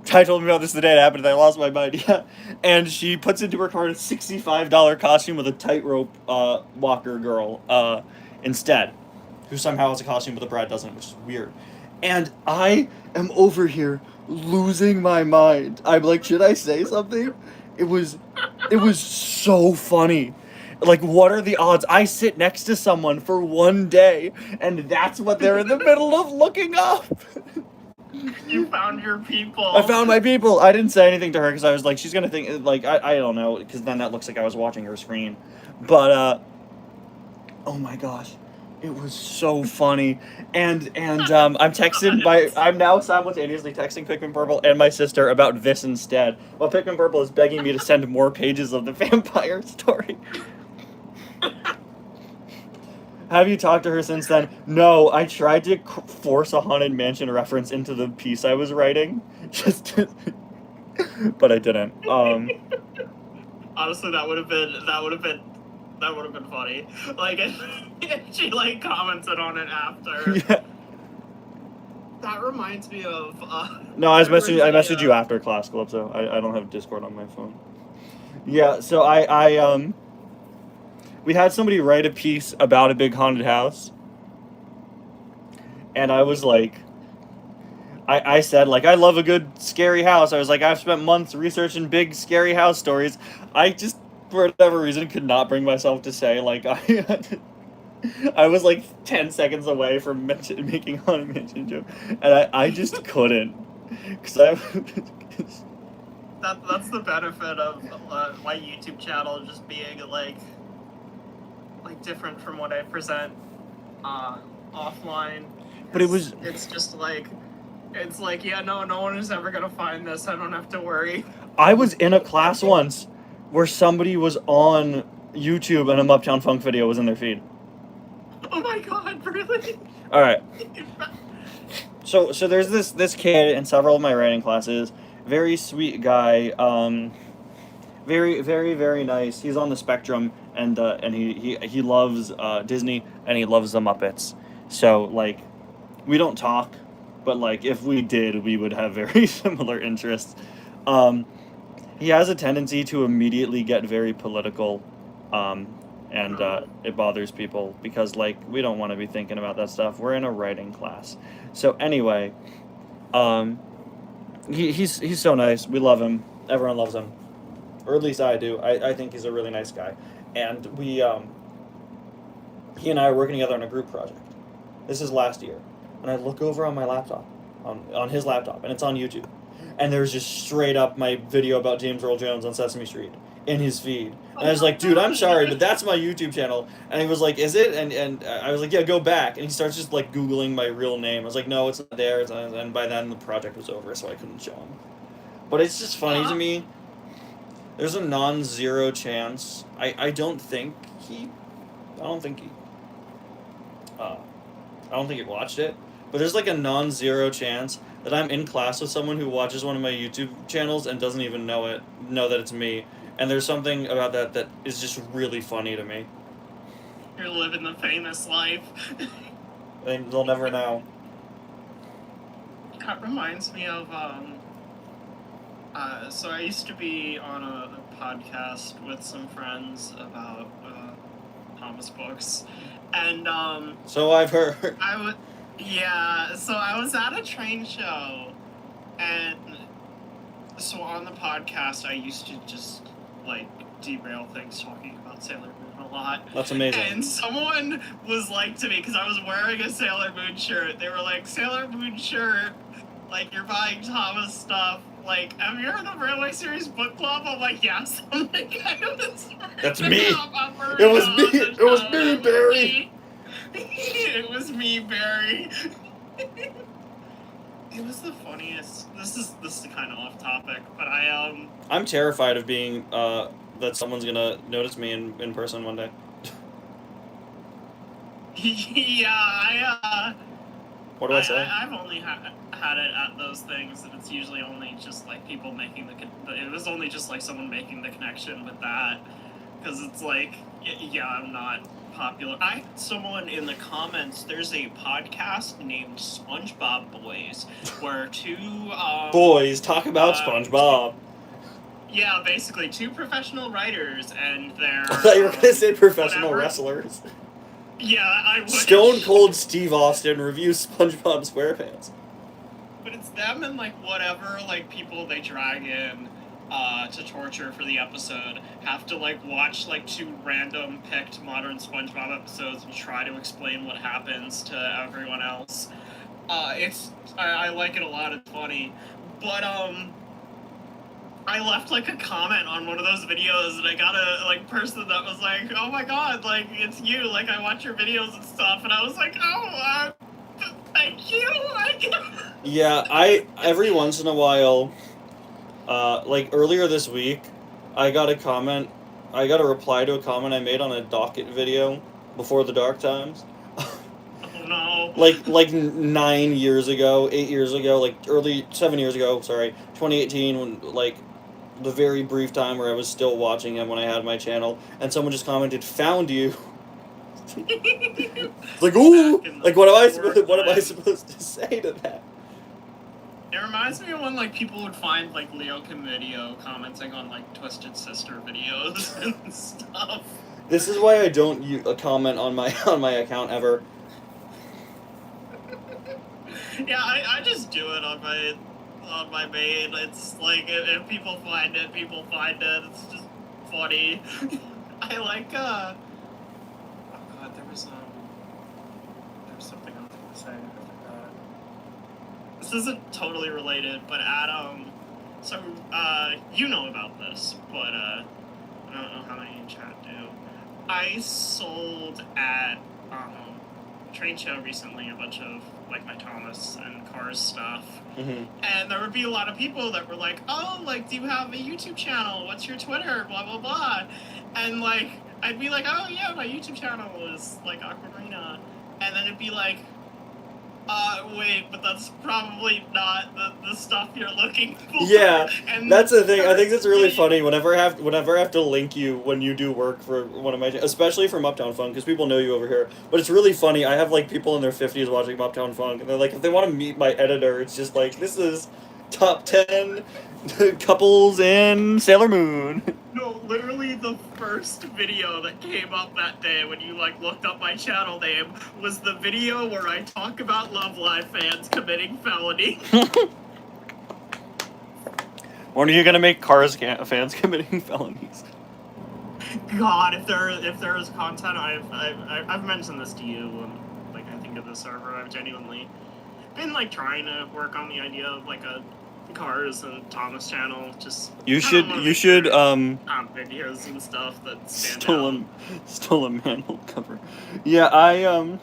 Speaker 1: Ty told me about this the day it happened, and I lost my mind. Yeah, and she puts into her cart a $65 costume with a tightrope walker girl instead, who somehow has a costume but the bride doesn't, which is weird. And I am over here losing my mind. I'm like, should I say something? It was so funny. Like, what are the odds? I sit next to someone for one day, and that's what they're in the middle of looking up.
Speaker 4: You found your people.
Speaker 1: I found my people. I didn't say anything to her because I was like, she's gonna think, like, I don't know, because then that looks like I was watching her screen. But oh my gosh, it was so funny. And I'm now simultaneously texting Pikmin Purple and my sister about this instead, while Pikmin Purple is begging me to send more pages of the vampire story. Have you talked to her since then? No, I tried to force a Haunted Mansion reference into the piece I was writing, but I didn't.
Speaker 4: Honestly, that would have been funny. Like, if she, like, commented on it after.
Speaker 1: Yeah.
Speaker 4: That reminds me of.
Speaker 1: No, I messaged you after class, Calypso. I don't have Discord on my phone. Yeah, so I we had somebody write a piece about a big haunted house, and I was like, I said, like, I love a good scary house. I was like, I've spent months researching big scary house stories. I just, for whatever reason, could not bring myself to say, like, I was like 10 seconds away from making Haunted Mansion joke, and I just couldn't, because
Speaker 4: that's the benefit of my YouTube channel just being like different from what I present offline.
Speaker 1: But
Speaker 4: it's just like, yeah, no one is ever gonna find this. I don't have to worry.
Speaker 1: I was in a class once where somebody was on YouTube and a Uptown Funk video was in their feed.
Speaker 4: Oh my god, really?
Speaker 1: All right. So there's this kid in several of my writing classes. Very sweet guy. Very, very, very nice. He's on the spectrum, and he loves Disney, and he loves the Muppets. So, like, we don't talk, but, like, if we did, we would have very similar interests. He has a tendency to immediately get very political, and it bothers people because, like, we don't want to be thinking about that stuff. We're in a writing class. So anyway, he's so nice. We love him. Everyone loves him. Or at least I do. I think he's a really nice guy. And he and I are working together on a group project. This is last year. And I look over on my laptop, on his laptop, and it's on YouTube. And there's just straight up my video about James Earl Jones on Sesame Street in his feed. And I was like, dude, I'm sorry, but that's my YouTube channel. And he was like, is it? And I was like, yeah, go back. And he starts just, like, Googling my real name. I was like, no, it's not there. And by then the project was over, so I couldn't show him. But it's just funny to me. There's a non-zero chance. I don't think he watched it. But there's like a non-zero chance that I'm in class with someone who watches one of my YouTube channels and doesn't even know that it's me. And there's something about that is just really funny to me.
Speaker 4: You're living the famous life.
Speaker 1: They'll never know.
Speaker 4: That reminds me of so I used to be on a podcast with some friends about Thomas books, and
Speaker 1: so I've heard.
Speaker 4: So I was at a train show, and so on the podcast I used to just like derail things talking about Sailor Moon a lot.
Speaker 1: That's amazing.
Speaker 4: And someone was like to me, because I was wearing a Sailor Moon shirt, they were like, Sailor Moon shirt, like, you're buying Thomas stuff. Like, have you heard of the Railway Series Book Club? I'm like, yes. I'm like,
Speaker 1: That's me. It
Speaker 4: was
Speaker 1: me. It was me, Barry.
Speaker 4: It was me, Barry. It was the funniest. This is kind of off topic, but
Speaker 1: I'm terrified of being that someone's gonna notice me in person one day.
Speaker 4: Yeah,
Speaker 1: What do I say?
Speaker 4: I've only had it at those things, and it's usually only just like people making it was only just like someone making the connection with that, because it's like, yeah, I'm not popular. Someone in the comments, there's a podcast named SpongeBob Boys, where two
Speaker 1: boys talk about SpongeBob.
Speaker 4: Yeah, basically two professional writers, and they're
Speaker 1: I thought you were gonna say professional wrestlers.
Speaker 4: Yeah, I would.
Speaker 1: Stone Cold Steve Austin reviews SpongeBob SquarePants.
Speaker 4: But it's them and like whatever like people they drag in to torture for the episode have to like watch like two random picked modern SpongeBob episodes and try to explain what happens to everyone else. I like it a lot. It's funny, but I left like a comment on one of those videos, and I got a like person that was like, "Oh my god, like it's you! Like I watch your videos and stuff," and I was like, "Oh, thank you."
Speaker 1: Yeah, every once in a while, like earlier this week, I got a reply to a comment I made on a Docket video before the dark times.
Speaker 4: Oh no.
Speaker 1: Like 9 years ago, 8 years ago, like 7 years ago, sorry, 2018, when like the very brief time where I was still watching him when I had my channel, and someone just commented, "Found you." It's like, ooh, like what am I supposed to say to that?
Speaker 4: It reminds me of when like people would find like Leo Video commenting on like Twisted Sister videos and stuff.
Speaker 1: This is why I don't comment on my account ever.
Speaker 4: Yeah, I just do it on my main. It's like if people find it, people find it. It's just funny. I like oh god, there was something I was gonna say. I forgot. This isn't totally related, but so you know about this, but I don't know how many in chat do. I sold at train show recently a bunch of like my Thomas and Cars stuff, and there would be a lot of people that were like, "Oh, like, do you have a YouTube channel? What's your Twitter? Blah blah blah," and like I'd be like, "Oh yeah, my YouTube channel is like Aquamarina," and then it'd be like, wait, but that's probably not the stuff you're looking for.
Speaker 1: Yeah,
Speaker 4: and
Speaker 1: that's the thing. I think that's really funny. Whenever I have to link you when you do work for one of my, especially from Uptown Funk, because people know you over here. But it's really funny. I have like people in their 50s watching Uptown Funk, and they're like, if they want to meet my editor, it's just like, this is top 10 couples in Sailor Moon.
Speaker 4: No, literally the first video that came up that day when you like looked up my channel name was the video where I talk about Love Live fans committing felony.
Speaker 1: When are you gonna make Cars fans committing felonies?
Speaker 4: God, if there is content, I've mentioned this to you when like I think of the server. I've genuinely been like trying to work on the idea of like a Cars and Thomas channel. Just
Speaker 1: you should
Speaker 4: videos and stuff that stand
Speaker 1: stole a manhole cover. Yeah, I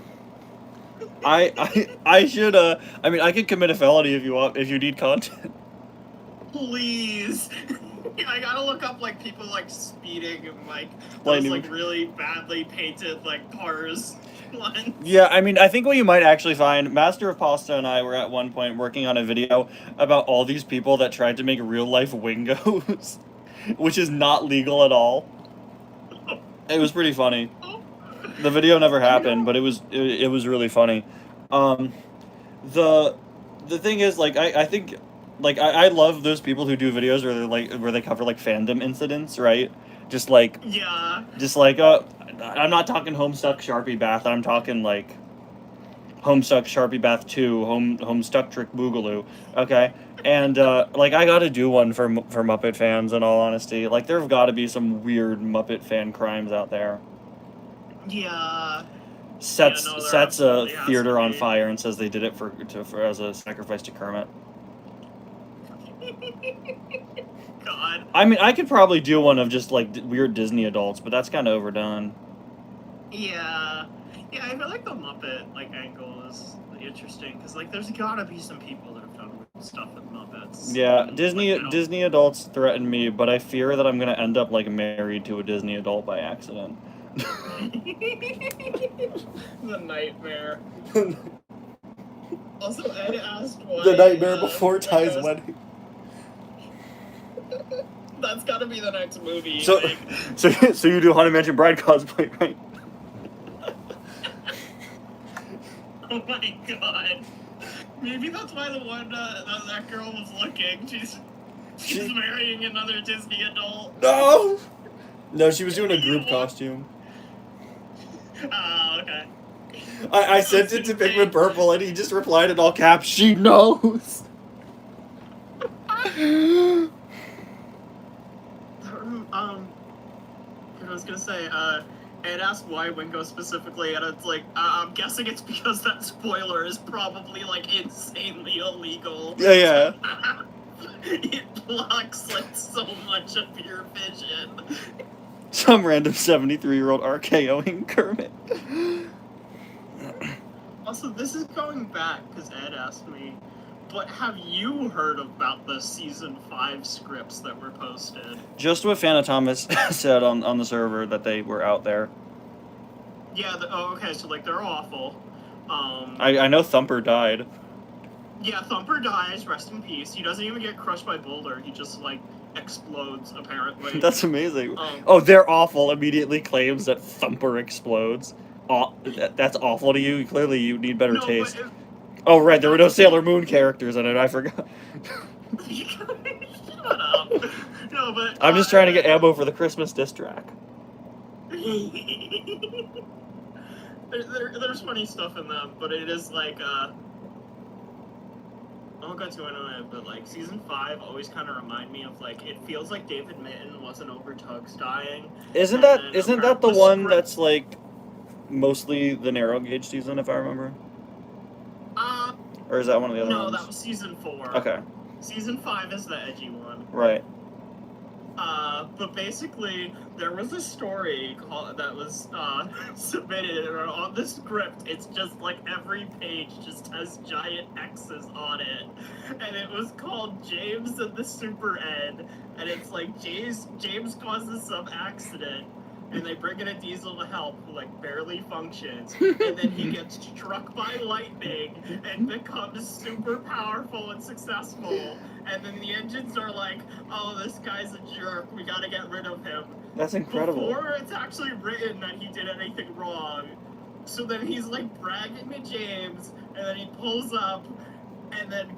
Speaker 1: should I mean I could commit a felony if you want, if you need content.
Speaker 4: Please. I gotta look up like people like speeding and like those like really badly painted like Cars ones.
Speaker 1: Yeah, I mean I think what you might actually find, Master of Pasta and I were at one point working on a video about all these people that tried to make real life Wingos, which is not legal at all. It was pretty funny. The video never happened, but it was really funny. The thing is, like, I think, like, I love those people who do videos where they cover like fandom incidents, right? Just like I'm not talking Homestuck Sharpie Bath. I'm talking like Homestuck Sharpie Bath 2, Homestuck Trick Boogaloo. Okay, And like I got to do one for Muppet fans. In all honesty, like there've got to be some weird Muppet fan crimes out there.
Speaker 4: Yeah.
Speaker 1: Sets
Speaker 4: Yeah, no, there
Speaker 1: sets a
Speaker 4: absolutely has
Speaker 1: theater
Speaker 4: to
Speaker 1: on
Speaker 4: be.
Speaker 1: fire and says they did it for as a sacrifice to Kermit.
Speaker 4: God.
Speaker 1: I mean, I could probably do one of just like weird Disney adults, but that's kind of overdone.
Speaker 4: Yeah. Yeah, I feel like the Muppet like angle is interesting because like there's gotta be some people that have done weird stuff with Muppets.
Speaker 1: Yeah,
Speaker 4: And,
Speaker 1: Disney
Speaker 4: like, I don't-
Speaker 1: Disney adults threaten me, but I fear that I'm gonna end up like married to a Disney adult by accident.
Speaker 4: The nightmare. Also, Ed asked why.
Speaker 1: The nightmare before Ty's
Speaker 4: Windows-
Speaker 1: wedding.
Speaker 4: That's gotta be the next movie.
Speaker 1: So,
Speaker 4: like.
Speaker 1: so you do Haunted Mansion Bride cosplay, right?
Speaker 4: Oh my god. Maybe that's why the one that girl was looking. She's marrying another Disney adult.
Speaker 1: No. No, she was doing a group costume.
Speaker 4: Oh, okay.
Speaker 1: I sent it to Pikmin Purple, and he just replied in all caps, "She knows."
Speaker 4: I was gonna say, Ed asked why Wingo specifically, and it's like, I'm guessing it's because that spoiler is probably, like, insanely illegal.
Speaker 1: Yeah.
Speaker 4: It blocks, like, so much of your vision.
Speaker 1: Some random 73-year-old RKOing Kermit.
Speaker 4: Also, this is going back, because Ed asked me, but have you heard about the Season 5 scripts that were posted?
Speaker 1: Just what Fana Thomas said on the server that they were out there.
Speaker 4: Yeah, okay, so, like, they're awful.
Speaker 1: I know Thumper died.
Speaker 4: Yeah, Thumper dies, rest in peace. He doesn't even get crushed by Boulder, he just, like, explodes, apparently.
Speaker 1: That's amazing. Oh, they're awful. Immediately claims that Thumper explodes. That's awful to you. Clearly, you need better taste. Oh, right, there were no Sailor Moon characters in it. I forgot.
Speaker 4: Shut up. No, but
Speaker 1: I'm just trying to get ammo for the Christmas diss track.
Speaker 4: There's funny stuff in them, but it is like I won't go too into it, but like Season 5 always kind of remind me of like it feels like David Mitten wasn't over Tugs dying.
Speaker 1: Isn't that the one that's like mostly the narrow gauge season, if I remember? Or is that one of the other ones?
Speaker 4: No, that was Season 4.
Speaker 1: Okay.
Speaker 4: Season 5 is the edgy one.
Speaker 1: Right.
Speaker 4: But basically, there was a story that was submitted, and on the script, it's just like every page just has giant X's on it, and it was called James and the Super Ed, and it's like James causes some accident, and they bring in a diesel to help who like barely functions, and then he gets struck by lightning and becomes super powerful and successful, and then the engines are like, oh, this guy's a jerk, we gotta get rid of him.
Speaker 1: That's incredible.
Speaker 4: Before it's actually written that he did anything wrong. So then he's like bragging to James, and then he pulls up, and then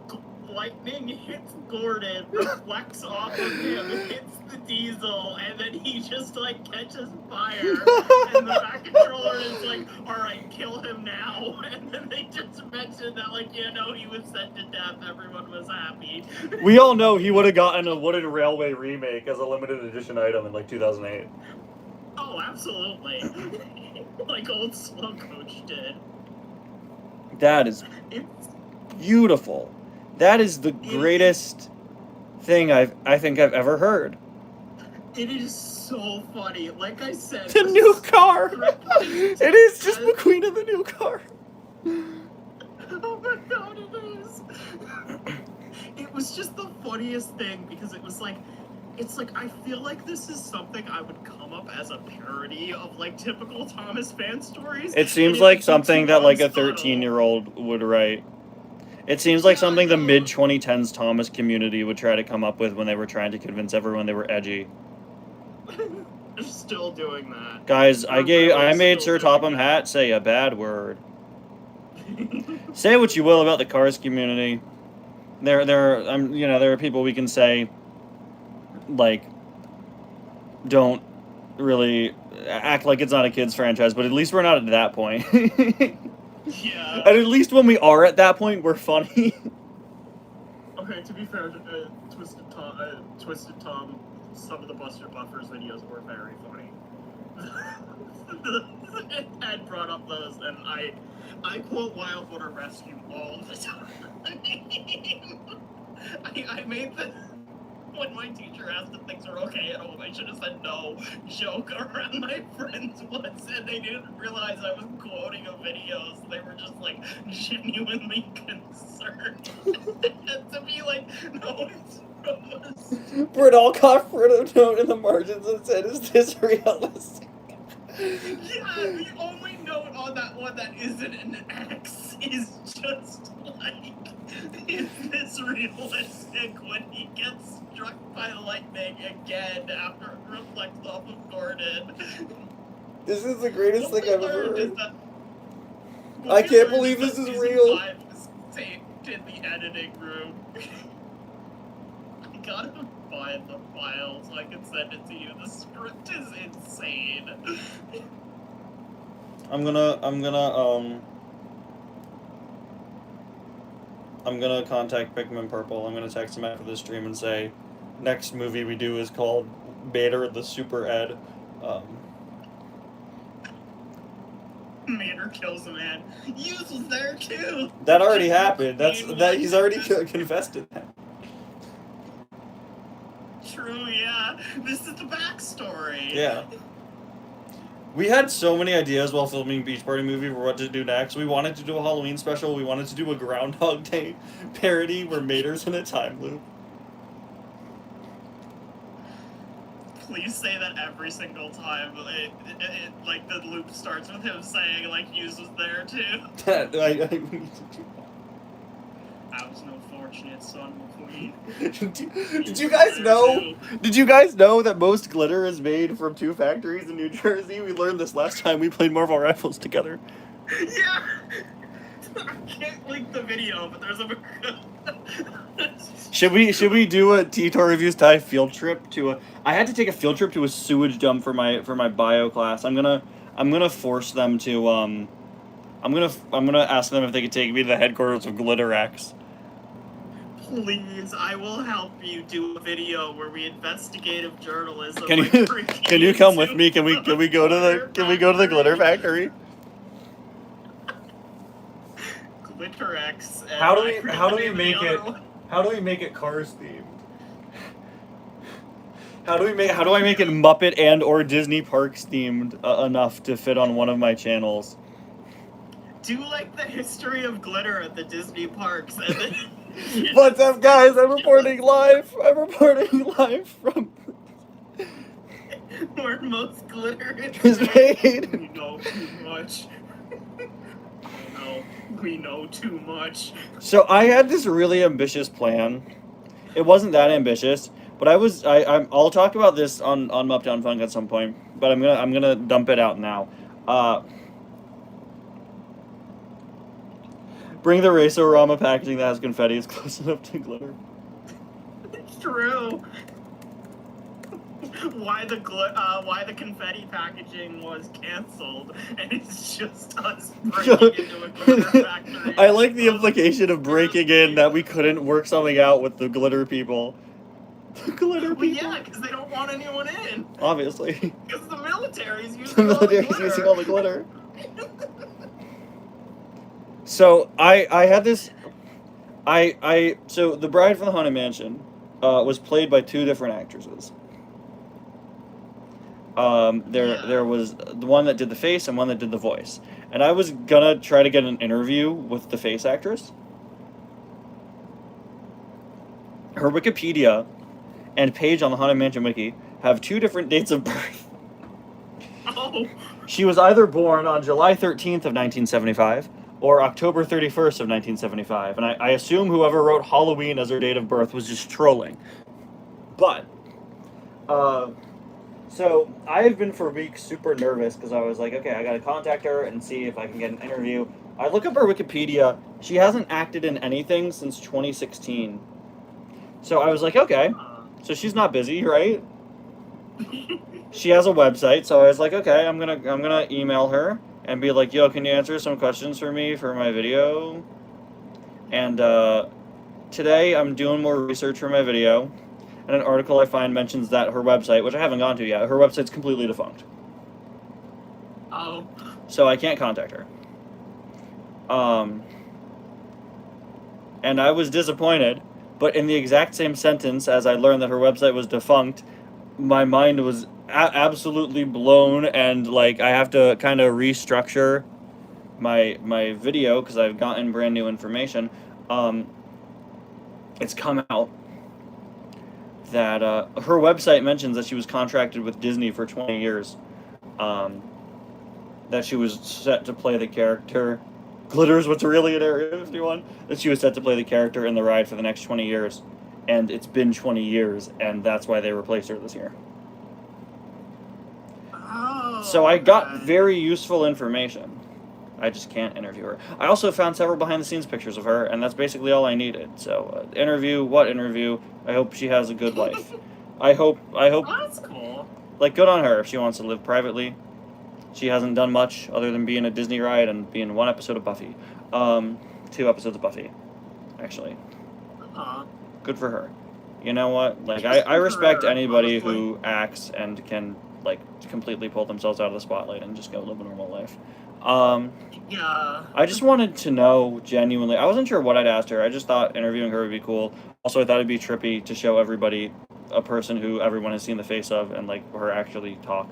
Speaker 4: lightning hits Gordon, reflects off of him, hits the diesel, and then he just like catches fire. And the back controller is like, alright, kill him now. And then they just mentioned that like, you know, he was sent to death, everyone was happy.
Speaker 1: We all know he would have gotten a Wooden Railway remake as a limited edition item in like 2008.
Speaker 4: Oh, absolutely. Like old Slow Coach did.
Speaker 1: That is beautiful. That is the greatest thing I think I've ever heard.
Speaker 4: It is so funny. Like I said,
Speaker 1: The new car! It is just McQueen in the new car.
Speaker 4: Oh my god, it is. It was just the funniest thing because it was like, it's like, I feel like this is something I would come up as a parody of like typical Thomas fan stories.
Speaker 1: It seems like something that like a 13-year-old would write. It seems like something the mid-2010s Thomas community would try to come up with when they were trying to convince everyone they were edgy.
Speaker 4: They're still doing that.
Speaker 1: Guys, I made Sir Topham Hatt say a bad word. Say what you will about the Cars community. There are people we can say, like, don't really act like it's not a kids franchise, but at least we're not at that point.
Speaker 4: Yeah.
Speaker 1: And at least when we are at that point, we're funny.
Speaker 4: Okay, to be fair, Twisted Tom, some of the Buster Buffers videos were very funny. Ed brought up those, and I quote Wild Water Rescue all the time. I made the, when my teacher asked if things were okay at home, I should have said no joke around my friends once, and they didn't realize I was quoting a video, so they were just like genuinely concerned. To be like, no, it's from us.
Speaker 1: Britt Alcoff wrote a note in the margins and said, "Is this realistic?"
Speaker 4: Yeah, the only note on that one that isn't an X is just like, is this realistic when he gets struck by lightning again after it reflects off of Gordon?
Speaker 1: This is the greatest thing I've ever heard.
Speaker 4: What
Speaker 1: I
Speaker 4: we
Speaker 1: can't
Speaker 4: learned
Speaker 1: believe
Speaker 4: is
Speaker 1: this
Speaker 4: that
Speaker 1: is
Speaker 4: season
Speaker 1: real.
Speaker 4: 5 is taped in the editing room. I gotta find the file so I can send it to you. The script is insane.
Speaker 1: I'm gonna contact Pikmin Purple. I'm gonna text him after the stream and say, next movie we do is called Mater the Super Ed.
Speaker 4: Mater kills a man. Hughes was there too.
Speaker 1: That already happened. He's already confessed to that.
Speaker 4: True, yeah. This is the backstory.
Speaker 1: Yeah. We had so many ideas while filming Beach Party Movie for what to do next. We wanted to do a Halloween special. We wanted to do a Groundhog Day parody where Mater's in a time loop.
Speaker 4: Please say that every single time. Like the loop starts with him saying like Hughes was there too. I was no fortunate son, McQueen.
Speaker 1: Did you guys know? Did you guys know that most glitter is made from 2 factories in New Jersey? We learned this last time we played Marvel Rifles together.
Speaker 4: Yeah. I can't link the video, but there's a.
Speaker 1: Should we do a T-Tour Reviews Tie field trip to a? I had to take a field trip to a sewage dump for my bio class. I'm gonna force them to I'm gonna ask them if they could take me to the headquarters of Glitter X.
Speaker 4: Please, I will help you do a video where we investigative journalism.
Speaker 1: Can you come with me? Can we go to the Glitter Factory?
Speaker 4: Glitter X.
Speaker 1: How do we make it Cars themed? How do I make it Muppet and or Disney Parks themed enough to fit on one of my channels?
Speaker 4: Do like the history of glitter at the Disney parks and then.
Speaker 1: What's up, guys? I'm reporting live from
Speaker 4: where most glitter
Speaker 1: is made.
Speaker 4: We know too much. We know too much.
Speaker 1: So I had this really ambitious plan. It wasn't that ambitious, but I'll talk about this on Mupdown Funk at some point. But I'm gonna dump it out now. Bring the Racerama packaging that has confetti is close enough to glitter.
Speaker 4: It's true. Why the confetti packaging was canceled, and it's just us breaking into a glitter factory.
Speaker 1: I like the implication of breaking in that we couldn't work something out with the glitter people. The glitter people?
Speaker 4: Well, yeah, because they don't want anyone in.
Speaker 1: Obviously.
Speaker 4: Because the military's using all the glitter.
Speaker 1: So I had this, so the bride from the Haunted Mansion was played by 2 different actresses. There was the one that did the face and one that did the voice. And I was gonna try to get an interview with the face actress. Her Wikipedia and page on the Haunted Mansion wiki have 2 different dates of birth.
Speaker 4: Oh.
Speaker 1: She was either born on July 13th of 1975 or October 31st of 1975. And I assume whoever wrote Halloween as her date of birth was just trolling. But, so I've been for weeks super nervous because I was like, okay, I gotta contact her and see if I can get an interview. I look up her Wikipedia. She hasn't acted in anything since 2016. So I was like, okay, so she's not busy, right? She has a website, so I was like, okay, I'm gonna email her and be like, yo, can you answer some questions for me for my video? And today I'm doing more research for my video, and an article I find mentions that her website, which I haven't gone to yet, her website's completely defunct.
Speaker 4: Oh.
Speaker 1: So I can't contact her. And I was disappointed, but in the exact same sentence as I learned that her website was defunct, my mind was absolutely blown, and like I have to kind of restructure my video because I've gotten brand new information. It's come out that her website mentions that she was contracted with Disney for 20 years. That she was set to play the character. Glitter's what's really in Area 51. That she was set to play the character in the ride for the next 20 years. And it's been 20 years, and that's why they replaced her this year.
Speaker 4: Oh.
Speaker 1: So I got very useful information. I just can't interview her. I also found several behind-the-scenes pictures of her, and that's basically all I needed. So, interview? What interview? I hope she has a good life. I hope...
Speaker 4: Oh, that's cool.
Speaker 1: Like, good on her if she wants to live privately. She hasn't done much other than being a Disney ride and being 1 episode of Buffy. 2 episodes of Buffy, actually. Good for her. You know what? Like, I respect anybody who acts and can, like, completely pull themselves out of the spotlight and just go live a normal life.
Speaker 4: Yeah.
Speaker 1: I just wanted to know, genuinely. I wasn't sure what I'd asked her. I just thought interviewing her would be cool. Also, I thought it'd be trippy to show everybody a person who everyone has seen the face of and, like, her actually talk.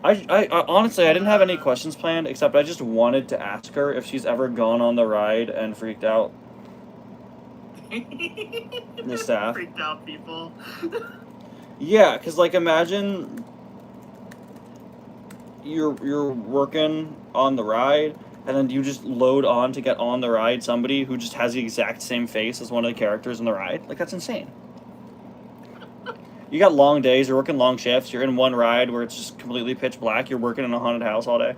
Speaker 1: I honestly, I didn't have any questions planned, except I just wanted to ask her if she's ever gone on the ride and freaked out the staff.
Speaker 4: Freaked out people.
Speaker 1: Yeah, because, like, imagine you're working on the ride, and then you just load on to get on the ride somebody who just has the exact same face as one of the characters in the ride. Like, that's insane. You got long days, you're working long shifts, you're in one ride where it's just completely pitch black, you're working in a haunted house all day.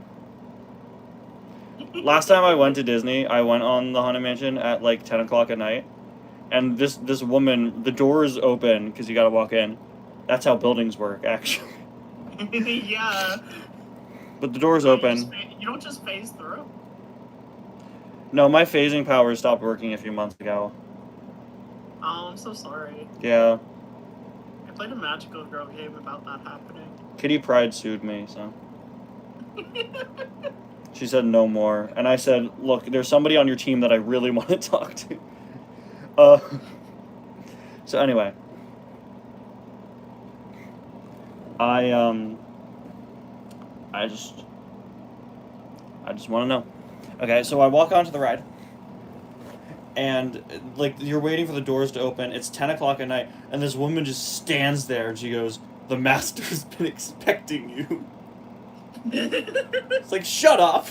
Speaker 1: Last time I went to Disney, I went on the Haunted Mansion at like 10 o'clock at night, and this woman, the doors open because you gotta walk in. That's how buildings work, actually.
Speaker 4: Yeah.
Speaker 1: But the doors open.
Speaker 4: You don't just phase through?
Speaker 1: No, my phasing powers stopped working a few months ago.
Speaker 4: Oh, I'm so sorry.
Speaker 1: Yeah.
Speaker 4: I played a Magical Girl game about that happening.
Speaker 1: Kitty Pryde sued me, so. She said no more. And I said, look, there's somebody on your team that I really want to talk to. So anyway. I just want to know. Okay, so I walk onto the ride. And, like, you're waiting for the doors to open. It's 10 o'clock at night. And this woman just stands there and she goes, "The master's been expecting you." It's like, shut up.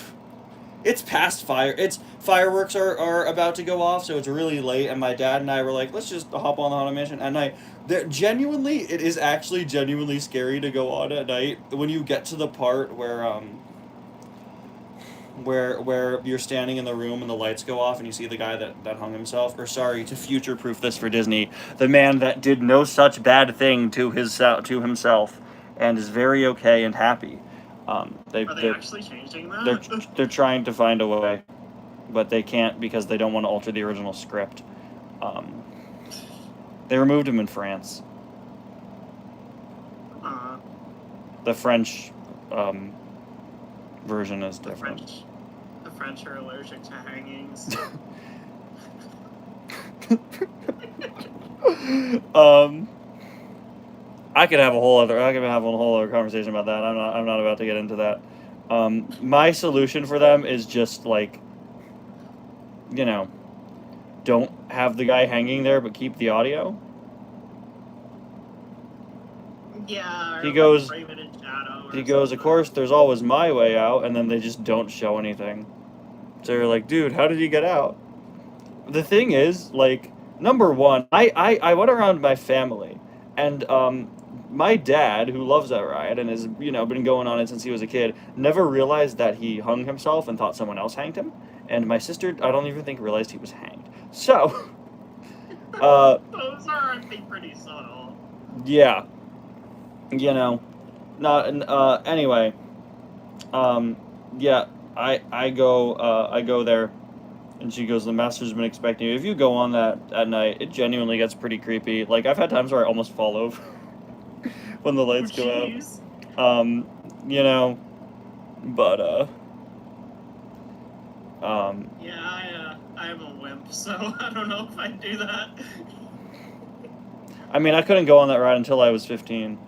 Speaker 1: It's past fireworks are about to go off, so it's really late. And my dad and I were like, let's just hop on the Haunted Mansion at night. It is actually genuinely scary to go on at night. When you get to the part where you're standing in the room and the lights go off and you see the guy that hung himself, or sorry, to future-proof this for Disney, the man that did no such bad thing to himself and is very okay and happy.
Speaker 4: Are they actually changing that?
Speaker 1: They're trying to find a way, but they can't because they don't want to alter the original script. They removed him in France. The French version is different.
Speaker 4: The French are allergic to hangings.
Speaker 1: I could have a whole other conversation about that. I'm not about to get into that. My solution for them is just like, don't have the guy hanging there, but keep the audio.
Speaker 4: Yeah.
Speaker 1: He goes.
Speaker 4: Frame it in shadow
Speaker 1: He goes, of course, there's always my way out, and then they just don't show anything. So you're like, dude, how did you get out? The thing is, like, number one, I went around my family, and my dad, who loves that ride and has, been going on it since he was a kid, never realized that he hung himself and thought someone else hanged him. And my sister, I don't even think realized he was hanged. So,
Speaker 4: those are, I think, pretty subtle.
Speaker 1: Yeah. Anyway, yeah, I go there, And she goes, the master's been expecting you. If you go on that at night, it genuinely gets pretty creepy. Like, I've had times where I almost fall over when the lights go
Speaker 4: Jeez.
Speaker 1: out. You know, but,
Speaker 4: Yeah, I'm a wimp, so I don't know if I'd do that.
Speaker 1: I mean, I couldn't go on that ride until I was 15.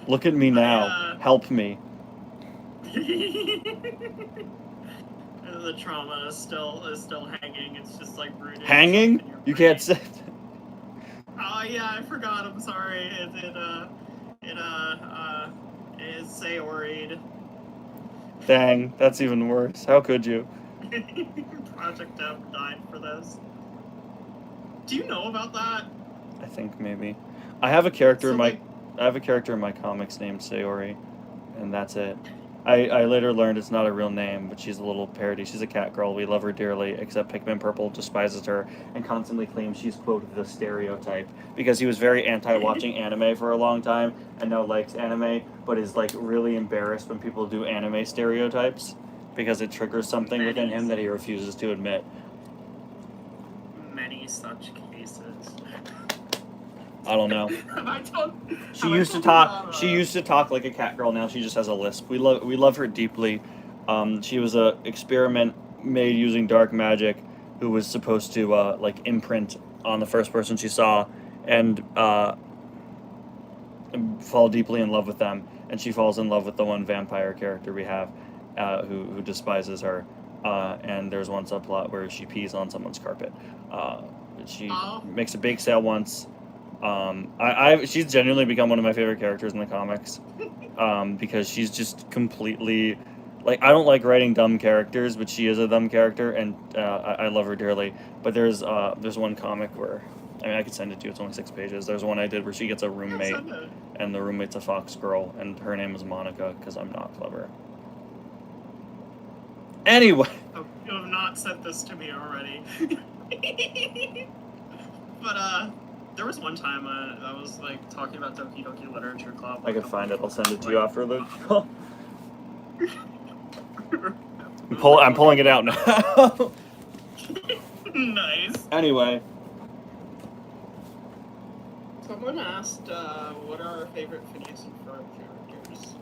Speaker 1: Look at me now. Help me.
Speaker 4: The trauma is still hanging. It's just like rooted.
Speaker 1: Hanging? You can't say that.
Speaker 4: Oh yeah, I forgot. I'm sorry. It is Sayoried.
Speaker 1: Dang, that's even worse. How could you?
Speaker 4: Project F died for this. Do you know about that?
Speaker 1: I think maybe. I have a character
Speaker 4: So,
Speaker 1: in my comics named Sayori, and that's it. I later learned it's not a real name, but she's a little parody. She's a cat girl. We love her dearly, except Pikmin Purple despises her and constantly claims she's, quote, the stereotype, because he was very anti-watching anime for a long time and now likes anime, but is, like, really embarrassed when people do anime stereotypes because it triggers something within him that he refuses to admit.
Speaker 4: Many such cases.
Speaker 1: I don't know. She used to talk like a cat girl. Now she just has a lisp. We love her deeply. She was a experiment made using dark magic, who was supposed to like imprint on the first person she saw, and fall deeply in love with them. And she falls in love with the one vampire character we have, who despises her. And there's one subplot where she pees on someone's carpet. She makes a bake sale once. She's genuinely become one of my favorite characters in the comics, because she's just completely, like, I don't like writing dumb characters, but she is a dumb character, and I love her dearly. But there's one comic where, I mean, I could send it to you. It's only 6 pages. There's one I did where she gets a roommate, and the roommate's a fox girl, and her name is Monica, because I'm not clever. Anyway.
Speaker 4: Oh, you have not sent this to me already. But, there was one time I was, like, talking about Doki Doki Literature Club.
Speaker 1: I could find it. I'll send it to you after the call. I'm pulling it out now.
Speaker 4: Nice.
Speaker 1: Anyway.
Speaker 4: Someone asked, what are our favorite Phineas and Ferb characters?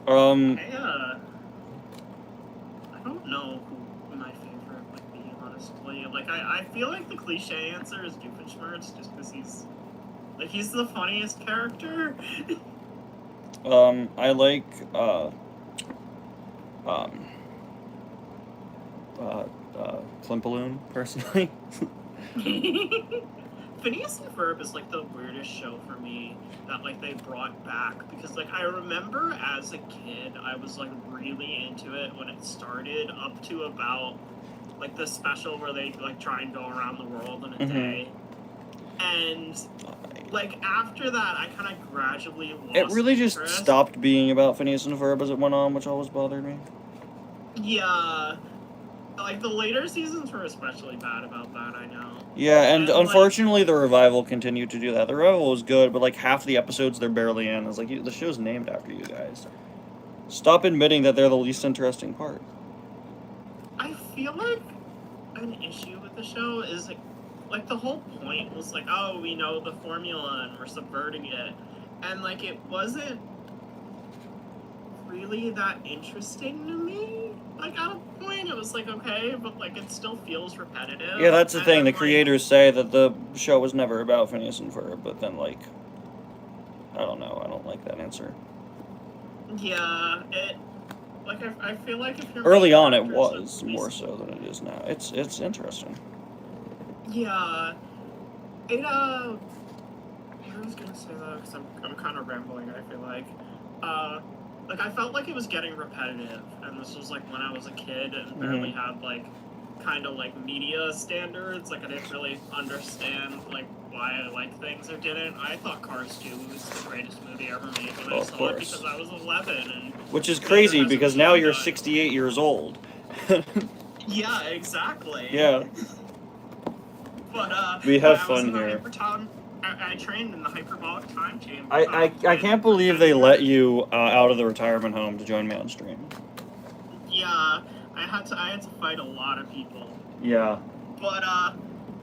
Speaker 4: I don't know who my favorite would be, honestly. Like, I feel like the cliche answer is Doofenshmirtz, just because he's the funniest character.
Speaker 1: I like, Klimpaloon, personally.
Speaker 4: Phineas and Ferb is, like, the weirdest show for me that, like, they brought back, because, like, I remember as a kid, I was, like, really into it when it started, up to about, like, the special where they, like, try and go around the world in a day. And, like, after that, I kind of gradually lost
Speaker 1: It really just
Speaker 4: interest.
Speaker 1: stopped being about Phineas and Ferb as it went on, which always bothered me.
Speaker 4: Yeah. Like, the later seasons were especially bad about that, I know.
Speaker 1: Yeah, and unfortunately, the revival continued to do that. The revival was good, but, like, half the episodes they're barely in. It's like, the show's named after you guys. Stop admitting that they're the least interesting part.
Speaker 4: I feel like an issue with the show is, like, the whole point was, like, oh, we know the formula and we're subverting it. And, like, it wasn't really that interesting to me. Like, at a point, it was like, okay, but, like, it still feels repetitive.
Speaker 1: Yeah, that's the thing. The
Speaker 4: like,
Speaker 1: creators say that the show was never about Phineas and Ferb, but then, like, I don't know. I don't like that answer.
Speaker 4: Yeah, like, I feel like if you're...
Speaker 1: Early on, it was more so than it is now. It's interesting.
Speaker 4: Yeah. I was gonna say that because I'm kind of rambling, I feel like. Like, I felt like it was getting repetitive, and this was, like, when I was a kid and barely had, like, kind of, like, media standards. Like, I didn't really understand, like, why I liked things or didn't. I thought Cars 2 was the greatest movie ever made when I saw it because I was 11. And
Speaker 1: which is crazy, because now you're 68 years old.
Speaker 4: Yeah, exactly.
Speaker 1: Yeah.
Speaker 4: But,
Speaker 1: we have fun here.
Speaker 4: I trained in the hyperbolic time chamber.
Speaker 1: I can't believe they let you out of the retirement home to join me on stream.
Speaker 4: Yeah, I had to fight a lot of people.
Speaker 1: Yeah.
Speaker 4: But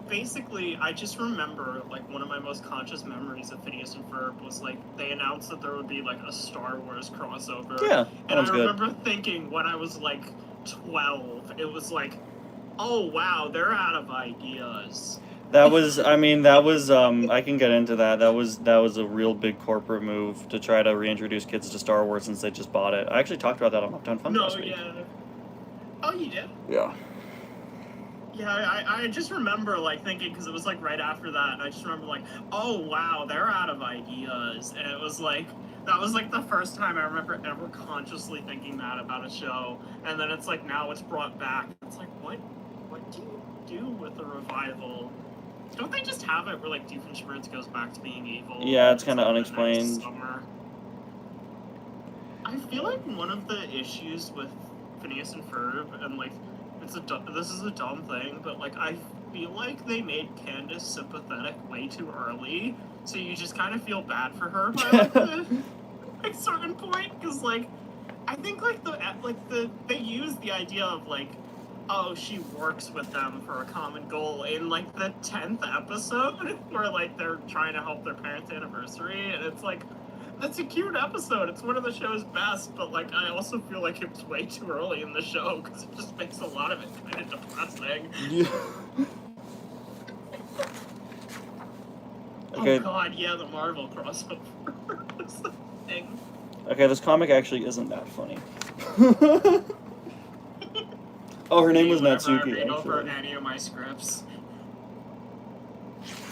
Speaker 4: basically, I just remember like one of my most conscious memories of Phineas and Ferb was like they announced that there would be like a Star Wars crossover.
Speaker 1: Yeah,
Speaker 4: and I
Speaker 1: good.
Speaker 4: remember thinking when I was like 12, it was like, oh wow, they're out of ideas.
Speaker 1: That was, I can get into that. That was a real big corporate move to try to reintroduce kids to Star Wars since they just bought it. I actually talked about that on Uptown Fun last week.
Speaker 4: Yeah. Oh, you did?
Speaker 1: Yeah.
Speaker 4: Yeah, I just remember, like, thinking, because it was, like, right after that, and I just remember, like, oh, wow, they're out of ideas, and it was, like, that was, like, the first time I remember ever consciously thinking that about a show, and then it's, like, now it's brought back. It's like, what do you do with a revival? Don't they just have it where, like, Doofenshmirtz goes back to being evil?
Speaker 1: Yeah, it's kind of unexplained.
Speaker 4: I feel like one of the issues with Phineas and Ferb, and, like, this is a dumb thing, but, like, I feel like they made Candace sympathetic way too early, so you just kind of feel bad for her by, like, a certain point, because, like, I think, like, they use the idea of, like, oh, she works with them for a common goal in, like, the 10th episode, where, like, they're trying to help their parents' anniversary, and it's, like, that's a cute episode. It's one of the show's best, but, like, I also feel like it was way too early in the show, because it just makes a lot of it kind of depressing.
Speaker 1: Yeah. Okay.
Speaker 4: Oh god, yeah, the Marvel crossover was the thing.
Speaker 1: Okay, this comic actually isn't that funny. Oh, her name was Natsuki,
Speaker 4: I read over
Speaker 1: actually.
Speaker 4: any of my scripts.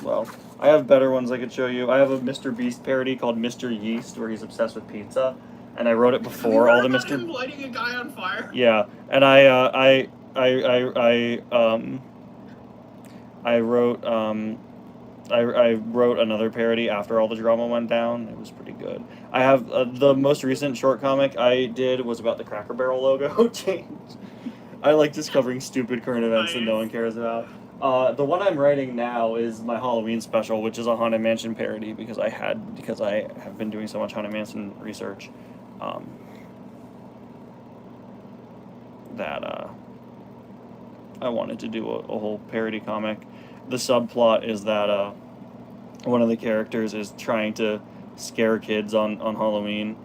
Speaker 1: Well, I have better ones I could show you. I have a Mr. Beast parody called Mr. Yeast, where he's obsessed with pizza, and I wrote it before all the Mr.
Speaker 4: Him lighting a guy on fire.
Speaker 1: Yeah, and I wrote another parody after all the drama went down. It was pretty good. I have the most recent short comic I did was about the Cracker Barrel logo change. I like discovering stupid current events that no one cares about. The one I'm writing now is my Halloween special, which is a Haunted Mansion parody because I have been doing so much Haunted Mansion research that I wanted to do a whole parody comic. The subplot is that one of the characters is trying to scare kids on Halloween.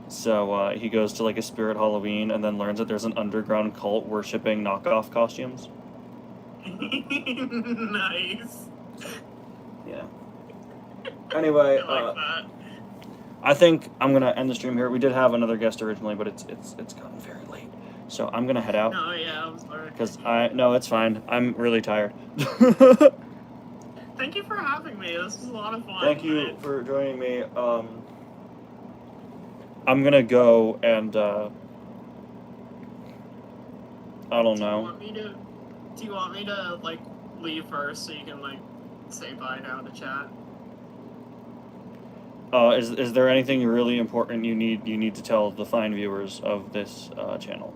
Speaker 1: So he goes to like a spirit Halloween and then learns that there's an underground cult worshipping knockoff costumes.
Speaker 4: Nice.
Speaker 1: Yeah. Anyway,
Speaker 4: I like that.
Speaker 1: I think I'm gonna end the stream here. We did have another guest originally, but it's gotten very late, so I'm gonna head out.
Speaker 4: No, yeah, I'm sorry.
Speaker 1: Because it's fine. I'm really tired.
Speaker 4: Thank you for having me. This was a lot of fun.
Speaker 1: Thank you for joining me. I'm gonna go and I don't know.
Speaker 4: Do you want me to like leave first so you can like say bye now to chat?
Speaker 1: Is there anything really important you need to tell the fine viewers of this channel?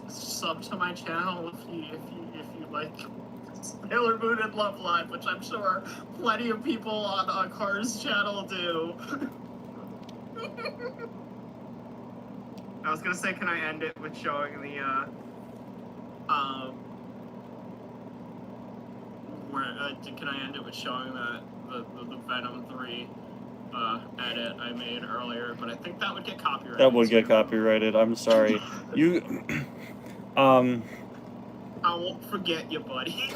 Speaker 4: Sub to my channel if you like Sailor Moon and Love Live, which I'm sure plenty of people on Cars channel do. I was gonna say, can I end it with showing the can I end it with showing the Venom 3 edit I made earlier? But I think that would get copyrighted.
Speaker 1: That would get copyrighted. I'm sorry. You
Speaker 4: I won't forget you, buddy.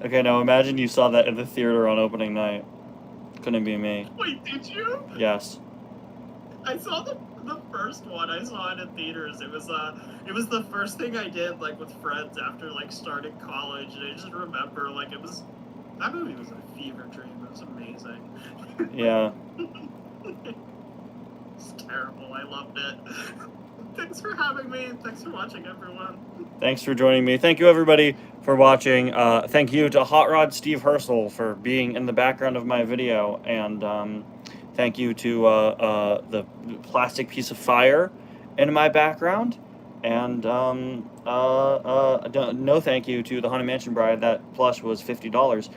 Speaker 1: Okay, now imagine you saw that in the theater on opening night. Couldn't be me.
Speaker 4: Wait, did you?
Speaker 1: Yes.
Speaker 4: I saw the first one. I saw it in theaters. It was the first thing I did like with friends after like starting college, and I just remember like that movie was a fever dream. It was amazing.
Speaker 1: Yeah.
Speaker 4: It's terrible. I loved it. Thanks for having me. Thanks for watching, everyone.
Speaker 1: Thanks for joining me. Thank you, everybody, for watching. Thank you to Hot Rod Steve Herschel for being in the background of my video. And thank you to the plastic piece of fire in my background. And no thank you to the Haunted Mansion Bride. That plush was $50.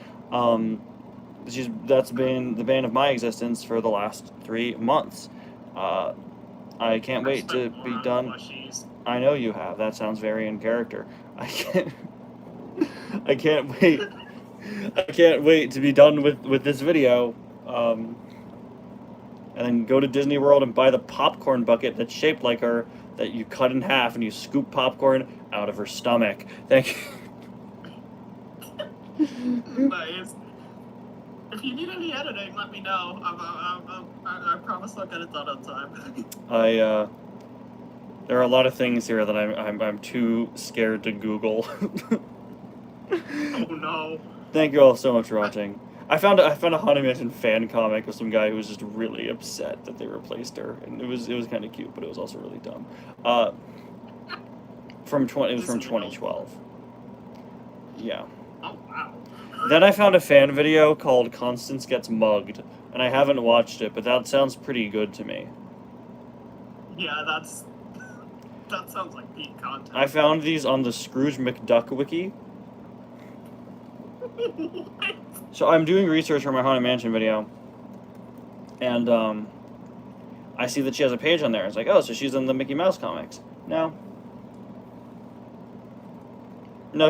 Speaker 1: That's been the bane of my existence for the last 3 months. I can't wait to be done. I know you have. That sounds very in character. I can't wait. I can't wait to be done with this video. And then go to Disney World and buy the popcorn bucket that's shaped like her, that you cut in half and you scoop popcorn out of her stomach. Thank you.
Speaker 4: Nice. If you need any editing, let me know. I promise I'll get it done on time.
Speaker 1: There are a lot of things here that I'm too scared to Google.
Speaker 4: Oh no.
Speaker 1: Thank you all so much for watching. I found a Haunted Mansion fan comic with some guy who was just really upset that they replaced her, and it was kind of cute, but it was also really dumb. It was from 2012. Yeah.
Speaker 4: Oh wow.
Speaker 1: Then I found a fan video called Constance Gets Mugged, and I haven't watched it, but that sounds pretty good to me.
Speaker 4: Yeah, that sounds like peak content.
Speaker 1: I found these on the Scrooge McDuck wiki.
Speaker 4: What?
Speaker 1: So I'm doing research for my Haunted Mansion video, and I see that she has a page on there. It's like, oh, so she's in the Mickey Mouse comics. No,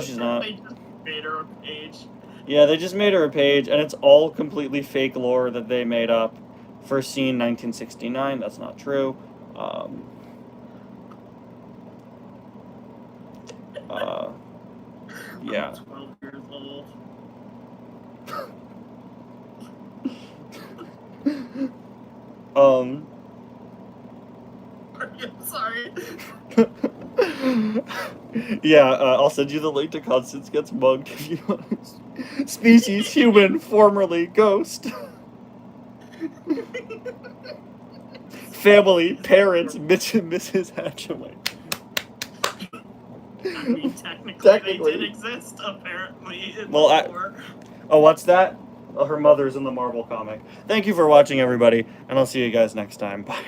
Speaker 1: she's not.
Speaker 4: They just made her a page.
Speaker 1: Yeah, they just made her a page, and it's all completely fake lore that they made up. First seen 1969. That's not true. Yeah.
Speaker 4: I'm 12 years old. I'm sorry.
Speaker 1: Yeah, I'll send you the link to Constance Gets Mugged if you want. Species human, formerly ghost. Family, parents, Mitch and Mrs. Hatchaway.
Speaker 4: I mean, technically they did exist, apparently.
Speaker 1: Oh, what's that? Oh, her mother's in the Marvel comic. Thank you for watching, everybody, and I'll see you guys next time. Bye.